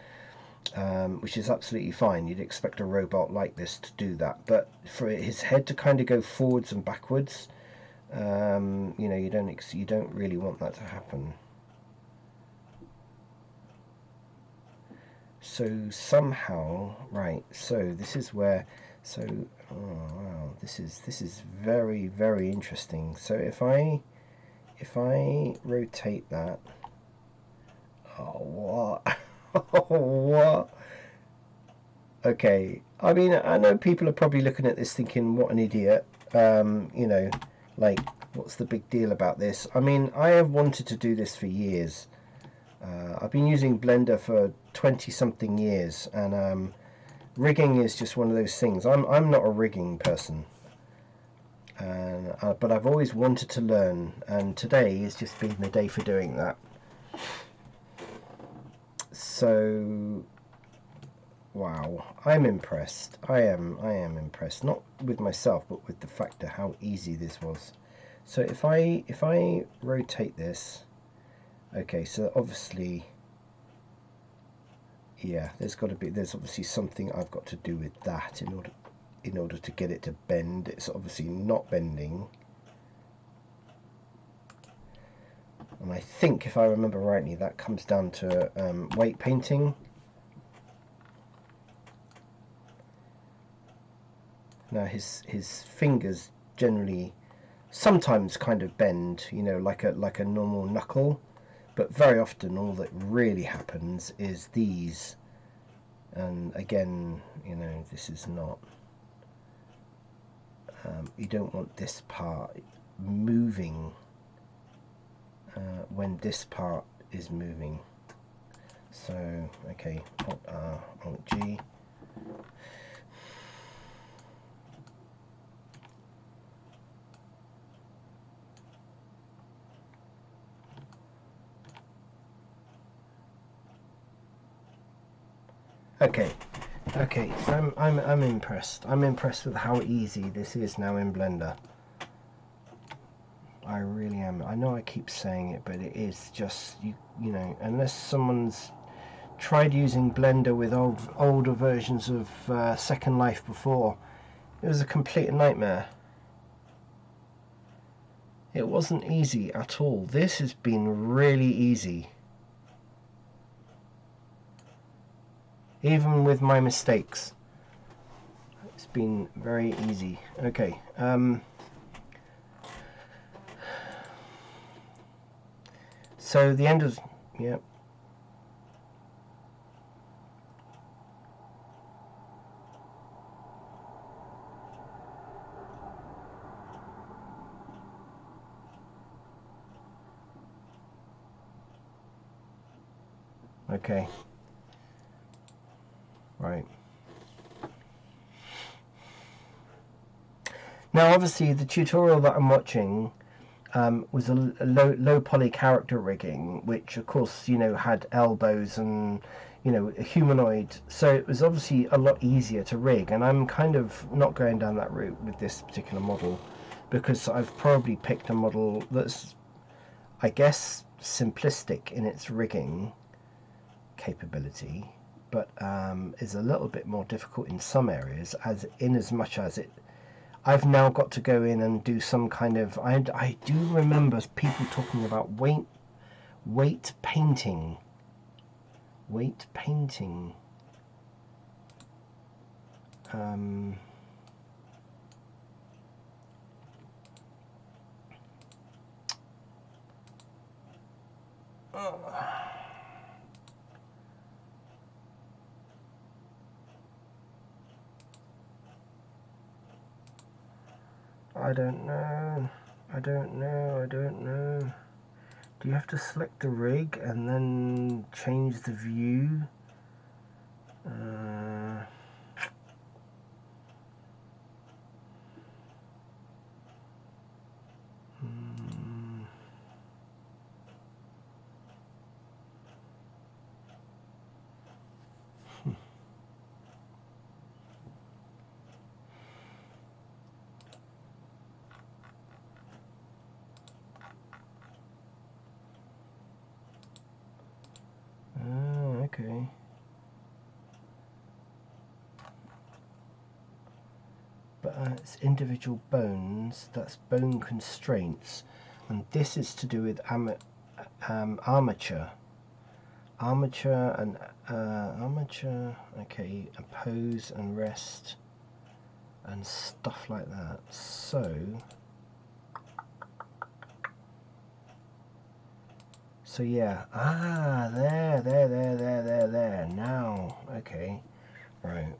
which is absolutely fine. You'd expect a robot like this to do that, but for his head to kind of go forwards and backwards, you know, you don't really want that to happen. So somehow, right? So this is where. So, oh wow, this is very, very interesting. So if I rotate that, oh what, oh what? Okay, I mean, I know people are probably looking at this thinking, what an idiot. You know, like, what's the big deal about this? I mean, I have wanted to do this for years. I've been using Blender for 20 something years, and rigging is just one of those things. I'm not a rigging person, but I've always wanted to learn, and today has just been the day for doing that. So, wow, I'm impressed. I am impressed, not with myself, but with the fact of how easy this was. So if I rotate this, okay, so obviously, yeah, there's obviously something I've got to do with that in order to get it to bend. It's obviously not bending. And I think, if I remember rightly, that comes down to weight painting. Now his fingers generally sometimes kind of bend, you know, like a normal knuckle, but very often all that really happens is these. And again, you know, this is not, you don't want this part moving when this part is moving. So, okay, Alt R, Alt G. Okay, so I'm impressed. I'm impressed with how easy this is now in Blender. I really am. I know I keep saying it, but it is just, you know, unless someone's tried using Blender with older versions of Second Life before, it was a complete nightmare. It wasn't easy at all. This has been really easy. Even with my mistakes, it's been very easy. Okay. So the end of, yeah. Okay. Right. Now obviously the tutorial that I'm watching was a low poly character rigging, which of course, you know, had elbows and, you know, a humanoid, so it was obviously a lot easier to rig, and I'm kind of not going down that route with this particular model, because I've probably picked a model that's, I guess, simplistic in its rigging capability, but is a little bit more difficult in some areas, as much as I've now got to go in and do some kind of, I do remember people talking about weight painting. Weight painting. I don't know. I don't know. Do you have to select the rig and then change the view? Okay. But it's individual bones, that's bone constraints, and this is to do with armature. Armature and armature, okay, and pose and rest and stuff like that. So yeah, there, now, okay, right.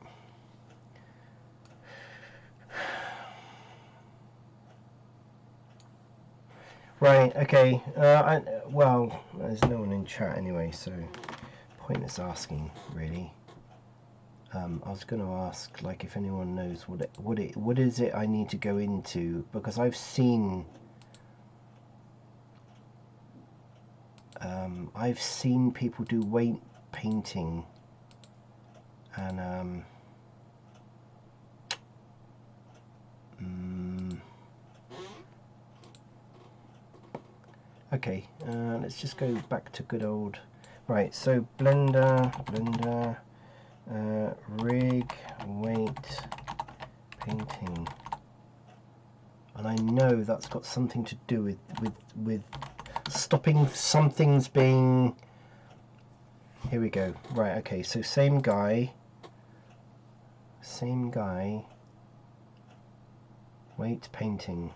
Right, okay, well, there's no one in chat anyway, so pointless asking, really. I was going to ask, like, if anyone knows what is it I need to go into, because I've seen people do weight painting, and okay, let's just go back to good old, right, so Blender, rig weight painting, and I know that's got something to do with stopping some things being, here we go, right, okay, so same guy, weight painting,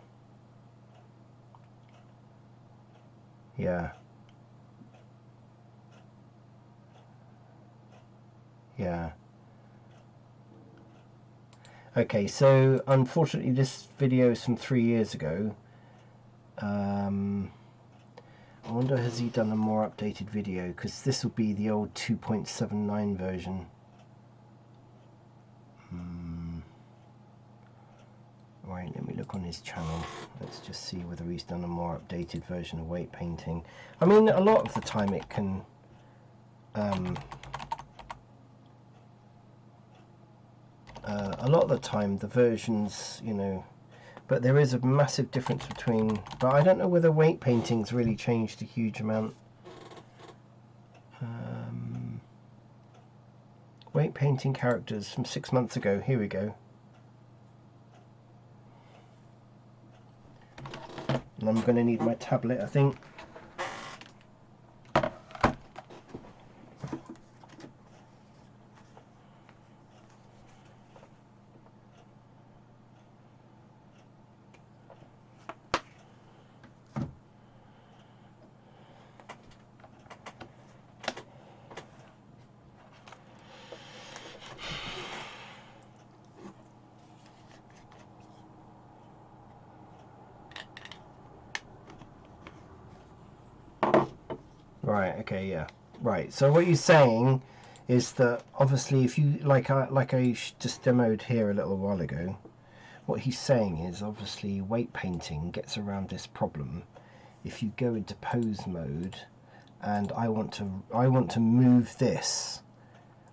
yeah, okay, so unfortunately this video is from 3 years ago. I wonder, has he done a more updated video, because this will be the old 2.79 version. Right, let me look on his channel. Let's just see whether he's done a more updated version of weight painting. I mean, a lot of the time it can a lot of the time the versions, you know, but there is a massive difference between, but I don't know whether weight painting's really changed a huge amount. Weight painting characters from 6 months ago, here we go. And I'm going to need my tablet, I think. Right, okay, yeah. Right, so what you're saying is that obviously if you, like I just demoed here a little while ago, what he's saying is obviously weight painting gets around this problem. If you go into pose mode and I want to move this,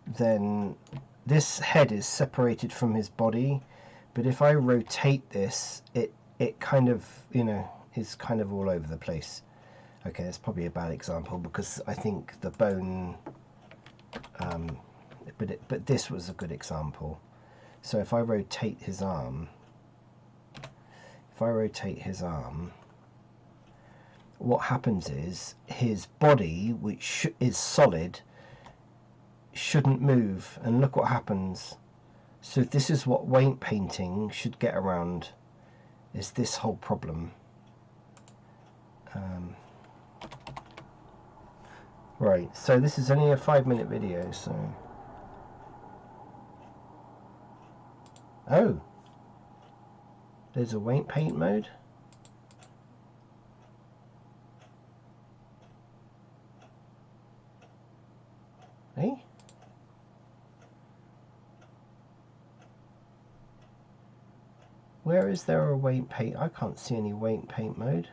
then this head is separated from his body, but if I rotate this, it kind of, you know, is kind of all over the place. Okay, that's probably a bad example because I think the bone, but this was a good example. So if I rotate his arm, what happens is his body, which is solid, shouldn't move, and look what happens. So this is what weight painting should get around, is this whole problem. Right, so this is only a 5-minute video, so... Oh! There's a weight paint mode? Hey? Where is there a weight paint? I can't see any weight paint mode.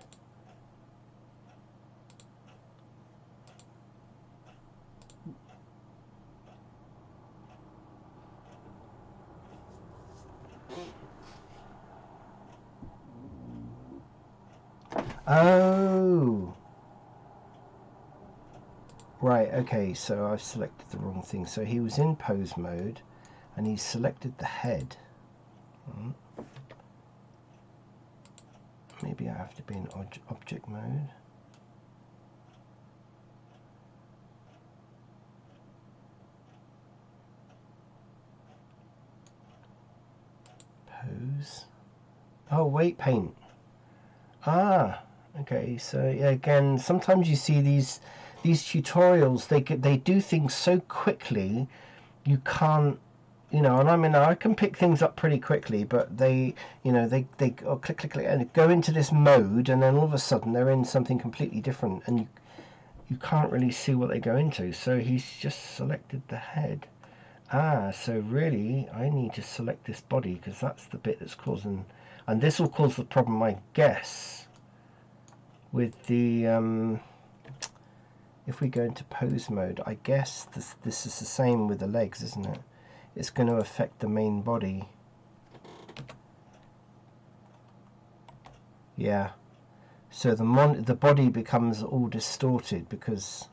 Oh! Right, okay, so I've selected the wrong thing. So he was in pose mode and he selected the head. Maybe I have to be in object mode. Pose. Oh, weight paint. Ah, okay. So yeah, again, sometimes you see these tutorials. They do things so quickly, you can't. You know, and I mean, I can pick things up pretty quickly, but they click, and go into this mode, and then all of a sudden they're in something completely different, and you can't really see what they go into. So he's just selected the head. Ah, so really, I need to select this body, because that's the bit that's causing, and this will cause the problem, I guess, with the, if we go into pose mode, I guess this is the same with the legs, isn't it? It's going to affect the main body. Yeah. So the body becomes all distorted because,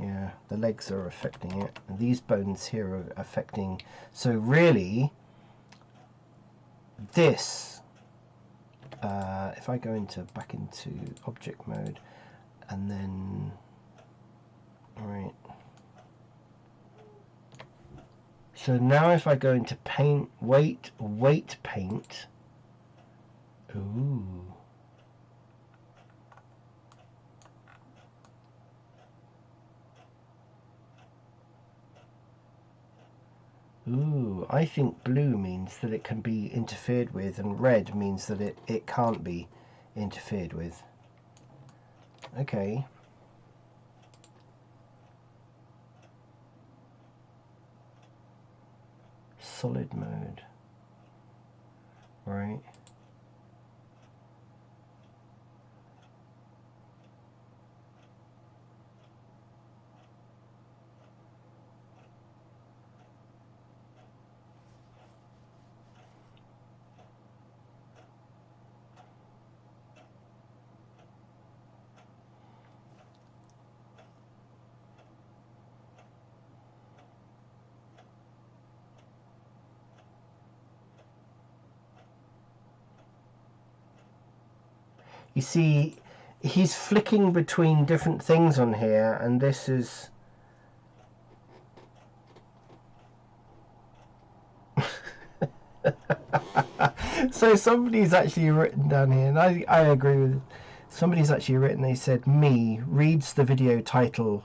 yeah, the legs are affecting it, and these bones here are affecting. So really, this, if I go back into object mode, and then, all right. So now if I go into paint, weight paint, ooh. Ooh, I think blue means that it can be interfered with, and red means that it can't be interfered with. Okay. Solid mode. Right. You see, he's flicking between different things on here, and this is... So somebody's actually written down here, and I agree with it. Somebody's actually written, they said, me, reads the video title,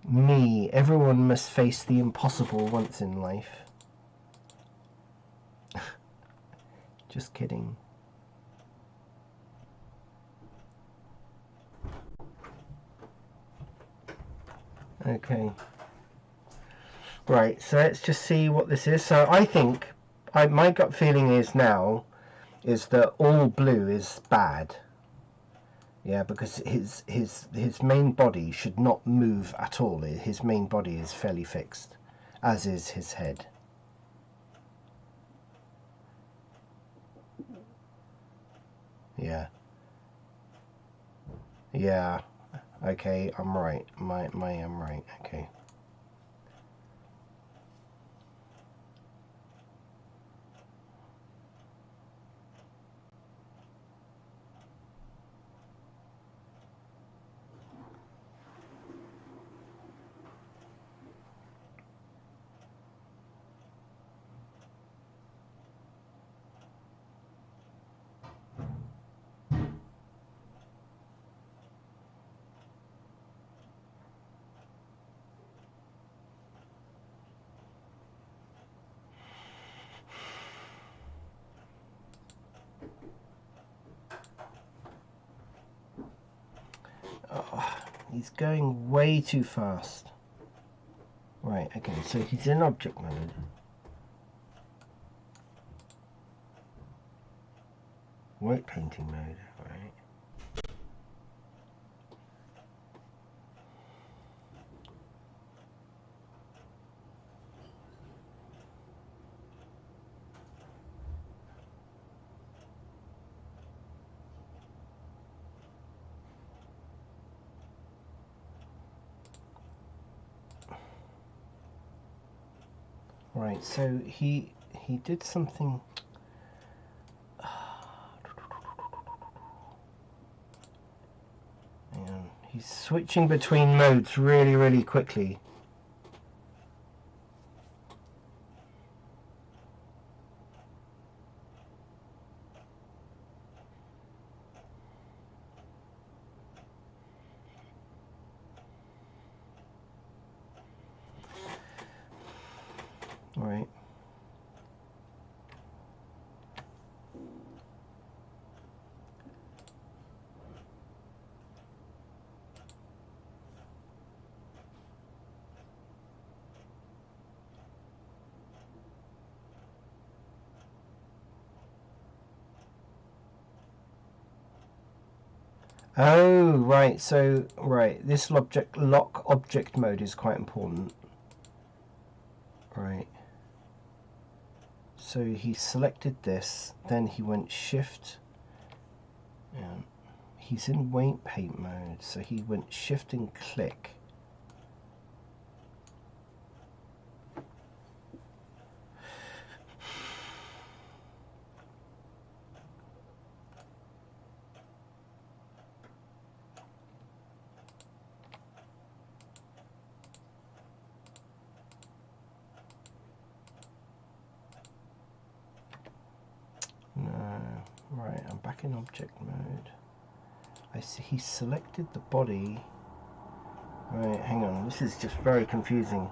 me, everyone must face the impossible once in life. Just kidding. Okay. Right, so let's just see what this is. So I think my gut feeling is now is that all blue is bad. Yeah, because his main body should not move at all. His main body is fairly fixed, as is his head. Yeah. Yeah. Okay, I'm right. I'm right. Okay. Oh, he's going way too fast. Right, okay, so he's in object mode. White painting mode, right. Right, so he did something. And he's switching between modes really, really quickly. Right. Oh, right. So, right, this lock object mode is quite important. Right. So he selected this, then he went shift. Yeah. He's in weight paint mode, so he went shift and click. No, right, I'm back in object mode. I see he selected the body. Right, hang on, this is just very confusing.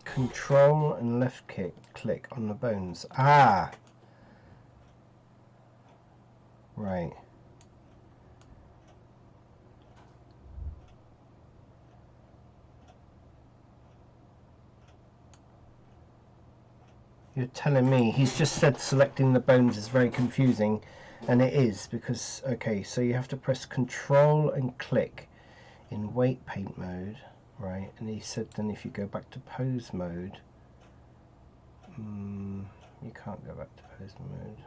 Control and left click on the bones. Ah! Right. You're telling me. He's just said selecting the bones is very confusing, and it is, because, okay, so you have to press Control and click in weight paint mode. right? And he said then if you go back to pose mode, you can't go back to pose mode.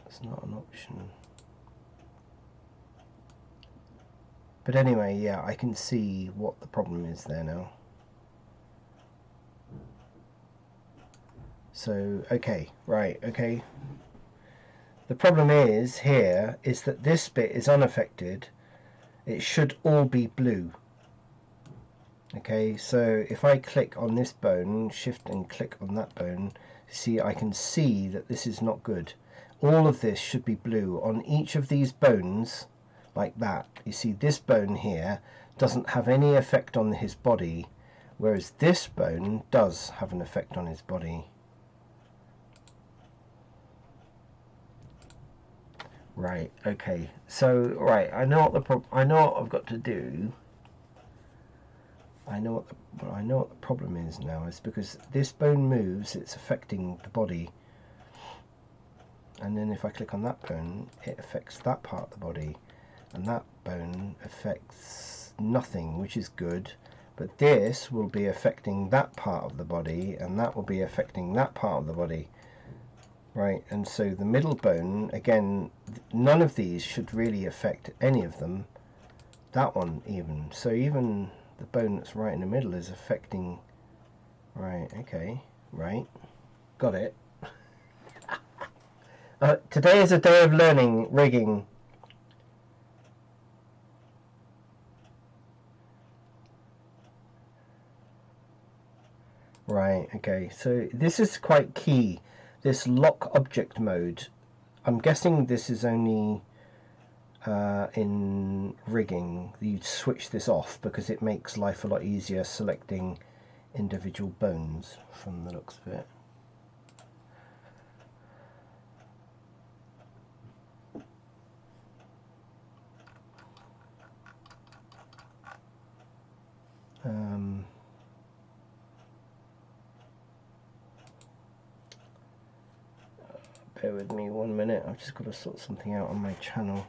That's not an option. But anyway, yeah, I can see what the problem is there now. So, okay, right, okay. The problem is here is that this bit is unaffected. It should all be blue. Okay, so if I click on this bone, shift and click on that bone, see, I can see that this is not good. All of this should be blue on each of these bones, like that. You see, this bone here doesn't have any effect on his body, whereas this bone does have an effect on his body. Right, okay. So, right, I know what I know what I've got to do. I know what the problem is now. Is because this bone moves, it's affecting the body. And then if I click on that bone, it affects that part of the body. And that bone affects nothing, which is good. But this will be affecting that part of the body, and that will be affecting that part of the body. Right, and so the middle bone, again, none of these should really affect any of them. That one even. So even the bone that's right in the middle is affecting... Right, okay, right. Got it. Today is a day of learning rigging. Right, okay, so this is quite key. This lock object mode, I'm guessing this is only in rigging. You switch this off because it makes life a lot easier selecting individual bones from the looks of it. Bear with me 1 minute, I've just got to sort something out on my channel.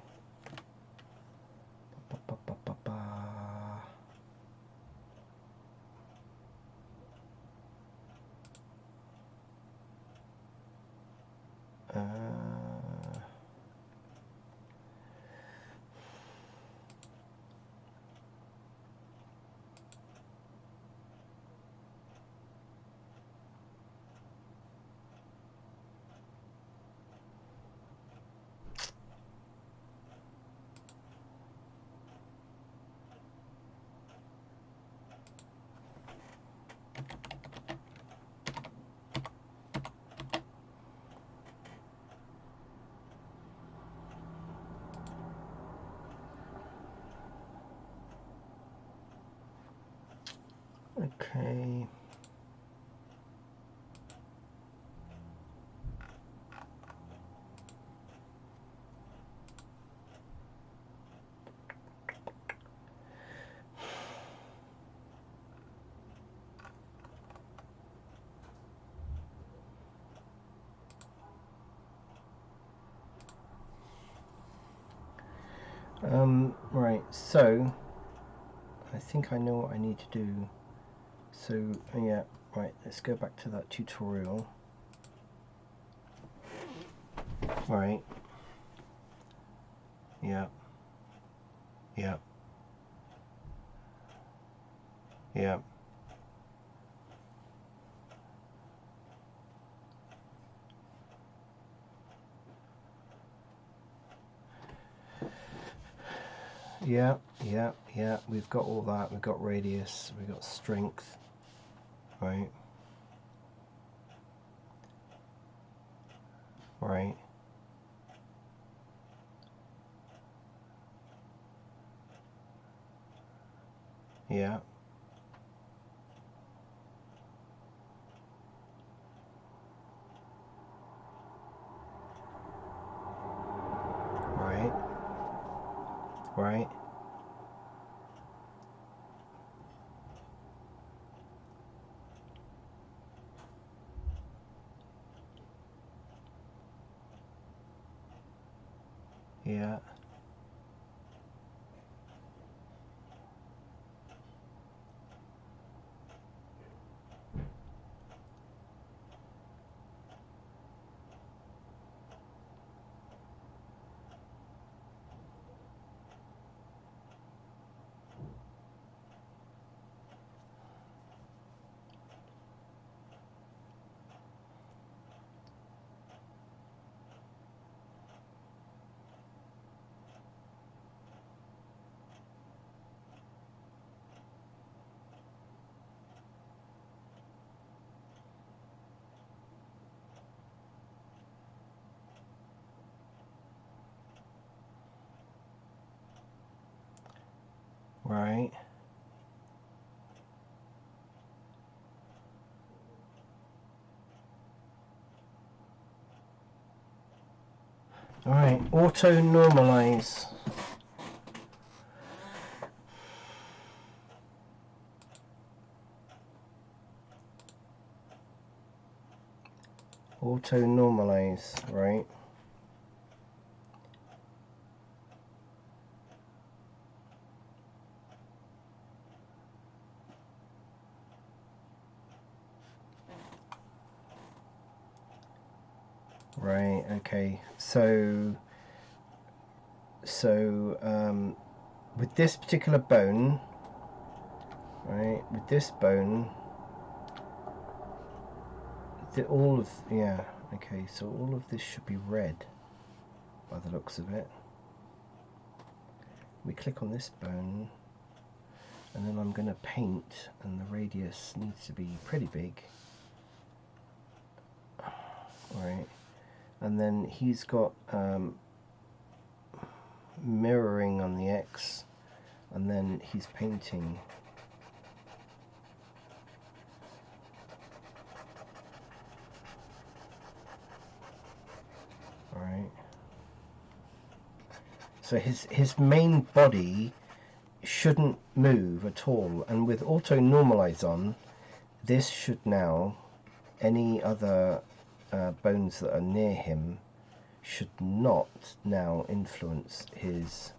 Okay. Right, so I think I know what I need to do. So, yeah, right, let's go back to that tutorial. Right. Yeah. Yeah. Yeah. Yeah, yeah, yeah, we've got all that. We've got radius, we've got strength, right? Right. Yeah. Right. Right. Yeah. Right. Alright, auto normalize. Auto normalize, right? Right, okay. So with this particular bone, right, with this bone, okay, so all of this should be red by the looks of it. We click on this bone, and then I'm going to paint, and the radius needs to be pretty big. Right, and then he's got mirroring on the X, and then he's painting. Right. So his main body shouldn't move at all, and with auto normalize on, this should now, any other bones that are near him should not now influence his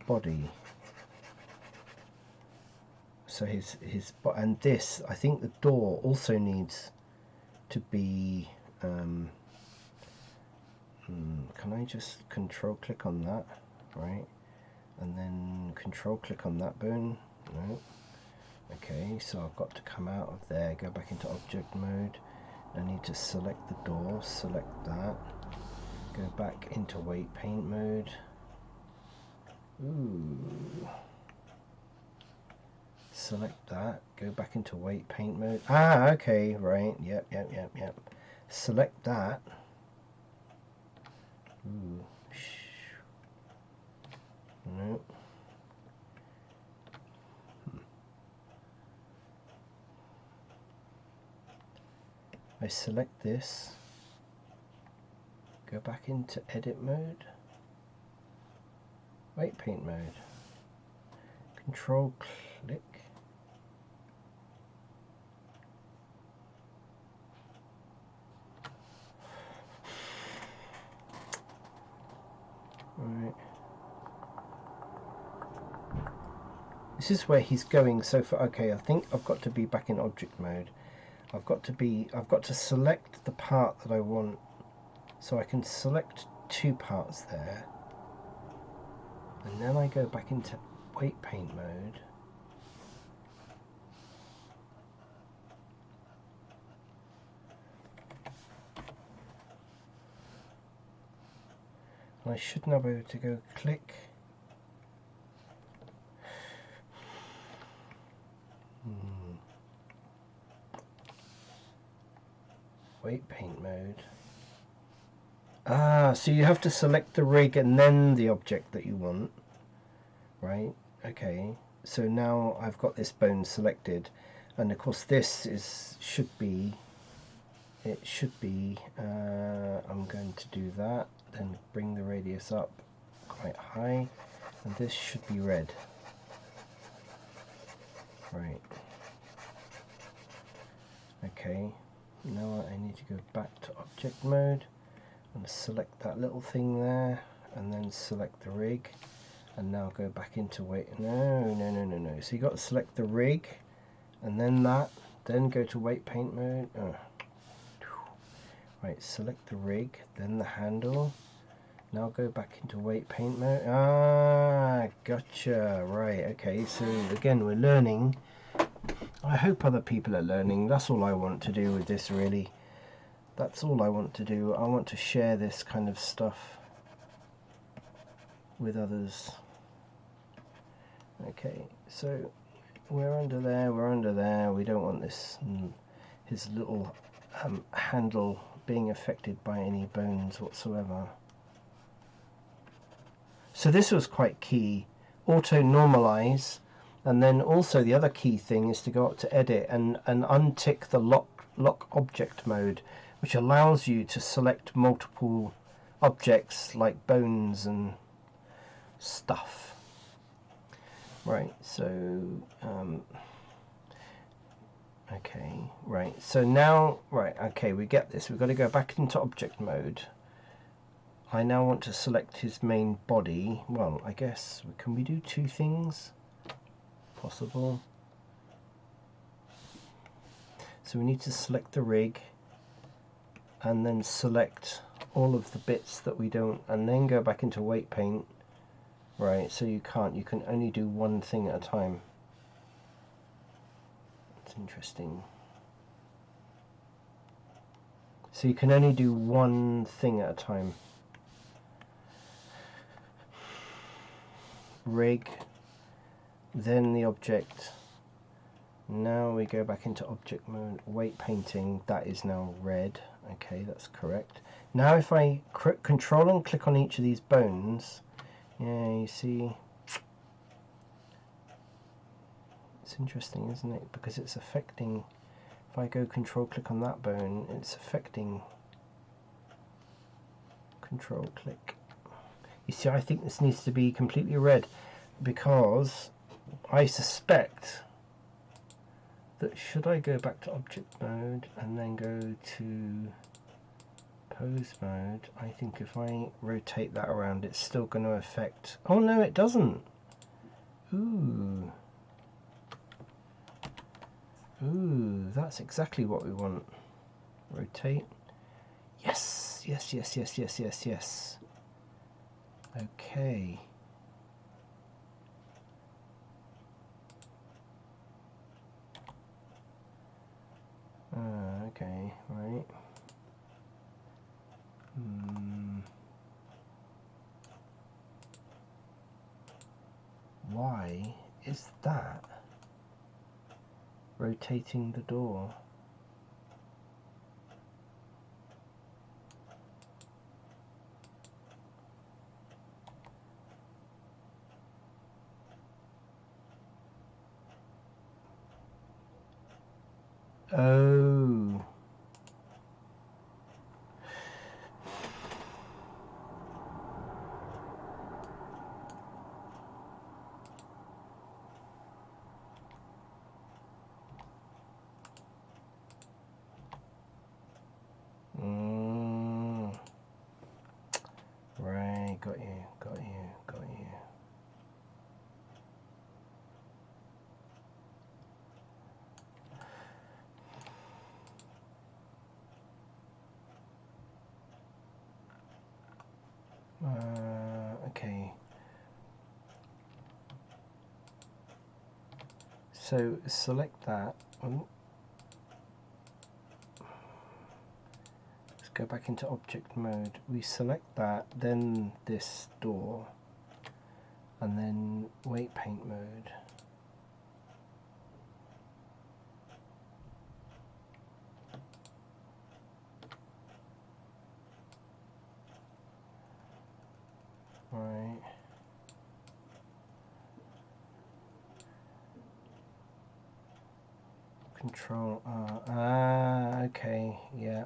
body. So and this, I think the door also needs to be can I just control click on that, right, and then control click on that bone? No. Okay, so I've got to come out of there, go back into object mode. I need to select the door, select that, go back into weight paint mode. Ooh. Select that, go back into weight paint mode. Ah, okay, right, yep. Select that. Ooh. No. I select this, go back into edit mode, weight paint mode, control click. Right. This is where he's going so far. Okay, I think I've got to be back in object mode. I've got to select the part that I want, so I can select two parts there, and then I go back into weight paint mode. And I should now be able to go click. Weight paint mode. Ah, so you have to select the rig and then the object that you want, right? Okay, so now I've got this bone selected, and of course this should be I'm going to do that, then bring the radius up quite high, and this should be red, right? Okay, now I need to go back to object mode and select that little thing there, and then select the rig, and now go back into weight. No. So you got to select the rig, and then that, then go to weight paint mode. Right, select the rig, then the handle. Now go back into weight paint mode. Ah, gotcha. Right, okay, so again, we're learning. I hope other people are learning. That's all I want to do with this, really. That's all I want to do. I want to share this kind of stuff with others. Okay, so we're under there. We don't want this, his little handle being affected by any bones whatsoever. So this was quite key. Auto normalize, and then also the other key thing is to go up to edit and untick the lock object mode, which allows you to select multiple objects like bones and stuff. Right, so okay, right, so now, right, okay, we get this. We've got to go back into object mode. I now want to select his main body. Well, I guess, can we do two things? Possible. So we need to select the rig and then select all of the bits that we don't, and then go back into weight paint. Right, so you can only do one thing at a time. That's interesting. So you can only do one thing at a time. Rig, then the object. Now we go back into object mode, weight painting, that is now red. Okay, that's correct. Now if I control and click on each of these bones, yeah, you see, it's interesting, isn't it? Because it's affecting, if I go control click on that bone, it's affecting control click. You see, I think this needs to be completely red, because I suspect that should I go back to object mode and then go to pose mode, I think if I rotate that around, it's still going to affect. Oh no, it doesn't. Ooh, that's exactly what we want. Rotate. Yes, yes, yes, yes, yes, yes, yes. Okay. Okay, right. Why is that rotating the door? Oh. Right, got you, got you, got you. Okay. So select that. Let's go back into object mode. We select that, then this door, and then weight paint mode. Right. Control okay, yeah.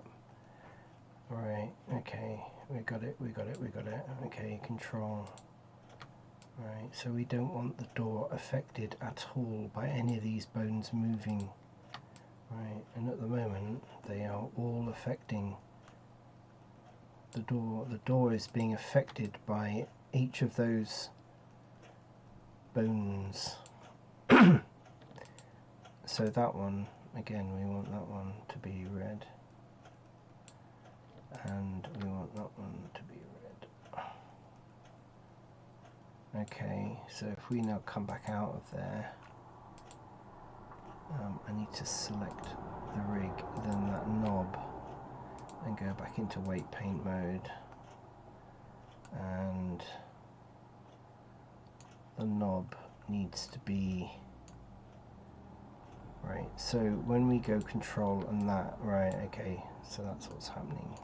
Right, okay, we got it, we got it, we got it. Okay, control. Right, so we don't want the door affected at all by any of these bones moving. Right, and at the moment they are all affecting the door. The door is being affected by each of those bones. So that one, again, we want that one to be red, and we want that one to be red. Okay, so if we now come back out of there, I need to select the rig, then that knob, and go back into weight paint mode, and the knob needs to be right. So when we go control and that, right, okay, so that's what's happening.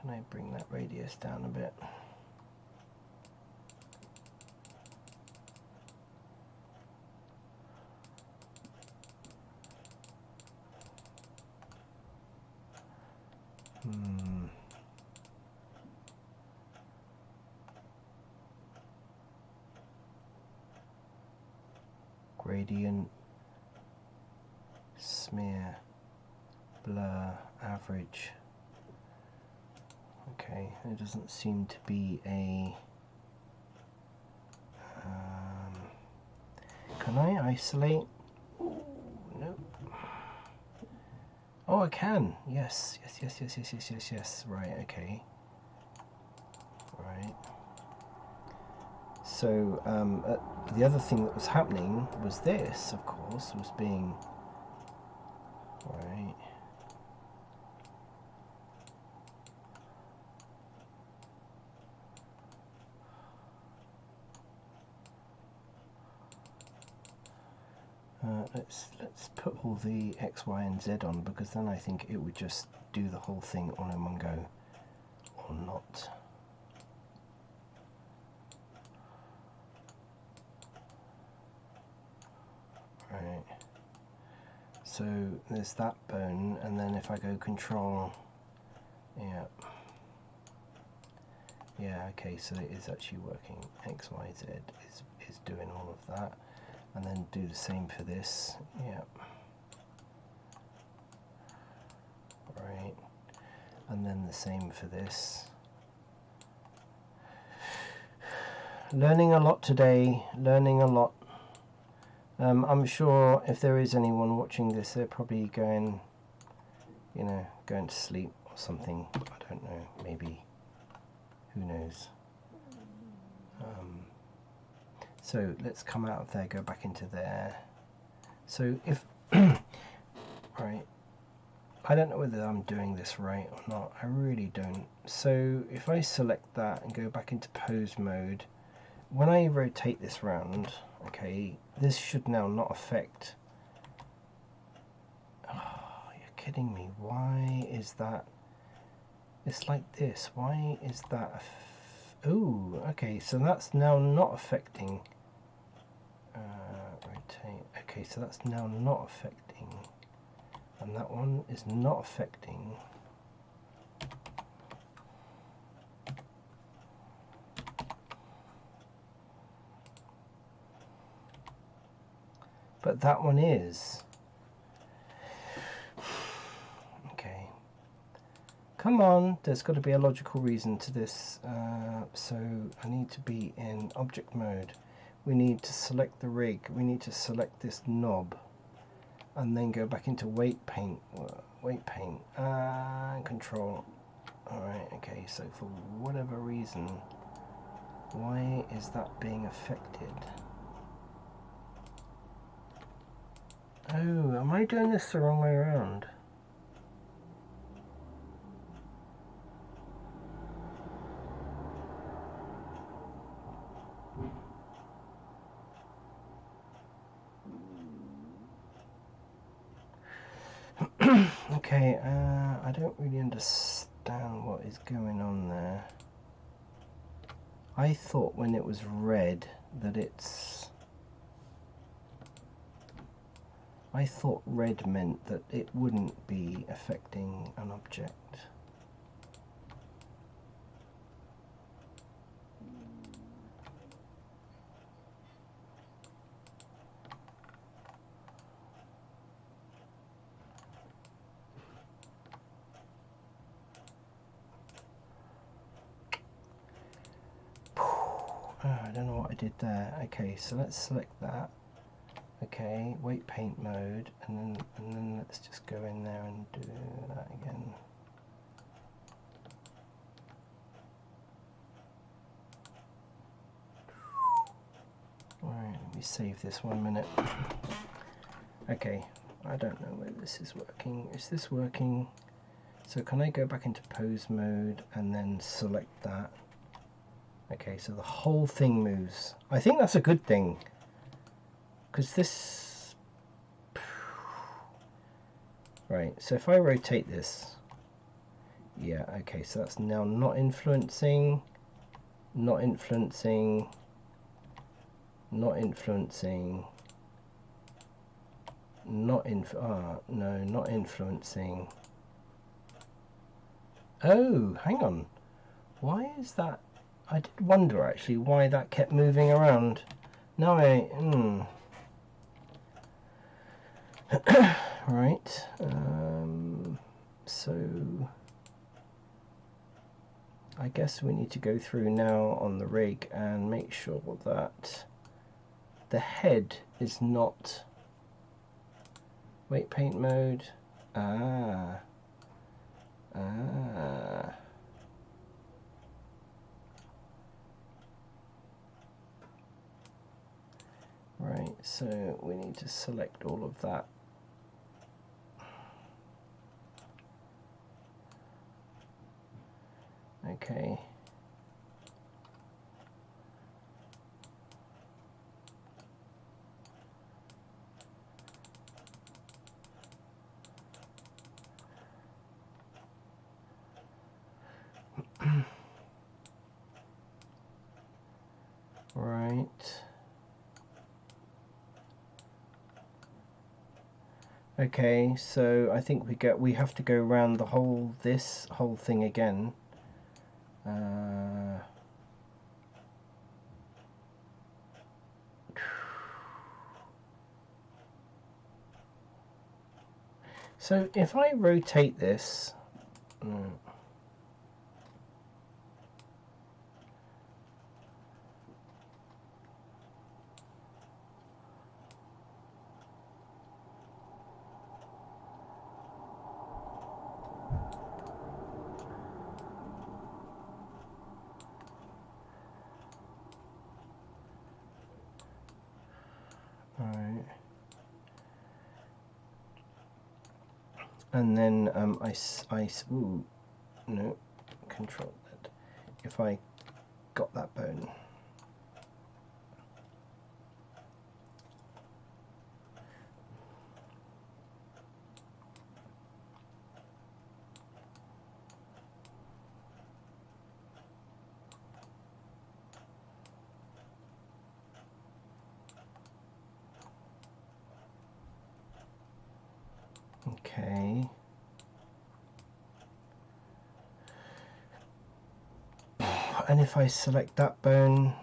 Can I bring that radius down a bit? Gradient, smear, blur, average. Okay, there doesn't seem to be a... can I isolate? Ooh, no. Oh, I can. Yes. Right, okay. Right. So the other thing that was happening was this, of course, was being... Right. Let's put all the X, Y, and Z on, because then I think it would just do the whole thing all in one go, or not. Right. So there's that bone, and then if I go control, yeah, okay, so it is actually working. X, Y, Z is doing all of that. And then do the same for this, yeah. Right, and then the same for this. Learning a lot today, learning a lot. I'm sure if there is anyone watching this, they're probably going, you know, going to sleep or something. I don't know, maybe, who knows. So let's come out of there, go back into there. So if, right, I don't know whether I'm doing this right or not, I really don't. So if I select that and go back into pose mode, when I rotate this round, okay, this should now not affect... Oh, you're kidding me, why is that? It's like this, why is that? Oh, okay, so that's now not affecting... rotate, okay, so that's now not affecting, and that one is not affecting. But that one is. Okay. Come on, there's got to be a logical reason to this. So I need to be in object mode. We need to select the rig. We need to select this knob. And then go back into weight paint. Control. Alright, okay, so for whatever reason, why is that being affected? Oh, am I doing this the wrong way around? Okay, I don't really understand what is going on there. I thought when it was red that it's... I thought red meant that it wouldn't be affecting an object. I don't know what I did there. Okay, so let's select that. Okay, weight paint mode, and then let's just go in there and do that again. Alright, let me save this 1 minute. Okay, I don't know whether this is working. Is this working? So can I go back into pose mode and then select that? Okay, so the whole thing moves. I think that's a good thing, because this... Right, so if I rotate this, Yeah, okay, so that's now not influencing, not influencing, not influencing, not no, not influencing. Oh, hang on. Why is that? I did wonder actually why that kept moving around. Now right. So I guess we need to go through now on the rig and make sure that the head is not. Wait, paint mode. Right, so we need to select all of that. Okay. Right. Okay, so I think we have to go around this whole thing again. So if I rotate this, alright, and then ooh, no, control that. If I got that bone. Okay. And if I select that bone,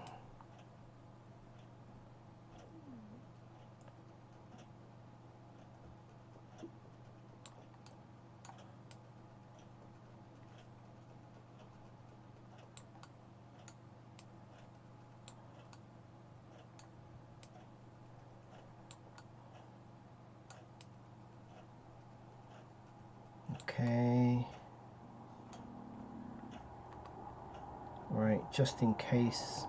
okay. Right, just in case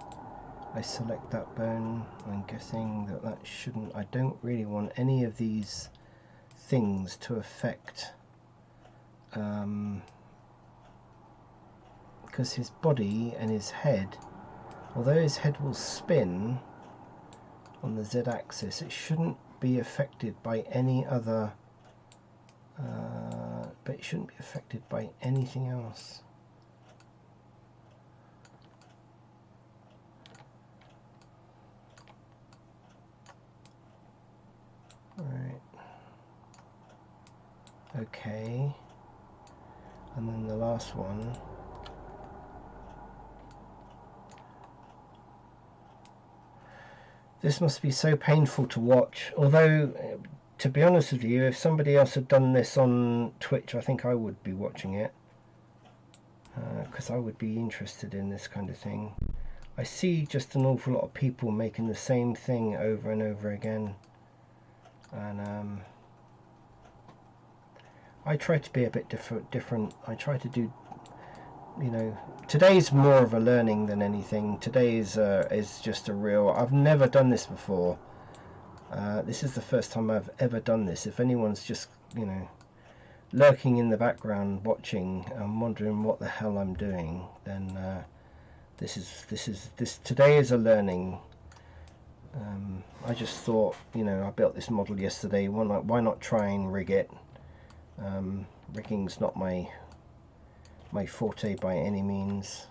I select that bone, I'm guessing that shouldn't, I don't really want any of these things to affect, because his body and his head, although his head will spin on the z-axis, it shouldn't be affected by any other, but it shouldn't be affected by anything else. Right. Okay. And then the last one. This must be so painful to watch. Although, to be honest with you, if somebody else had done this on Twitch, I think I would be watching it. Because I would be interested in this kind of thing. I see just an awful lot of people making the same thing over and over again. And I try to be a bit different. I try to do, you know, today's more of a learning than anything. Today is just a real, I've never done this before. This is the first time I've ever done this. If anyone's just, you know, lurking in the background watching and wondering what the hell I'm doing, then this today is a learning. I just thought, you know, I built this model yesterday, why not try and rig it? Rigging's not my my forte by any means.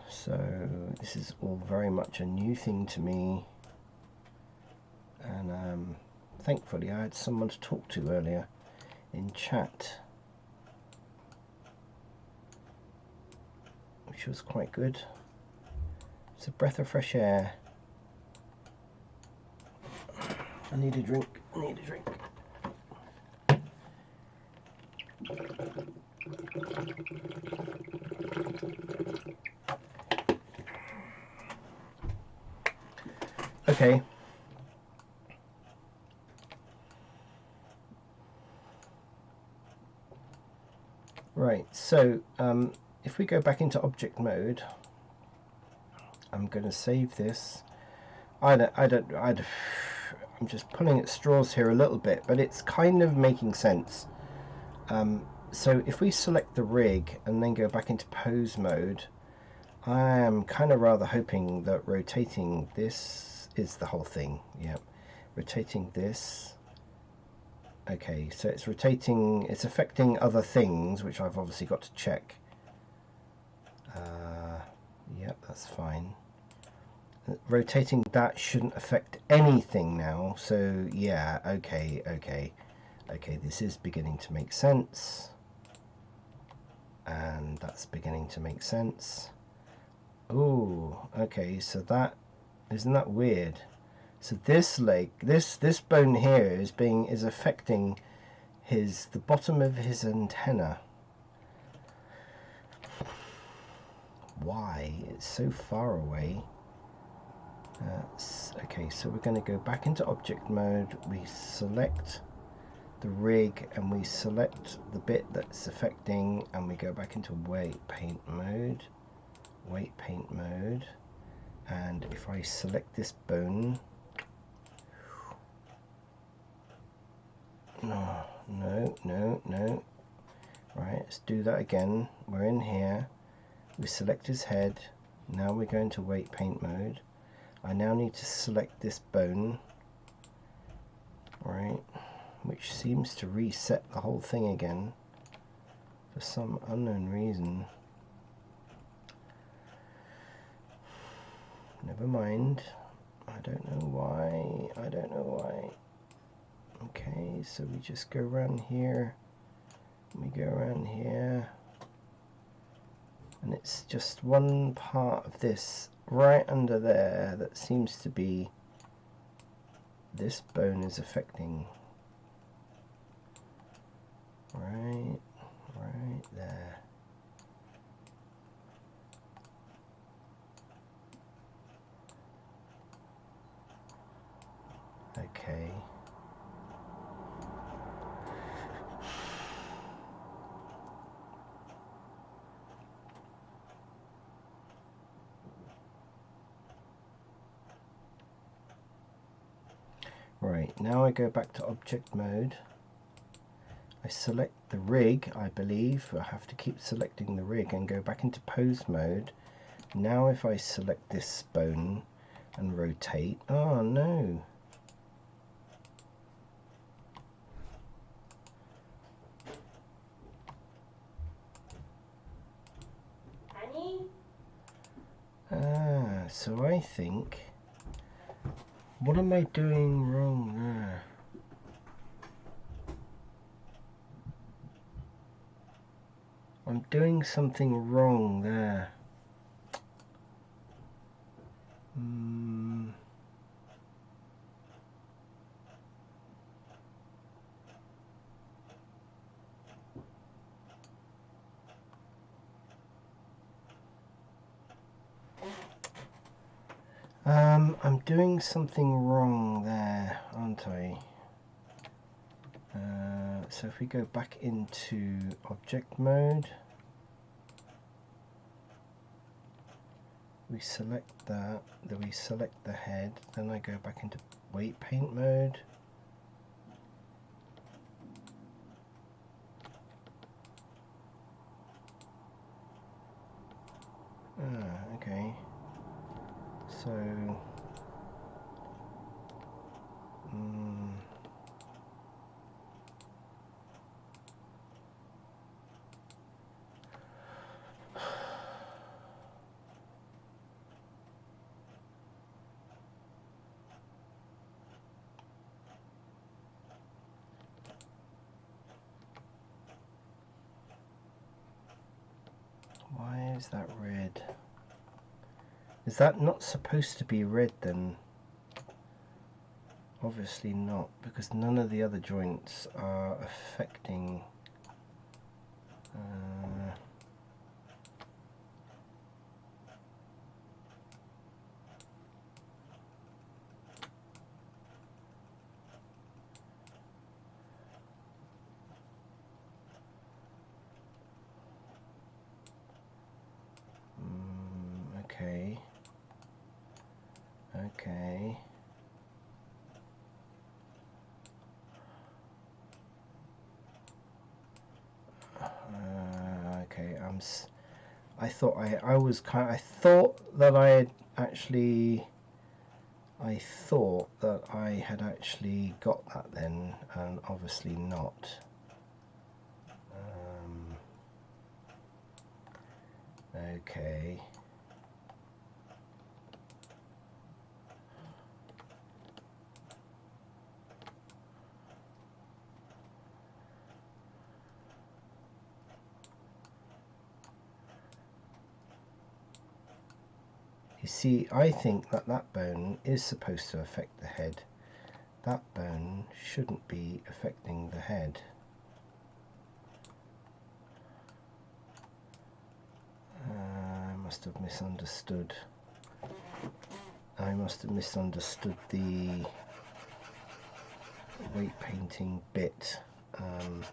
So this is all very much a new thing to me, and thankfully I had someone to talk to earlier in chat, which was quite good. It's a breath of fresh air. I need a drink. I need a drink. Okay. Right, so if we go back into object mode, I'm going to save this. I'm just pulling at straws here a little bit, but it's kind of making sense. So if we select the rig and then go back into pose mode, I am kind of rather hoping that rotating this is the whole thing. Yep, rotating this. Okay, so it's rotating, it's affecting other things, which I've obviously got to check. Yep, that's fine. Rotating that shouldn't affect anything now, so yeah, okay, this is beginning to make sense. And that's beginning to make sense. Oh, okay, so that, isn't that weird? So this leg, this bone here is affecting the bottom of his antenna. Why? It's so far away. Okay, so we're going to go back into object mode. We select the rig and we select the bit that's affecting, and we go back into weight paint mode. Weight paint mode. And if I select this bone, no. Right, let's do that again. We're in here. We select his head. Now we're going to weight paint mode. I now need to select this bone, right, which seems to reset the whole thing again for some unknown reason. Never mind. I don't know why. Okay, so we just go around here. We go around here. And it's just one part of this right under there that seems to be this bone is affecting. Right there. Okay. Right, now I go back to object mode. I select the rig, I believe. I have to keep selecting the rig and go back into pose mode. Now if I select this bone and rotate, oh no. So I think, what am I doing wrong there? I'm doing something wrong there. I'm doing something wrong there, aren't I? So if we go back into object mode, we select that, then we select the head, then I go back into weight paint mode. Okay. So Why is that red? Is that not supposed to be red then? Obviously not, because none of the other joints are affecting. Okay. Okay. Okay. I thought I was I thought that I had actually. I thought that I had actually got that then, and obviously not. Okay. You see, I think that that bone is supposed to affect the head. That bone shouldn't be affecting the head. I must have misunderstood. I must have misunderstood the weight painting bit. Oh.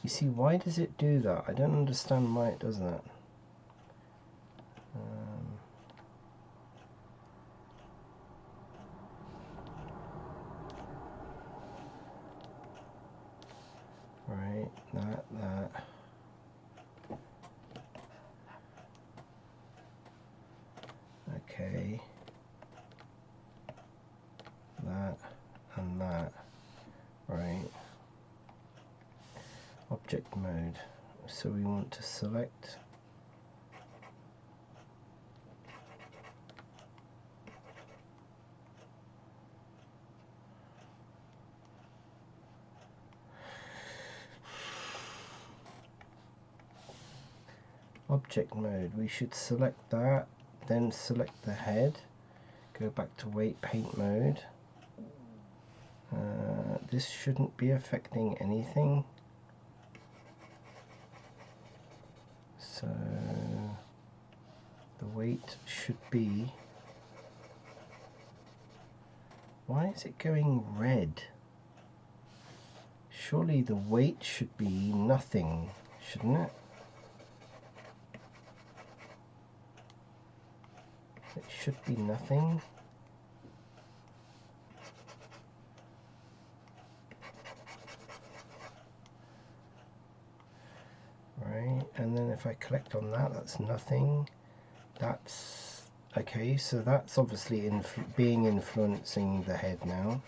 You see, why does it do that? I don't understand why it does that. Right, that. Okay. That and that. Right. Object mode. So we want to select object mode. We should select that, then select the head, go back to weight paint mode. This shouldn't be affecting anything, so the weight should be. Why is it going red? Surely the weight should be nothing, shouldn't it? It should be nothing. Right, and then if I collect on that, that's nothing. That's okay, so that's obviously influencing the head now.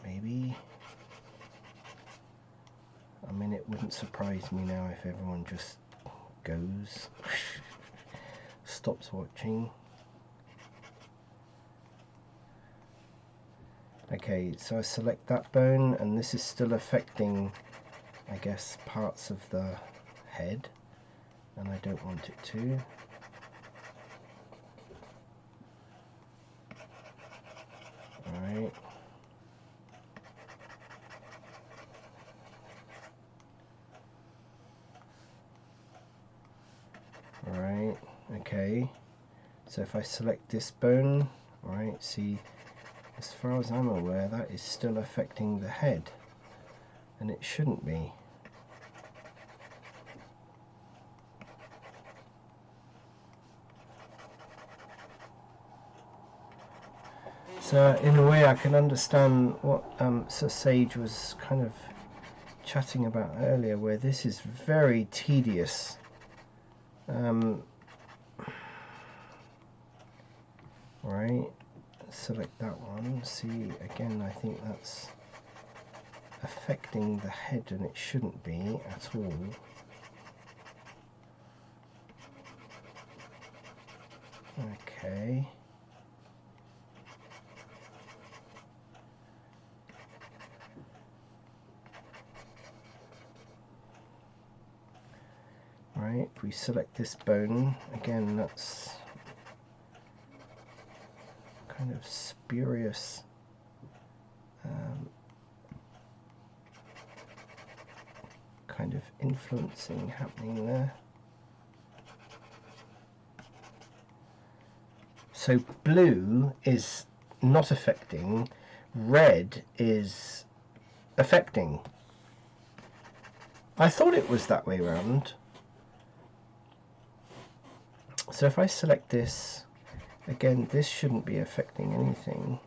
Maybe. I mean, it wouldn't surprise me now if everyone just goes, stops watching. Okay, so I select that bone, and this is still affecting, I guess, parts of the head, and I don't want it to. Alright. Alright, okay. So if I select this bone, alright, see, as far as I'm aware, that is still affecting the head, and it shouldn't be. So in a way I can understand what Sir Sage was kind of chatting about earlier, where this is very tedious. Right, select that one. See, again, I think that's affecting the head, and it shouldn't be at all. Okay. Right, if we select this bone, again that's kind of spurious kind of influencing happening there. So blue is not affecting, red is affecting. I thought it was that way around. So if I select this, again, this shouldn't be affecting anything.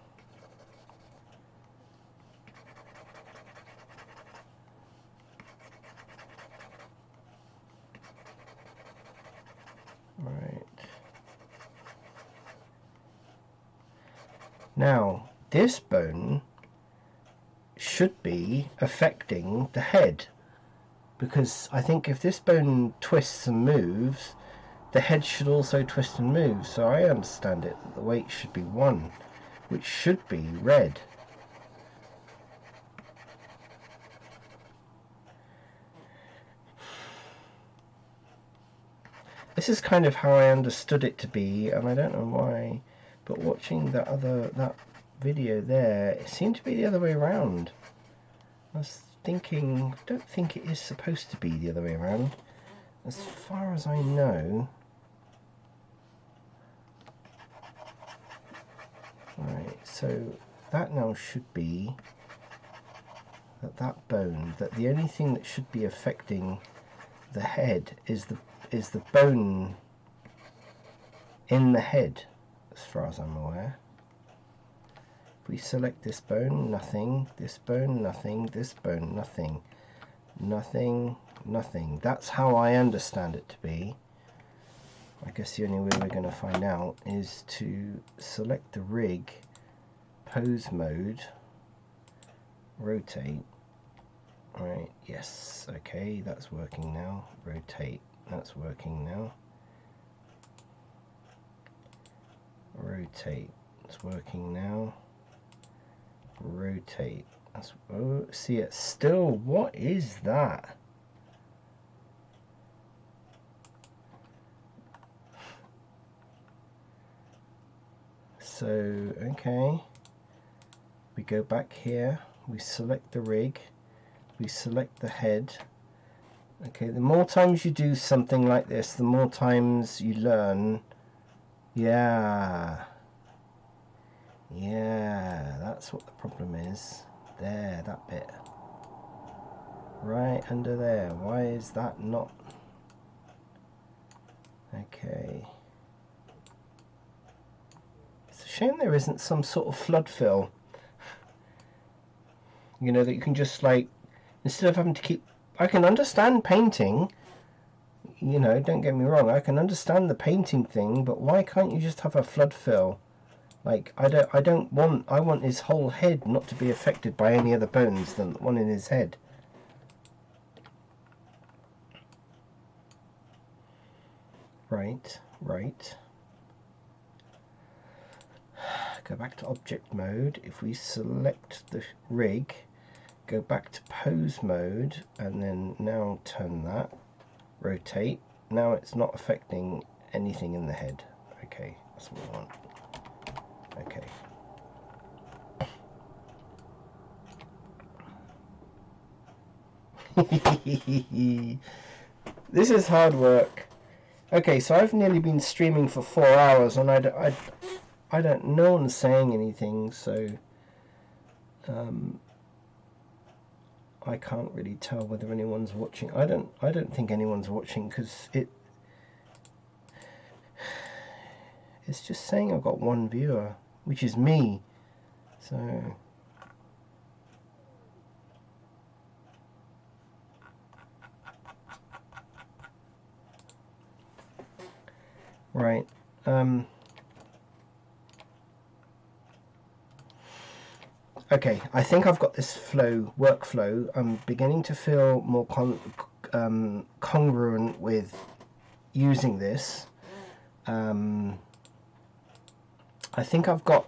Right. Now, this bone should be affecting the head, because I think if this bone twists and moves, the head should also twist and move. So I understand it that the weight should be 1, which should be red. This is kind of how I understood it to be, and I don't know why, but watching that video there, it seemed to be the other way around. I was thinking, I don't think it is supposed to be the other way around. As far as I know. Right, so that now should be that bone, that the only thing that should be affecting the head is the bone in the head, as far as I'm aware. If we select this bone, nothing, this bone, nothing, this bone, nothing, nothing, nothing. That's how I understand it to be. I guess the only way we're going to find out is to select the rig, pose mode, rotate. Right, yes, okay, that's working now. Rotate, that's working now. Rotate, it's working now. Rotate, that's, oh, see, it's still, what is that? So, okay, we go back here, we select the rig, we select the head. Okay, the more times you do something like this, the more times you learn. Yeah, that's what the problem is. There, that bit. Right under there. Why is that not? Okay. It's a shame there isn't some sort of flood fill. You know, that you can just, like, instead of having to keep... I can understand painting, you know, don't get me wrong, I can understand the painting thing, but why can't you just have a flood fill? Like, I want his whole head not to be affected by any other bones than the one in his head. Right. Go back to object mode. If we select the rig, go back to pose mode, and then now turn that, rotate. Now it's not affecting anything in the head. Okay, that's what we want. Okay. This is hard work. Okay, so I've nearly been streaming for 4 hours, and I don't, no one's saying anything, so I can't really tell whether anyone's watching. I don't think anyone's watching, because it's just saying I've got 1 viewer, which is me. So right. Okay, I think I've got this workflow. I'm beginning to feel more congruent with using this. I think I've got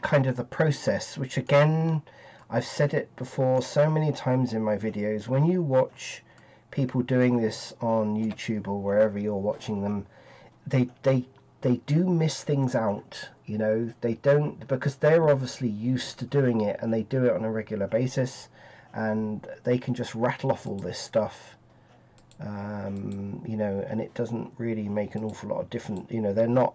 kind of the process, which again, I've said it before so many times in my videos. When you watch people doing this on YouTube or wherever you're watching them, they do miss things out, you know. They don't, because they're obviously used to doing it and they do it on a regular basis, and they can just rattle off all this stuff, you know, and it doesn't really make an awful lot of difference, you know. They're not.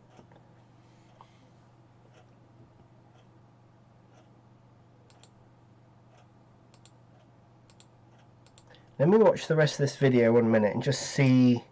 Let me watch the rest of this video 1 minute and just see.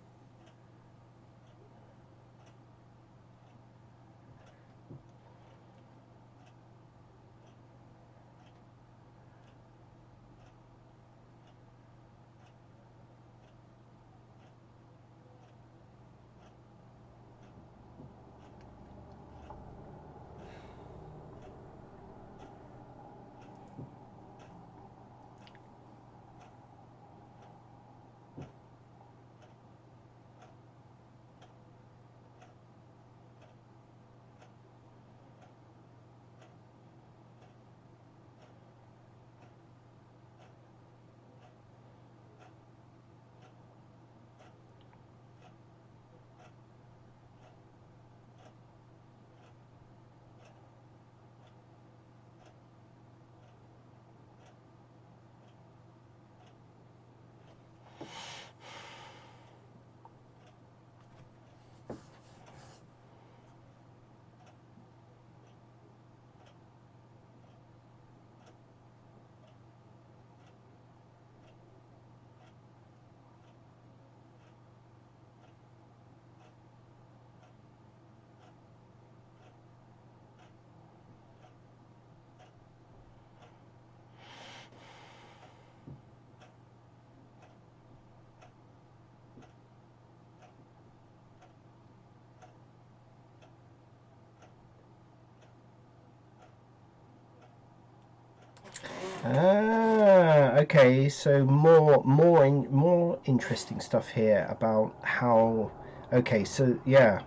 Okay, so more interesting stuff here about how. Okay, so yeah,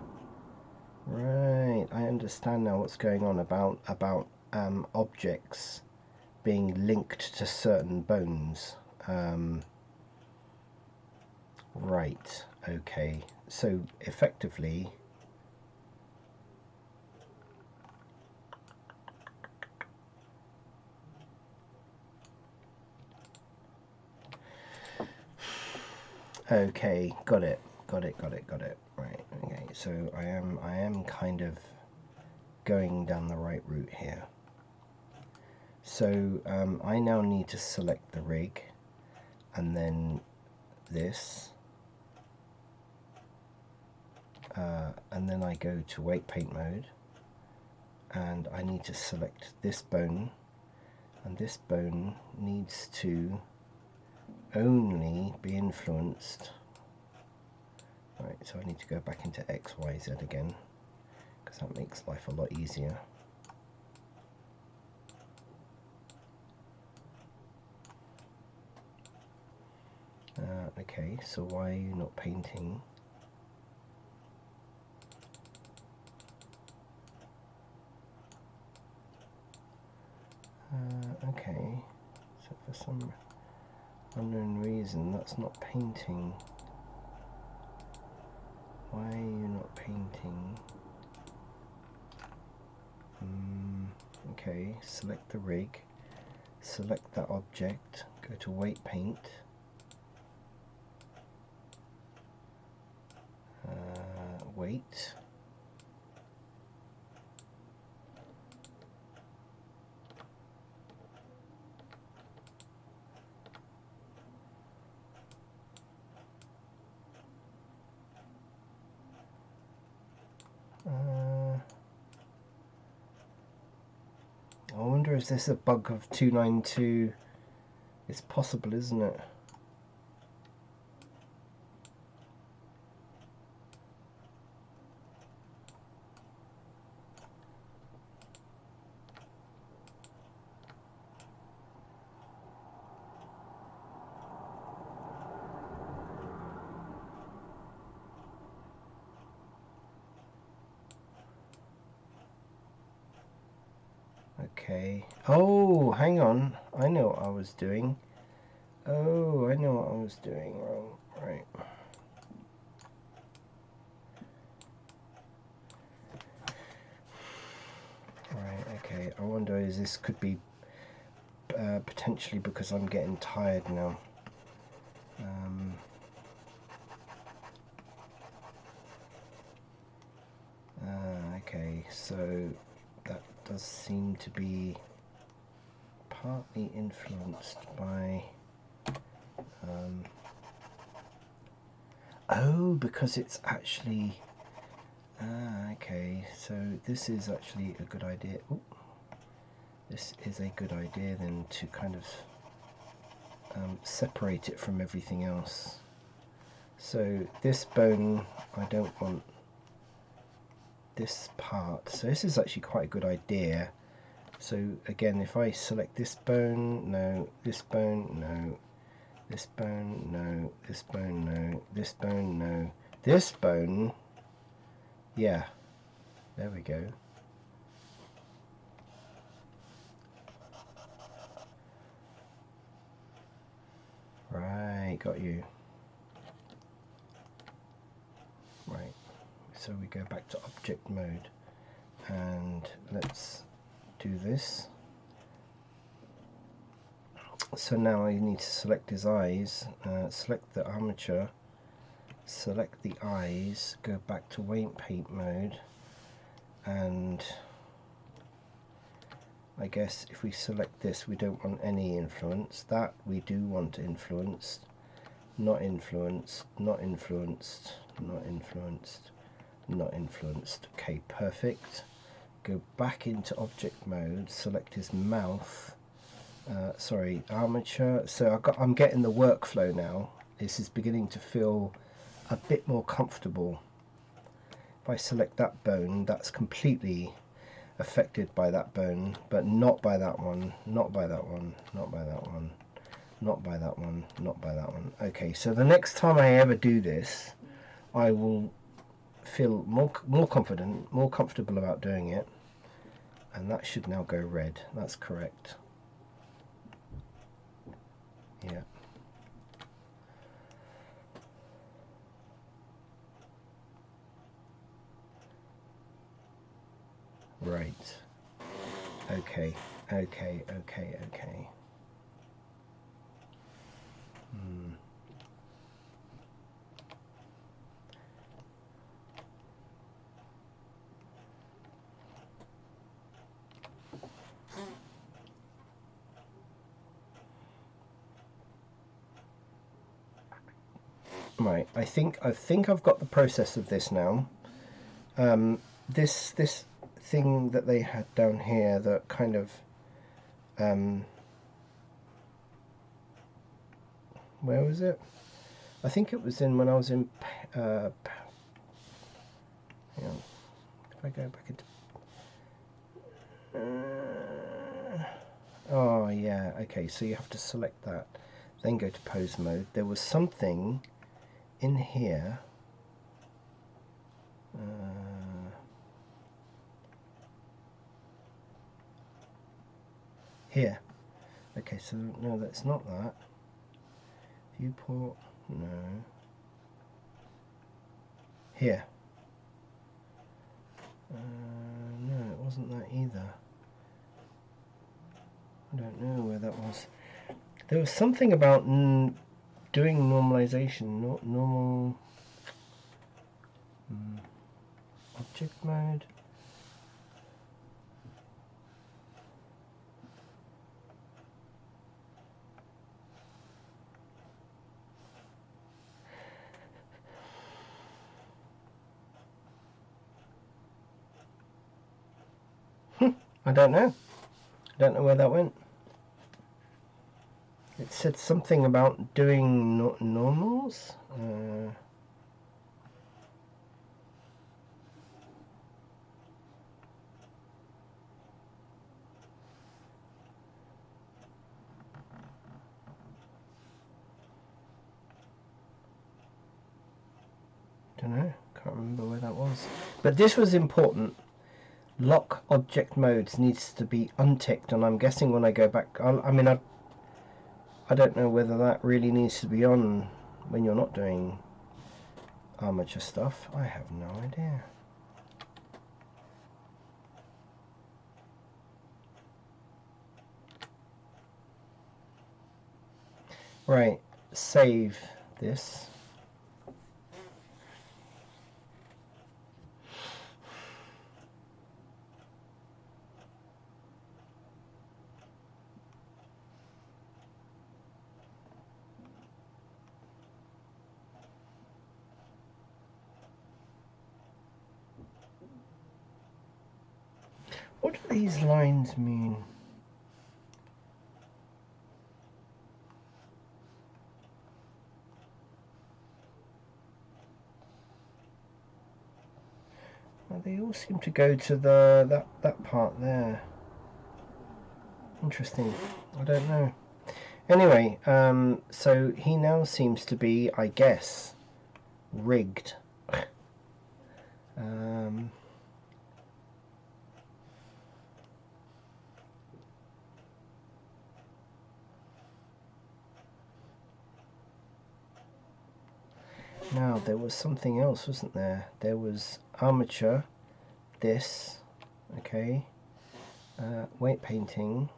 right. I understand now what's going on about objects being linked to certain bones. Right. Okay. So effectively. Okay, got it. Right, okay, so I am kind of going down the right route here. So I now need to select the rig, and then this, and then I go to weight paint mode, and I need to select this bone, and this bone needs to only be influenced. Right, so I need to go back into XYZ again, because that makes life a lot easier. Okay, so why are you not painting? Okay, so for some unknown reason that's not painting. Why are you not painting? Okay, select the rig, select that object, go to weight paint, weight, I wonder, is this a bug of 292? It's possible, isn't it? Okay. Oh, hang on. I know what I was doing. Oh, I know what I was doing wrong. Right. Right, okay. I wonder is this could be potentially because I'm getting tired now. Okay, so that does seem to be partly influenced by oh, because it's actually okay, so this is actually a good idea. Ooh. This is a good idea then to kind of separate it from everything else. So this bone, I don't want this part, so this is actually quite a good idea. So again, if I select this bone, no, this bone, no, this bone, no, this bone, no, this bone, no, this bone, yeah, there we go. Right, got you. Right, so we go back to object mode and let's do this. So now I need to select his eyes, select the armature, select the eyes, go back to paint mode, and I guess if we select this, we don't want any influence. That we do want influenced. Not influenced, not influenced, not influenced, not influenced. Okay, perfect. Go back into object mode, select his mouth, sorry, armature. So I'm getting the workflow now. This is beginning to feel a bit more comfortable. If I select that bone, that's completely affected by that bone, but not by that one, not by that one, not by that one, not by that one, not by that one. Okay, so the next time I ever do this, I will feel more confident, more comfortable about doing it, and that should now go red. That's correct. Yeah. Right. Okay, okay, okay, okay. Right, I think I've got the process of this now. This thing that they had down here, that kind of where was it? I think it was in when I was in if I go back into oh yeah, okay, so you have to select that, then go to pose mode. There was something in here, here. Okay, so no, that's not that. Viewport, no. Here. No, it wasn't that either. I don't know where that was. There was something about doing normalization, not normal object mode. I don't know. I don't know where that went. It said something about doing normals. Don't know. Can't remember where that was. But this was important. Lock object modes needs to be unticked, and I'm guessing when I go back, I don't know whether that really needs to be on when you're not doing armature stuff. I have no idea. Right, save this. What do these lines mean? Well, they all seem to go to that part there. Interesting. I don't know. Anyway, so he now seems to be, I guess, rigged. Now, there was something else, wasn't there? There was armature, this, okay, weight painting,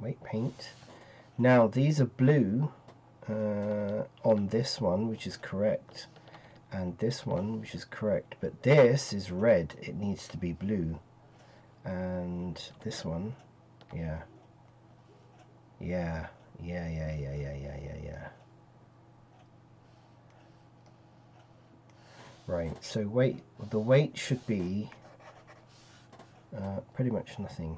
weight paint. Now, these are blue on this one, which is correct, and this one, which is correct, but this is red. It needs to be blue. And this one, yeah. Right, so the weight should be pretty much nothing.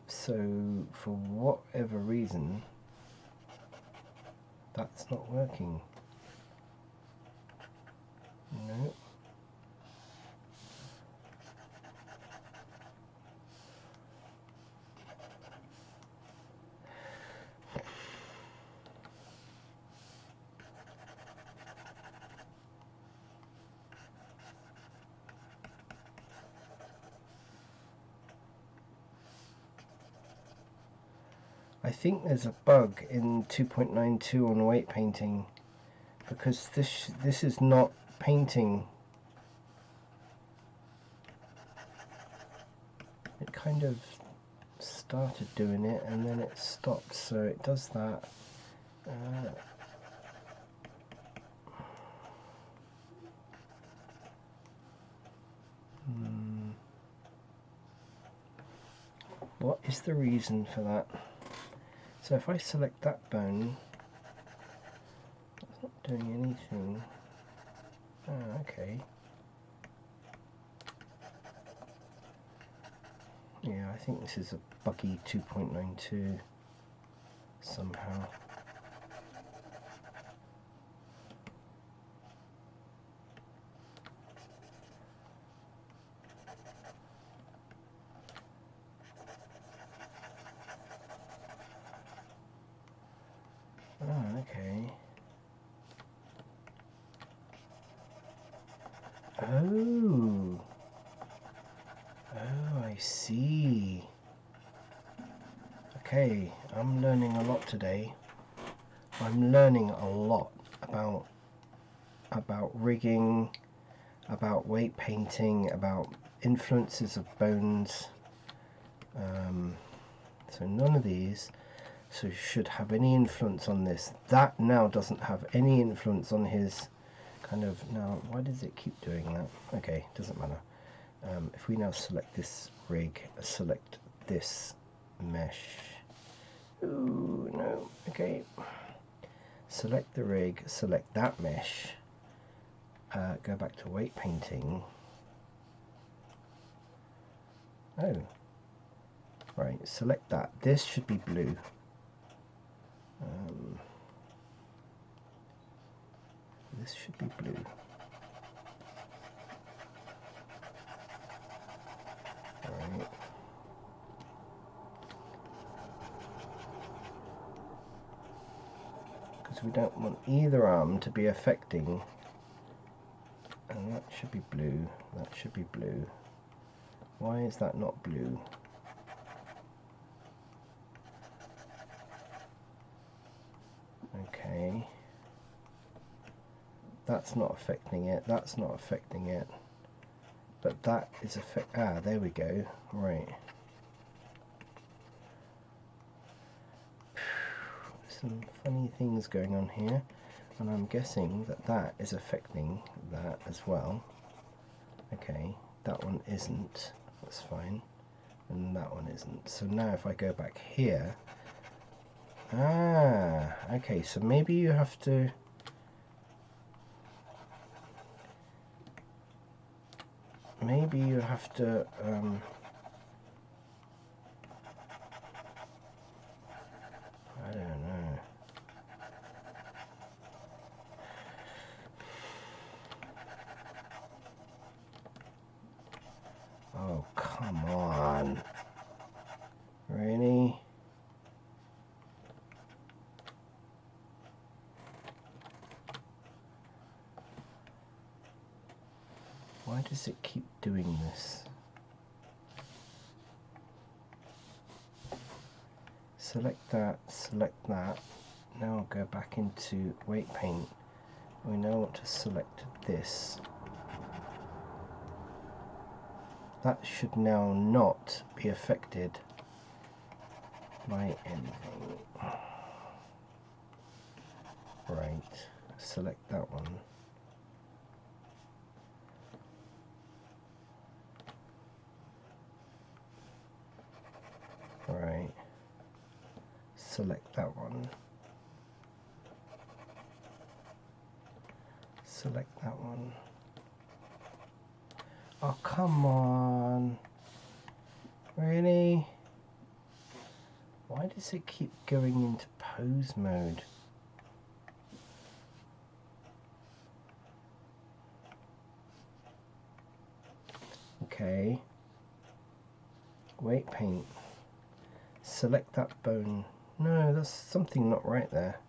So for whatever reason, that's not working. No. I think there's a bug in 2.92 on weight painting, because this is not painting. It kind of started doing it and then it stopped, so it does that. What is the reason for that? So if I select that bone, it's not doing anything. Okay. Yeah, I think this is a buggy 2.92 somehow. Okay. Oh, I see. Okay, I'm learning a lot today. I'm learning a lot about rigging, about weight painting, about influences of bones. So none of these should have any influence on this. That now doesn't have any influence on his kind of... Now, why does it keep doing that? Okay, doesn't matter. If we now select this rig, select this mesh. Ooh, no, okay. Select the rig, select that mesh. Go back to weight painting. Oh, right, select that. This should be blue. This should be blue. Right. Because because we don't want either arm to be affecting. And that should be blue, that should be blue. Why is that not blue? Okay. That's not affecting it, that's not affecting it. But that is there we go, right. Some funny things going on here, and I'm guessing that that is affecting that as well. Okay, that one isn't, that's fine, and that one isn't. So now if I go back here, okay, so maybe you have to I don't know. Oh, come on. Really? Why does it keep doing this? Select that, select that. Now I'll go back into weight paint. We now want to select this. That should now not be affected by anything. Right, select that one. Right, select that one. Select that one. Oh, come on. Really? Why does it keep going into pose mode? Okay. Weight paint. Select that bone. No, there's something not right there.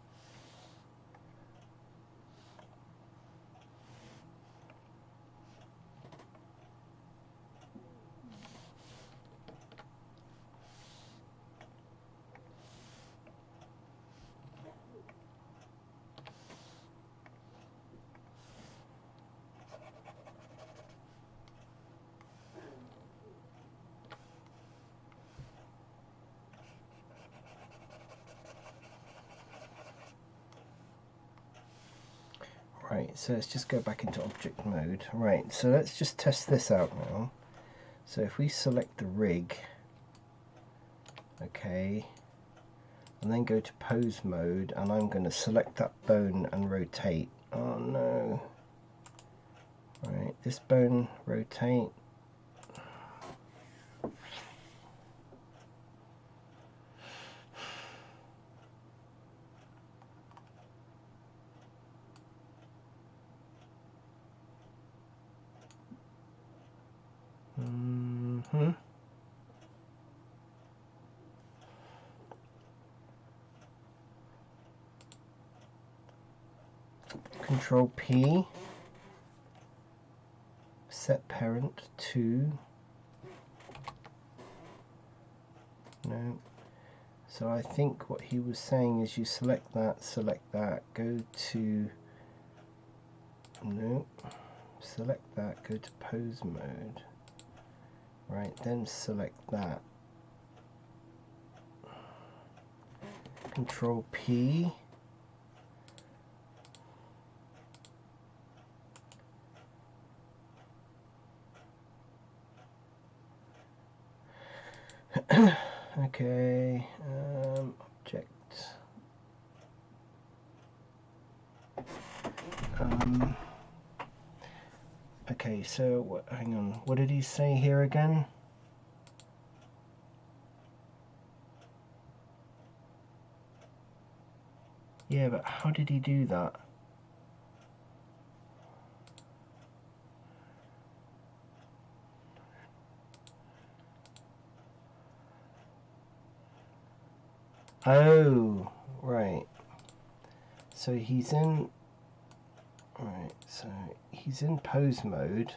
Right, so let's just go back into object mode. Right, so let's just test this out now. So if we select the rig, okay, and then go to pose mode, and I'm going to select that bone and rotate. Oh no. Right, this bone, rotate. Control P, set parent to, no. So I think what he was saying is you select that, go to, no, select that, go to pose mode. Right, then select that. Control P. Okay, object. Okay, so hang on. What did he say here again? Yeah, but how did he do that? Oh, right. So he's in, right, so he's in pose mode.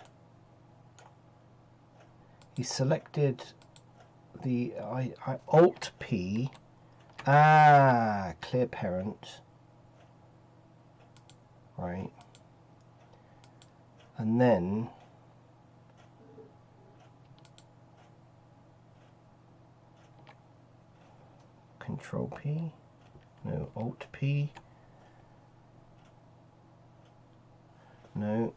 He selected the Alt P, clear parent, right, and then Control P, no, Alt P, no,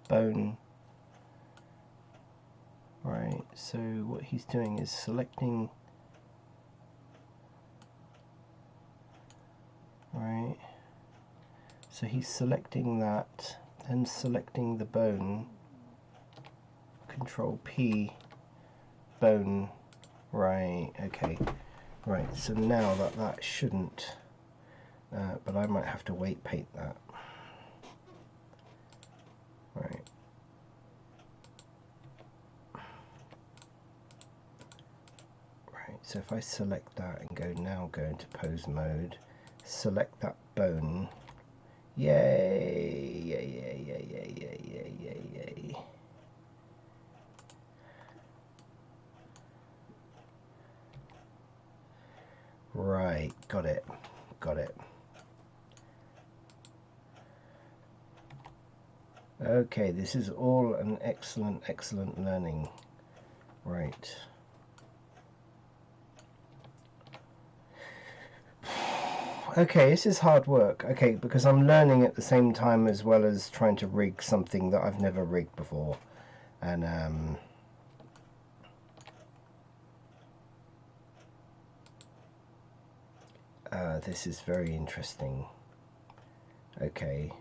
bone. Right, so what he's doing is selecting, right, so he's selecting that, then selecting the bone, Control P, bone, right, okay, right, so now that shouldn't, but I might have to weight paint that, right. So if I select that and go into pose mode, select that bone, yay, yay, yay, yay, yay, yay, yay, yay. Right, got it, got it. Okay, this is all an excellent, excellent learning. Right. Okay, this is hard work. Okay, because I'm learning at the same time as well as trying to rig something that I've never rigged before. And this is very interesting. Okay.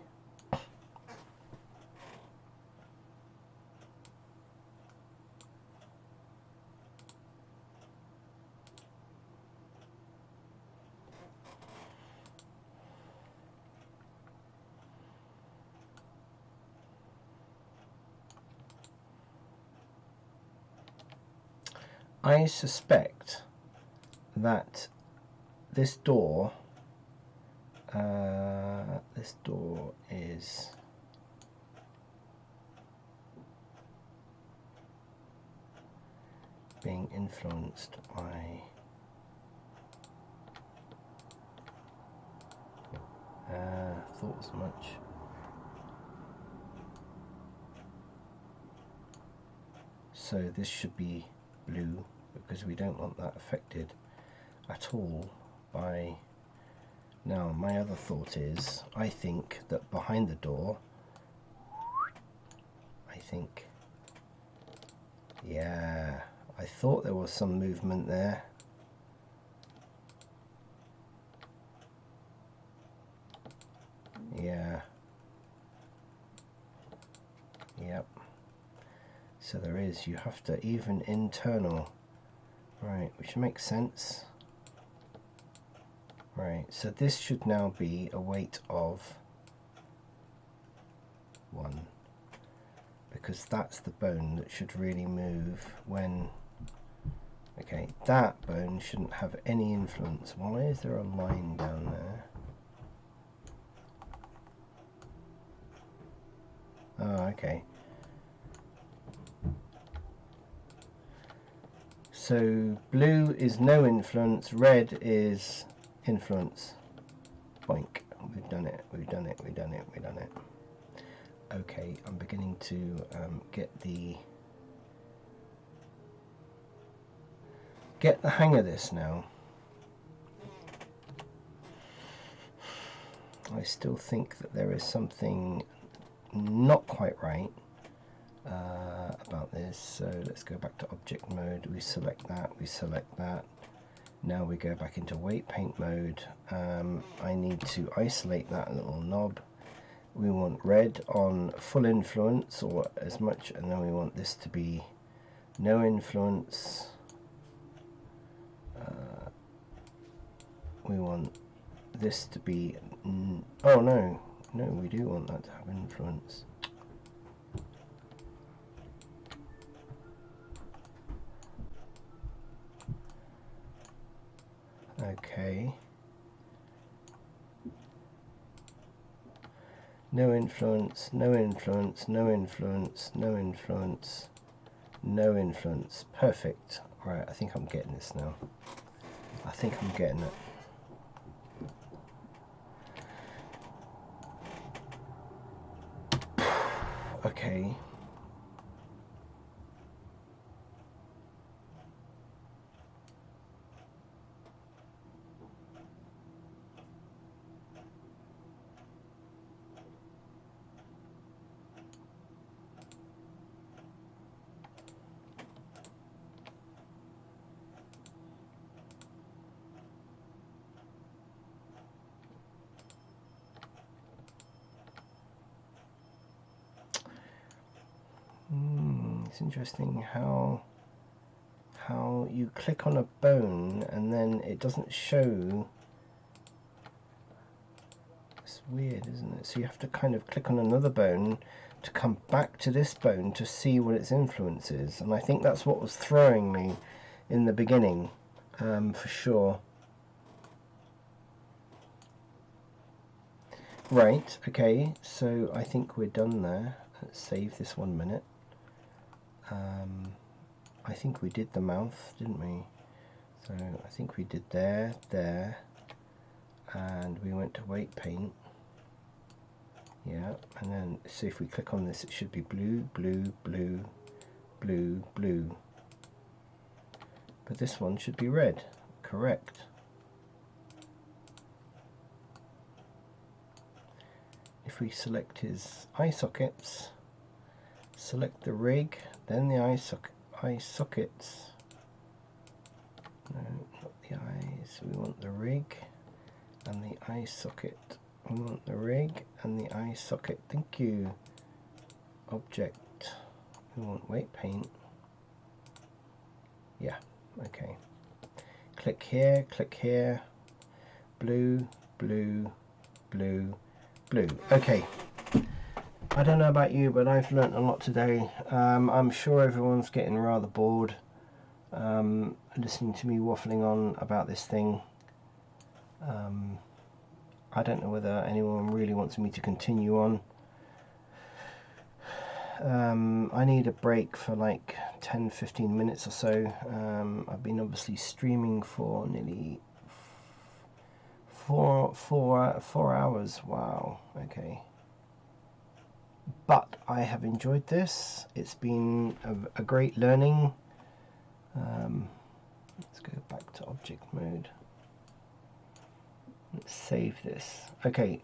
I suspect that this door is being influenced by thought as much. So this should be blue because we don't want that affected at all by. Now my other thought is, I think that behind the door, yeah, I thought there was some movement there. Yeah. Yep. So there is, you have to even internal. Right, which makes sense. Right, so this should now be a weight of 1. Because that's the bone that should really move when, okay, that bone shouldn't have any influence. Why is there a line down there? Oh, okay. So blue is no influence, red is influence. Boink. We've done it, we've done it, we've done it, we've done it. Okay, I'm beginning to get the hang of this now. I still think that there is something not quite right about this. So let's go back to object mode. We select that, Now we go back into weight paint mode. I need to isolate that little knob. We want red on full influence or as much, and then we want this to be no influence. We want this to be, oh no, we do want that to have influence. Okay. No influence, no influence, no influence, no influence, no influence. Perfect. Right, I think I'm getting this now. I think I'm getting it. Okay. It's interesting how you click on a bone and then it doesn't show. It's weird, isn't it? So you have to kind of click on another bone to come back to this bone to see what its influence is, and I think that's what was throwing me in the beginning, for sure. Right, okay, so I think we're done there. Let's save this 1 minute. I think we did the mouth, didn't we? So I think we did there, and we went to weight paint. Yeah, and then see if we click on this, it should be blue, blue, blue, blue, blue. But this one should be red, correct. If we select his eye sockets, select the rig, then the eye sockets. No, not the eyes. We want the rig and the eye socket. We want the rig and the eye socket. Thank you. Object. We want weight paint. Yeah, okay. Click here, blue, blue, blue, blue. Okay. I don't know about you, but I've learnt a lot today. I'm sure everyone's getting rather bored listening to me waffling on about this thing. I don't know whether anyone really wants me to continue on. I need a break for like 10-15 minutes or so. I've been obviously streaming for nearly four hours. Wow, okay. But I have enjoyed this. It's been a great learning. Let's go back to object mode. Let's save this. Okay.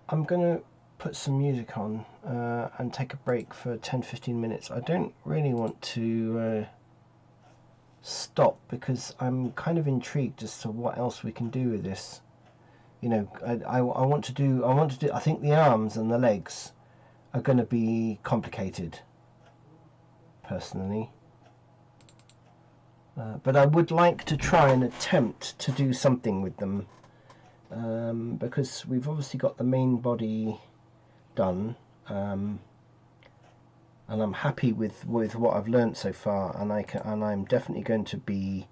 I'm going to put some music on and take a break for 10-15 minutes. I don't really want to stop because I'm kind of intrigued as to what else we can do with this. You know, I want to do, I think the arms and the legs are going to be complicated, personally. But I would like to try and attempt to do something with them. Because we've obviously got the main body done, and I'm happy with what I've learnt so far, and I'm definitely going to be,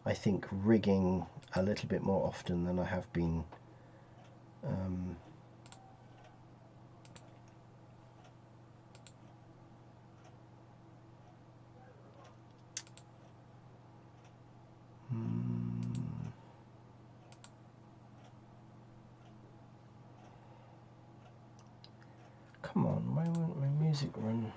I think, rigging a little bit more often than I have been. Come on, why won't my music run?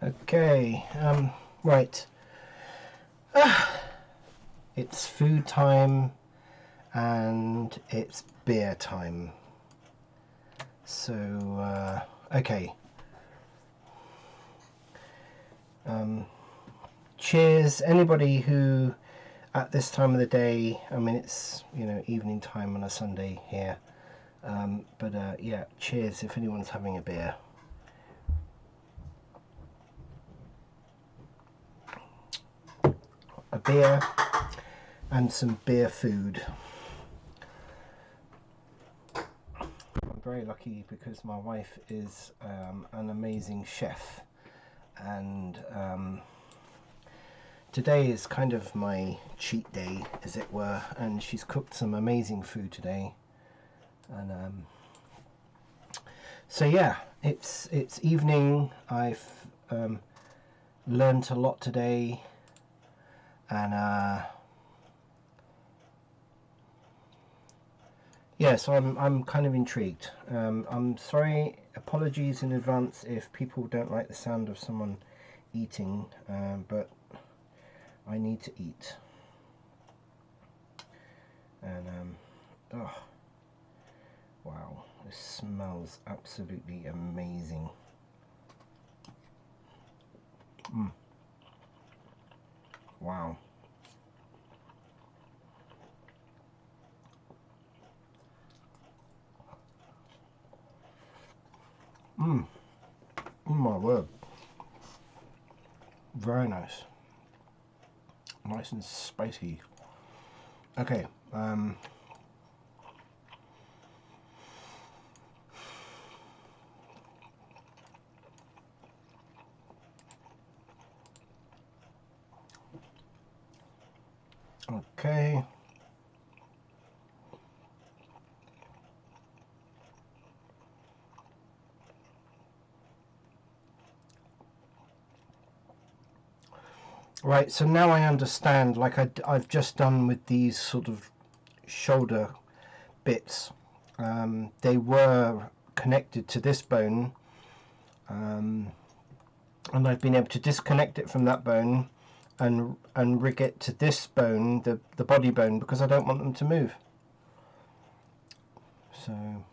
Okay, right. It's food time and it's beer time. So, okay. Cheers, anybody who at this time of the day, I mean, it's, you know, evening time on a Sunday here. But yeah, cheers if anyone's having a beer. A beer and some beer food. I'm very lucky because my wife is an amazing chef, and today is kind of my cheat day, as it were, and she's cooked some amazing food today. And so yeah, it's evening. I've learned a lot today, and yeah, so I'm kind of intrigued. I'm sorry, apologies in advance if people don't like the sound of someone eating, but I need to eat. And oh wow, this smells absolutely amazing. Wow. Oh my word. Very nice. Nice and spicy. Okay, okay. Right, so now I understand, like I've just done with these sort of shoulder bits. They were connected to this bone, and I've been able to disconnect it from that bone and rig it to this bone, the body bone, because I don't want them to move. So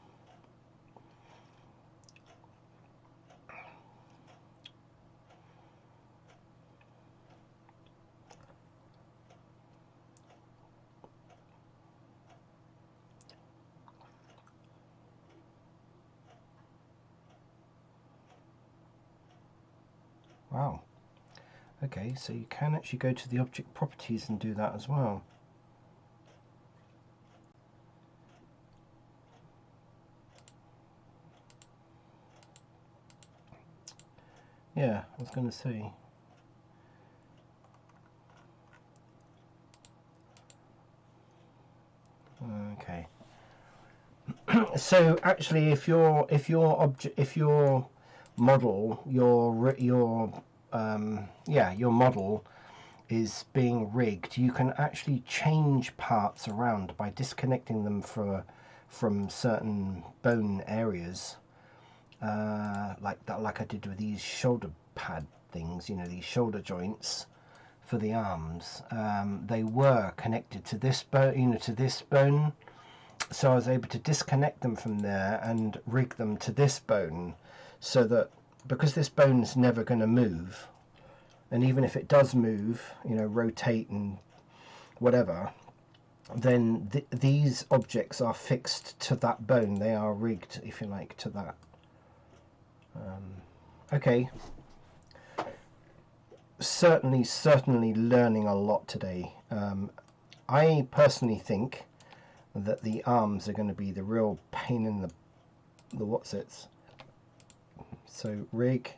wow. Okay, so you can actually go to the object properties and do that as well. Yeah, I was going to say. Okay. So actually, if your model, your model is being rigged, you can actually change parts around by disconnecting them from certain bone areas, like that, like I did with these shoulder pad things. You know, these shoulder joints for the arms. They were connected to this bone, you know, to this bone. So I was able to disconnect them from there and rig them to this bone, so that because this bone's never going to move, and even if it does move, you know, rotate and whatever, then these objects are fixed to that bone. They are rigged, if you like, to that. Okay. Certainly learning a lot today. I personally think that the arms are going to be the real pain in the what's-its. So rig,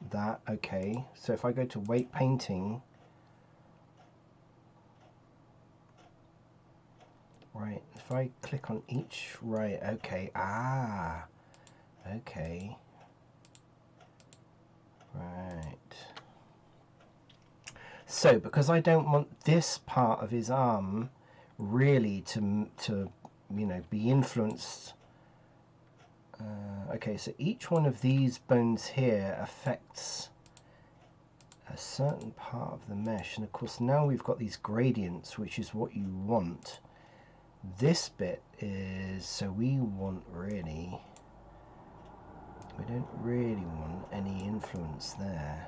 that, okay. So if I go to weight painting, right, if I click on each, right, okay, okay, right. So because I don't want this part of his arm really to be influenced. Okay, so each one of these bones here affects a certain part of the mesh, and of course now we've got these gradients, which is what you want. This bit is, so we don't really want any influence there.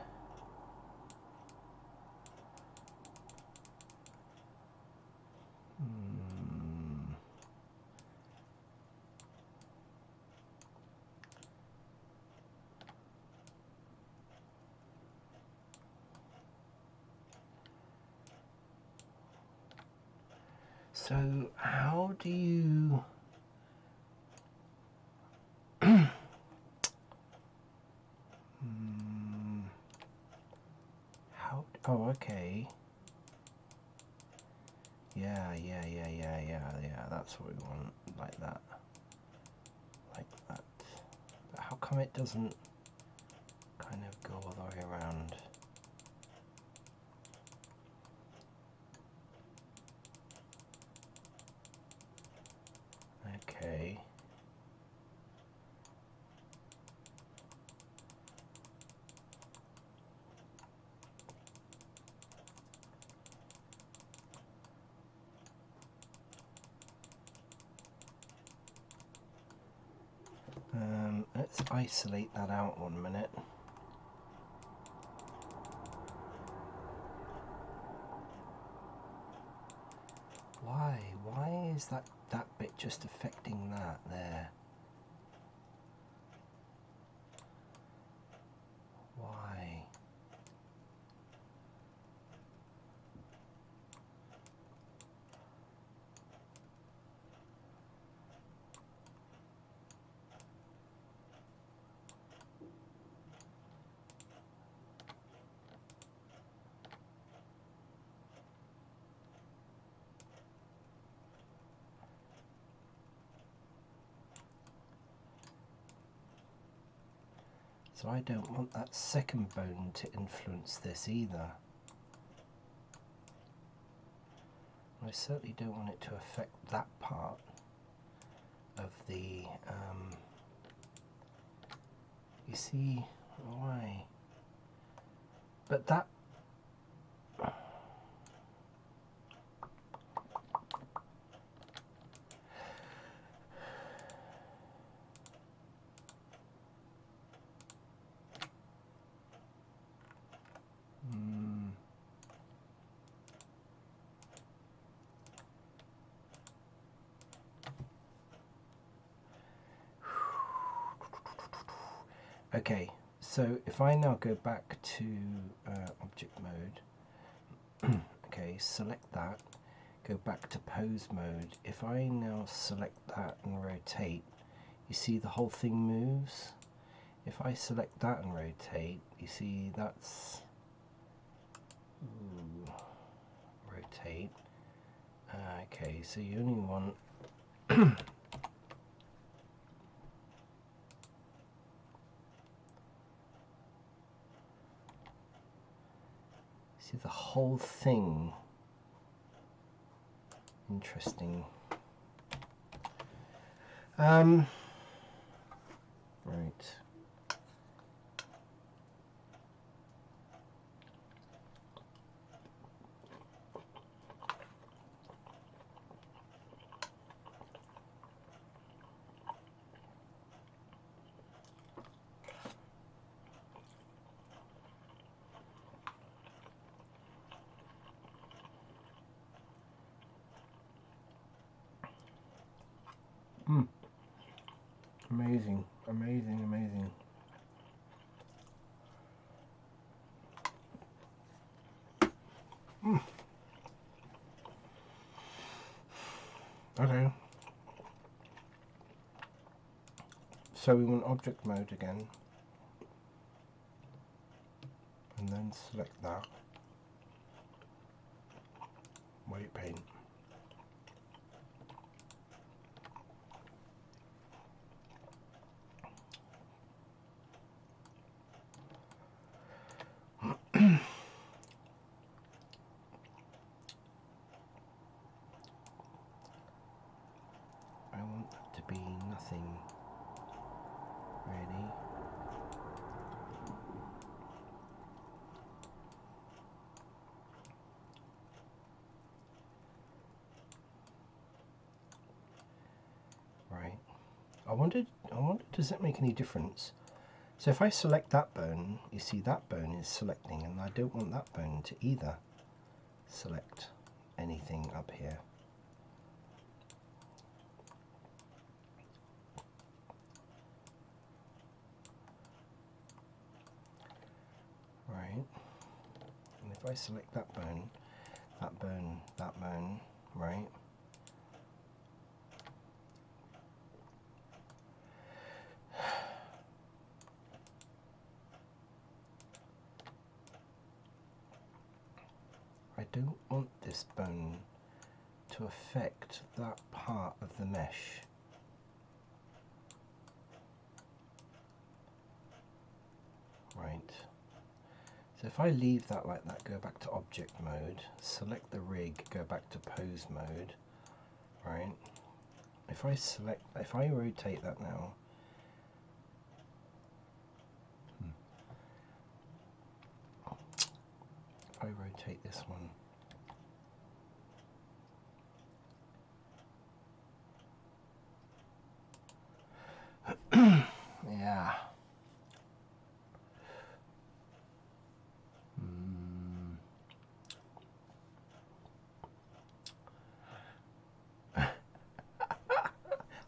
So how do you oh, okay. Yeah, that's what we want, like that. But how come it doesn't kind of go all the way around? Okay. Let's isolate that out 1 minute. Why is that bit just affecting that there? Why? So I don't want that second bone to influence this either. I certainly don't want it to affect that part of the, you see, why? But that, okay, so if I now go back to object mode, okay, select that, go back to pose mode. If I now select that and rotate, you see the whole thing moves. If I select that and rotate, you see that's, ooh, rotate. Okay, so you only want see the whole thing. Interesting. Right. Amazing, amazing, amazing. Okay. So we want object mode again. And then select that. Weight paint. right? I wonder, does that make any difference? So if I select that bone, you see that bone is selecting, and I don't want that bone to either select anything up here. Right, and if I select that bone, that bone, that bone, right? I don't want this bone to affect that part of the mesh. Right. So if I leave that like that, go back to object mode, select the rig, go back to pose mode, right? If I rotate that now, if I rotate this one, yeah.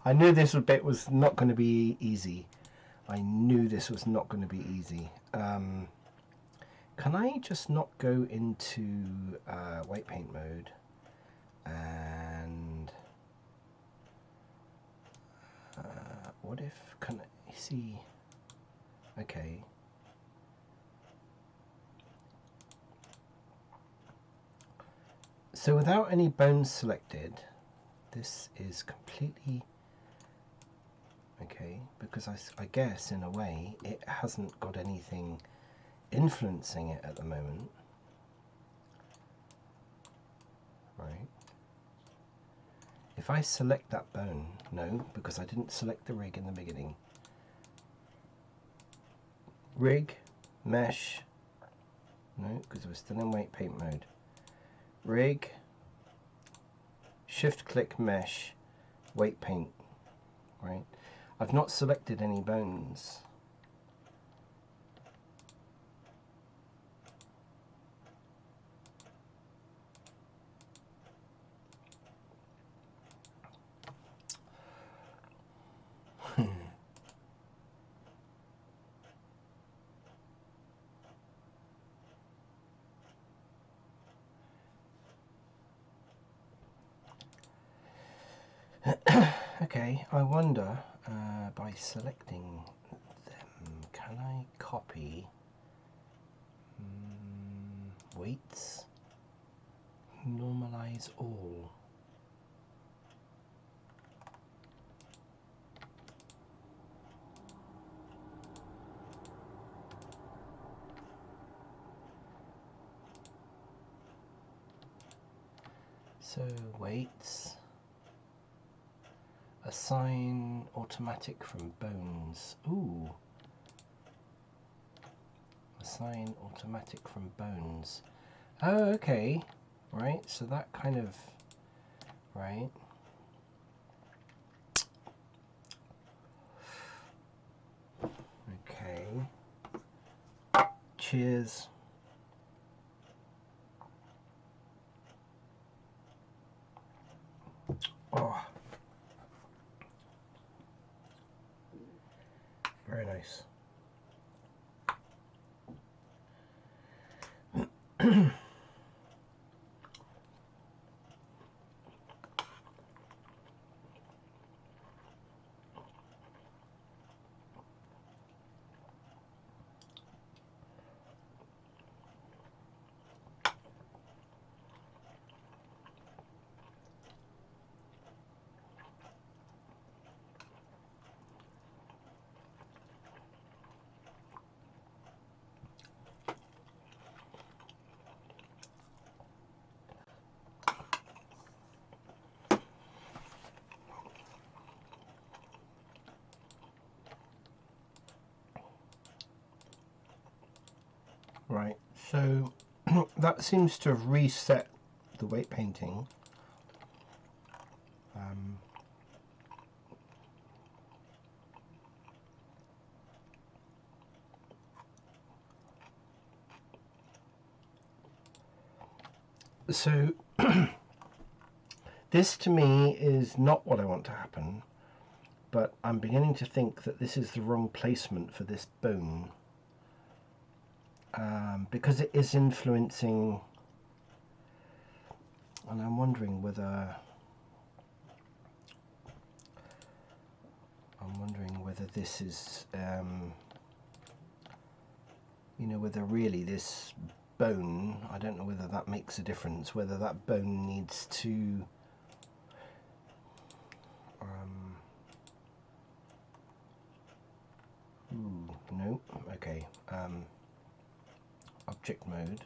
I knew this bit was not going to be easy. I knew this was not going to be easy. Can I just not go into white paint mode and what if, can I see, okay. So without any bones selected, this is completely okay, because I guess in a way it hasn't got anything influencing it at the moment, right? If I select that bone, no, because I didn't select the rig in the beginning. Rig, mesh, no, because we're still in white paint mode. Rig, shift click mesh, white paint, right? I've not selected any bones. Okay, I wonder, by selecting them, can I copy weights, normalize all? So weights, assign automatic from bones. Ooh. Assign automatic from bones. Oh, okay. Right, so that kind of, right. Okay. Cheers. Oh. Very nice. Right, so that seems to have reset the weight painting. So this to me is not what I want to happen, but I'm beginning to think that this is the wrong placement for this bone, because it is influencing, and I'm wondering whether this is you know, whether really this bone, I don't know whether that makes a difference, whether that bone needs to no, okay, object mode,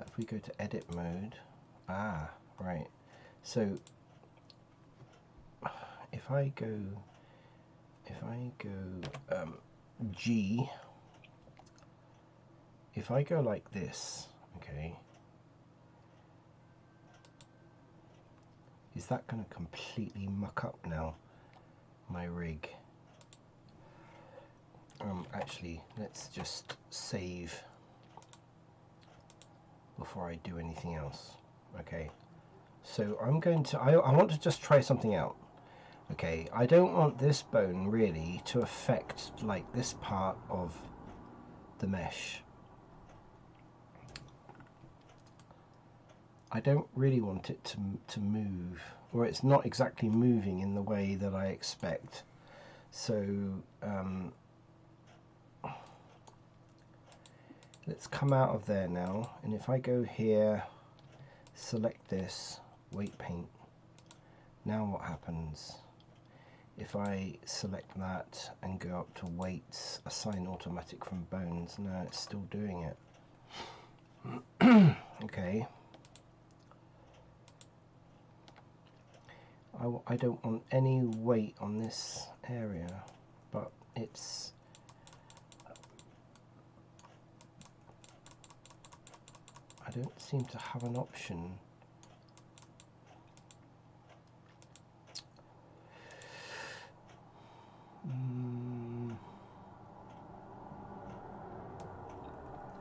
if we go to edit mode, right, so if I go G, if I go like this, okay, is that going to completely muck up now my rig? Actually, let's just save before I do anything else. Okay, so I'm going to, I want to just try something out. Okay, I don't want this bone really to affect like this part of the mesh. I don't really want it to move, or it's not exactly moving in the way that I expect. So let's come out of there now, and if I go here, select this, weight paint, now what happens? If I select that and go up to weights, assign automatic from bones, no, it's still doing it. Okay. I don't want any weight on this area, but it's I don't seem to have an option.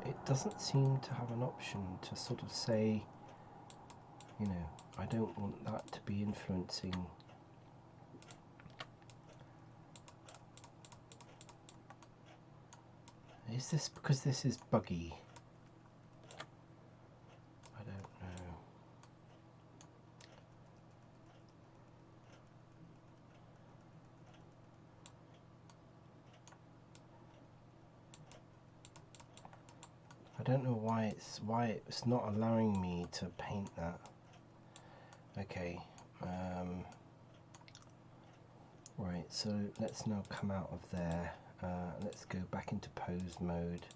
It doesn't seem to have an option to sort of say, you know, I don't want that to be influencing. Is this because this is buggy? I don't know. I don't know why it's not allowing me to paint that. Okay, right, so let's now come out of there. Let's go back into pose mode,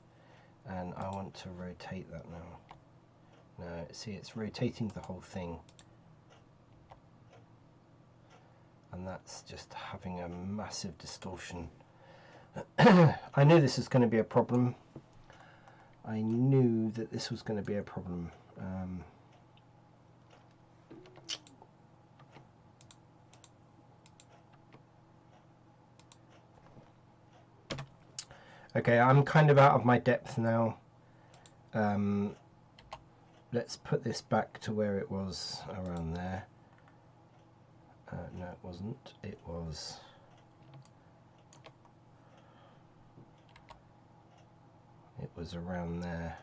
and I want to rotate that now. No, see, it's rotating the whole thing, and that's just having a massive distortion. I knew this was going to be a problem. I knew that this was going to be a problem. Okay, I'm kind of out of my depth now. Let's put this back to where it was, around there. No, it wasn't. It was... it was around there.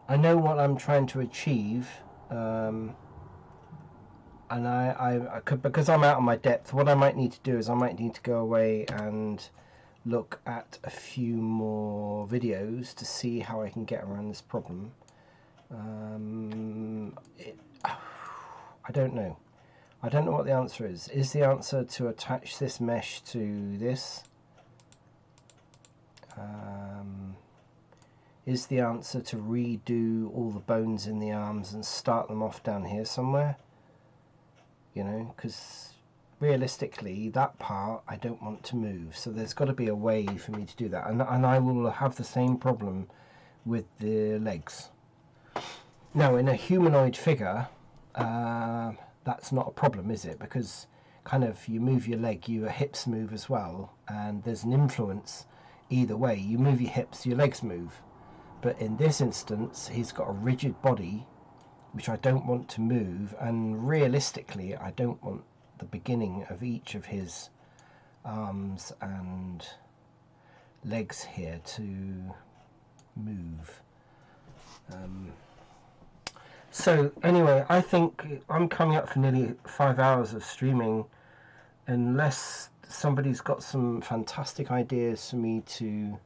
I know what I'm trying to achieve, and I could, because I'm out of my depth, what I might need to do is I might need to go away and look at a few more videos to see how I can get around this problem. I don't know. I don't know what the answer is. Is the answer to attach this mesh to this? Is the answer to redo all the bones in the arms and start them off down here somewhere? You know, because realistically that part I don't want to move, so there's got to be a way for me to do that, and I will have the same problem with the legs. Now in a humanoid figure, that's not a problem, is it? Because kind of you move your leg, your hips move as well, and there's an influence either way. You move your hips, your legs move. But in this instance, he's got a rigid body, which I don't want to move, and realistically, I don't want the beginning of each of his arms and legs here to move. So anyway, I think I'm coming up for nearly 5 hours of streaming, unless somebody's got some fantastic ideas for me to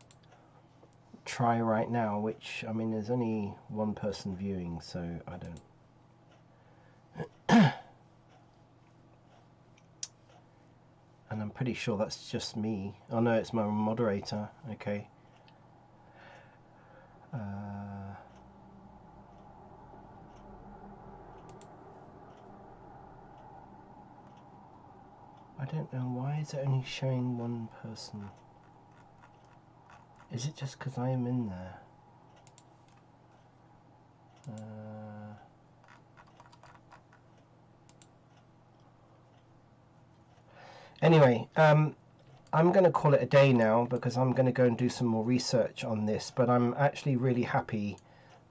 try right now, which, I mean, there's only one person viewing, so I don't. And I'm pretty sure that's just me. Oh no, it's my moderator. Okay. I don't know, why is it only showing one person? Is it just because I am in there? Anyway, I'm going to call it a day now, because I'm going to go and do some more research on this, but I'm actually really happy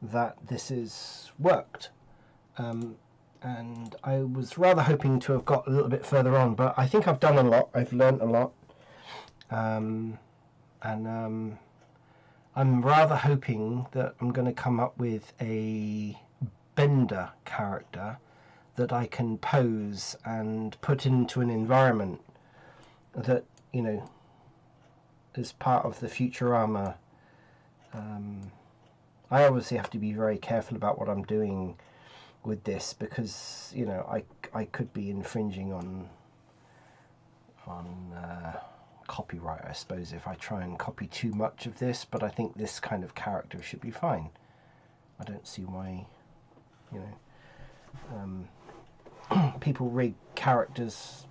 that this has worked. And I was rather hoping to have got a little bit further on, but I think I've done a lot. I've learnt a lot. I'm rather hoping that I'm going to come up with a Bender character that I can pose and put into an environment that, you know, is part of the Futurama. I obviously have to be very careful about what I'm doing with this, because, you know, I could be infringing on copyright, I suppose, if I try and copy too much of this, but I think this kind of character should be fine. I don't see why, you know, people rig characters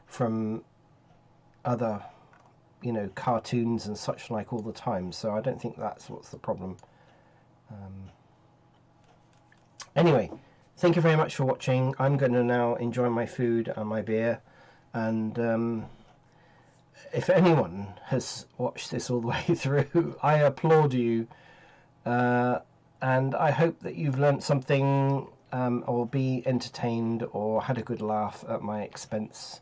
from other, you know, cartoons and such like all the time, so I don't think that's what's the problem. Anyway, thank you very much for watching. I'm going to now enjoy my food and my beer, and if anyone has watched this all the way through, I applaud you, and I hope that you've learnt something, or be entertained or had a good laugh at my expense,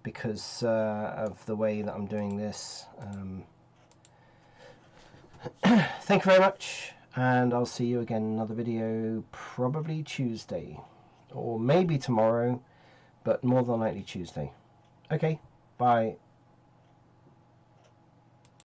because of the way that I'm doing this. Thank you very much, and I'll see you again in another video, probably Tuesday, or maybe tomorrow, but more than likely Tuesday. Okay, bye.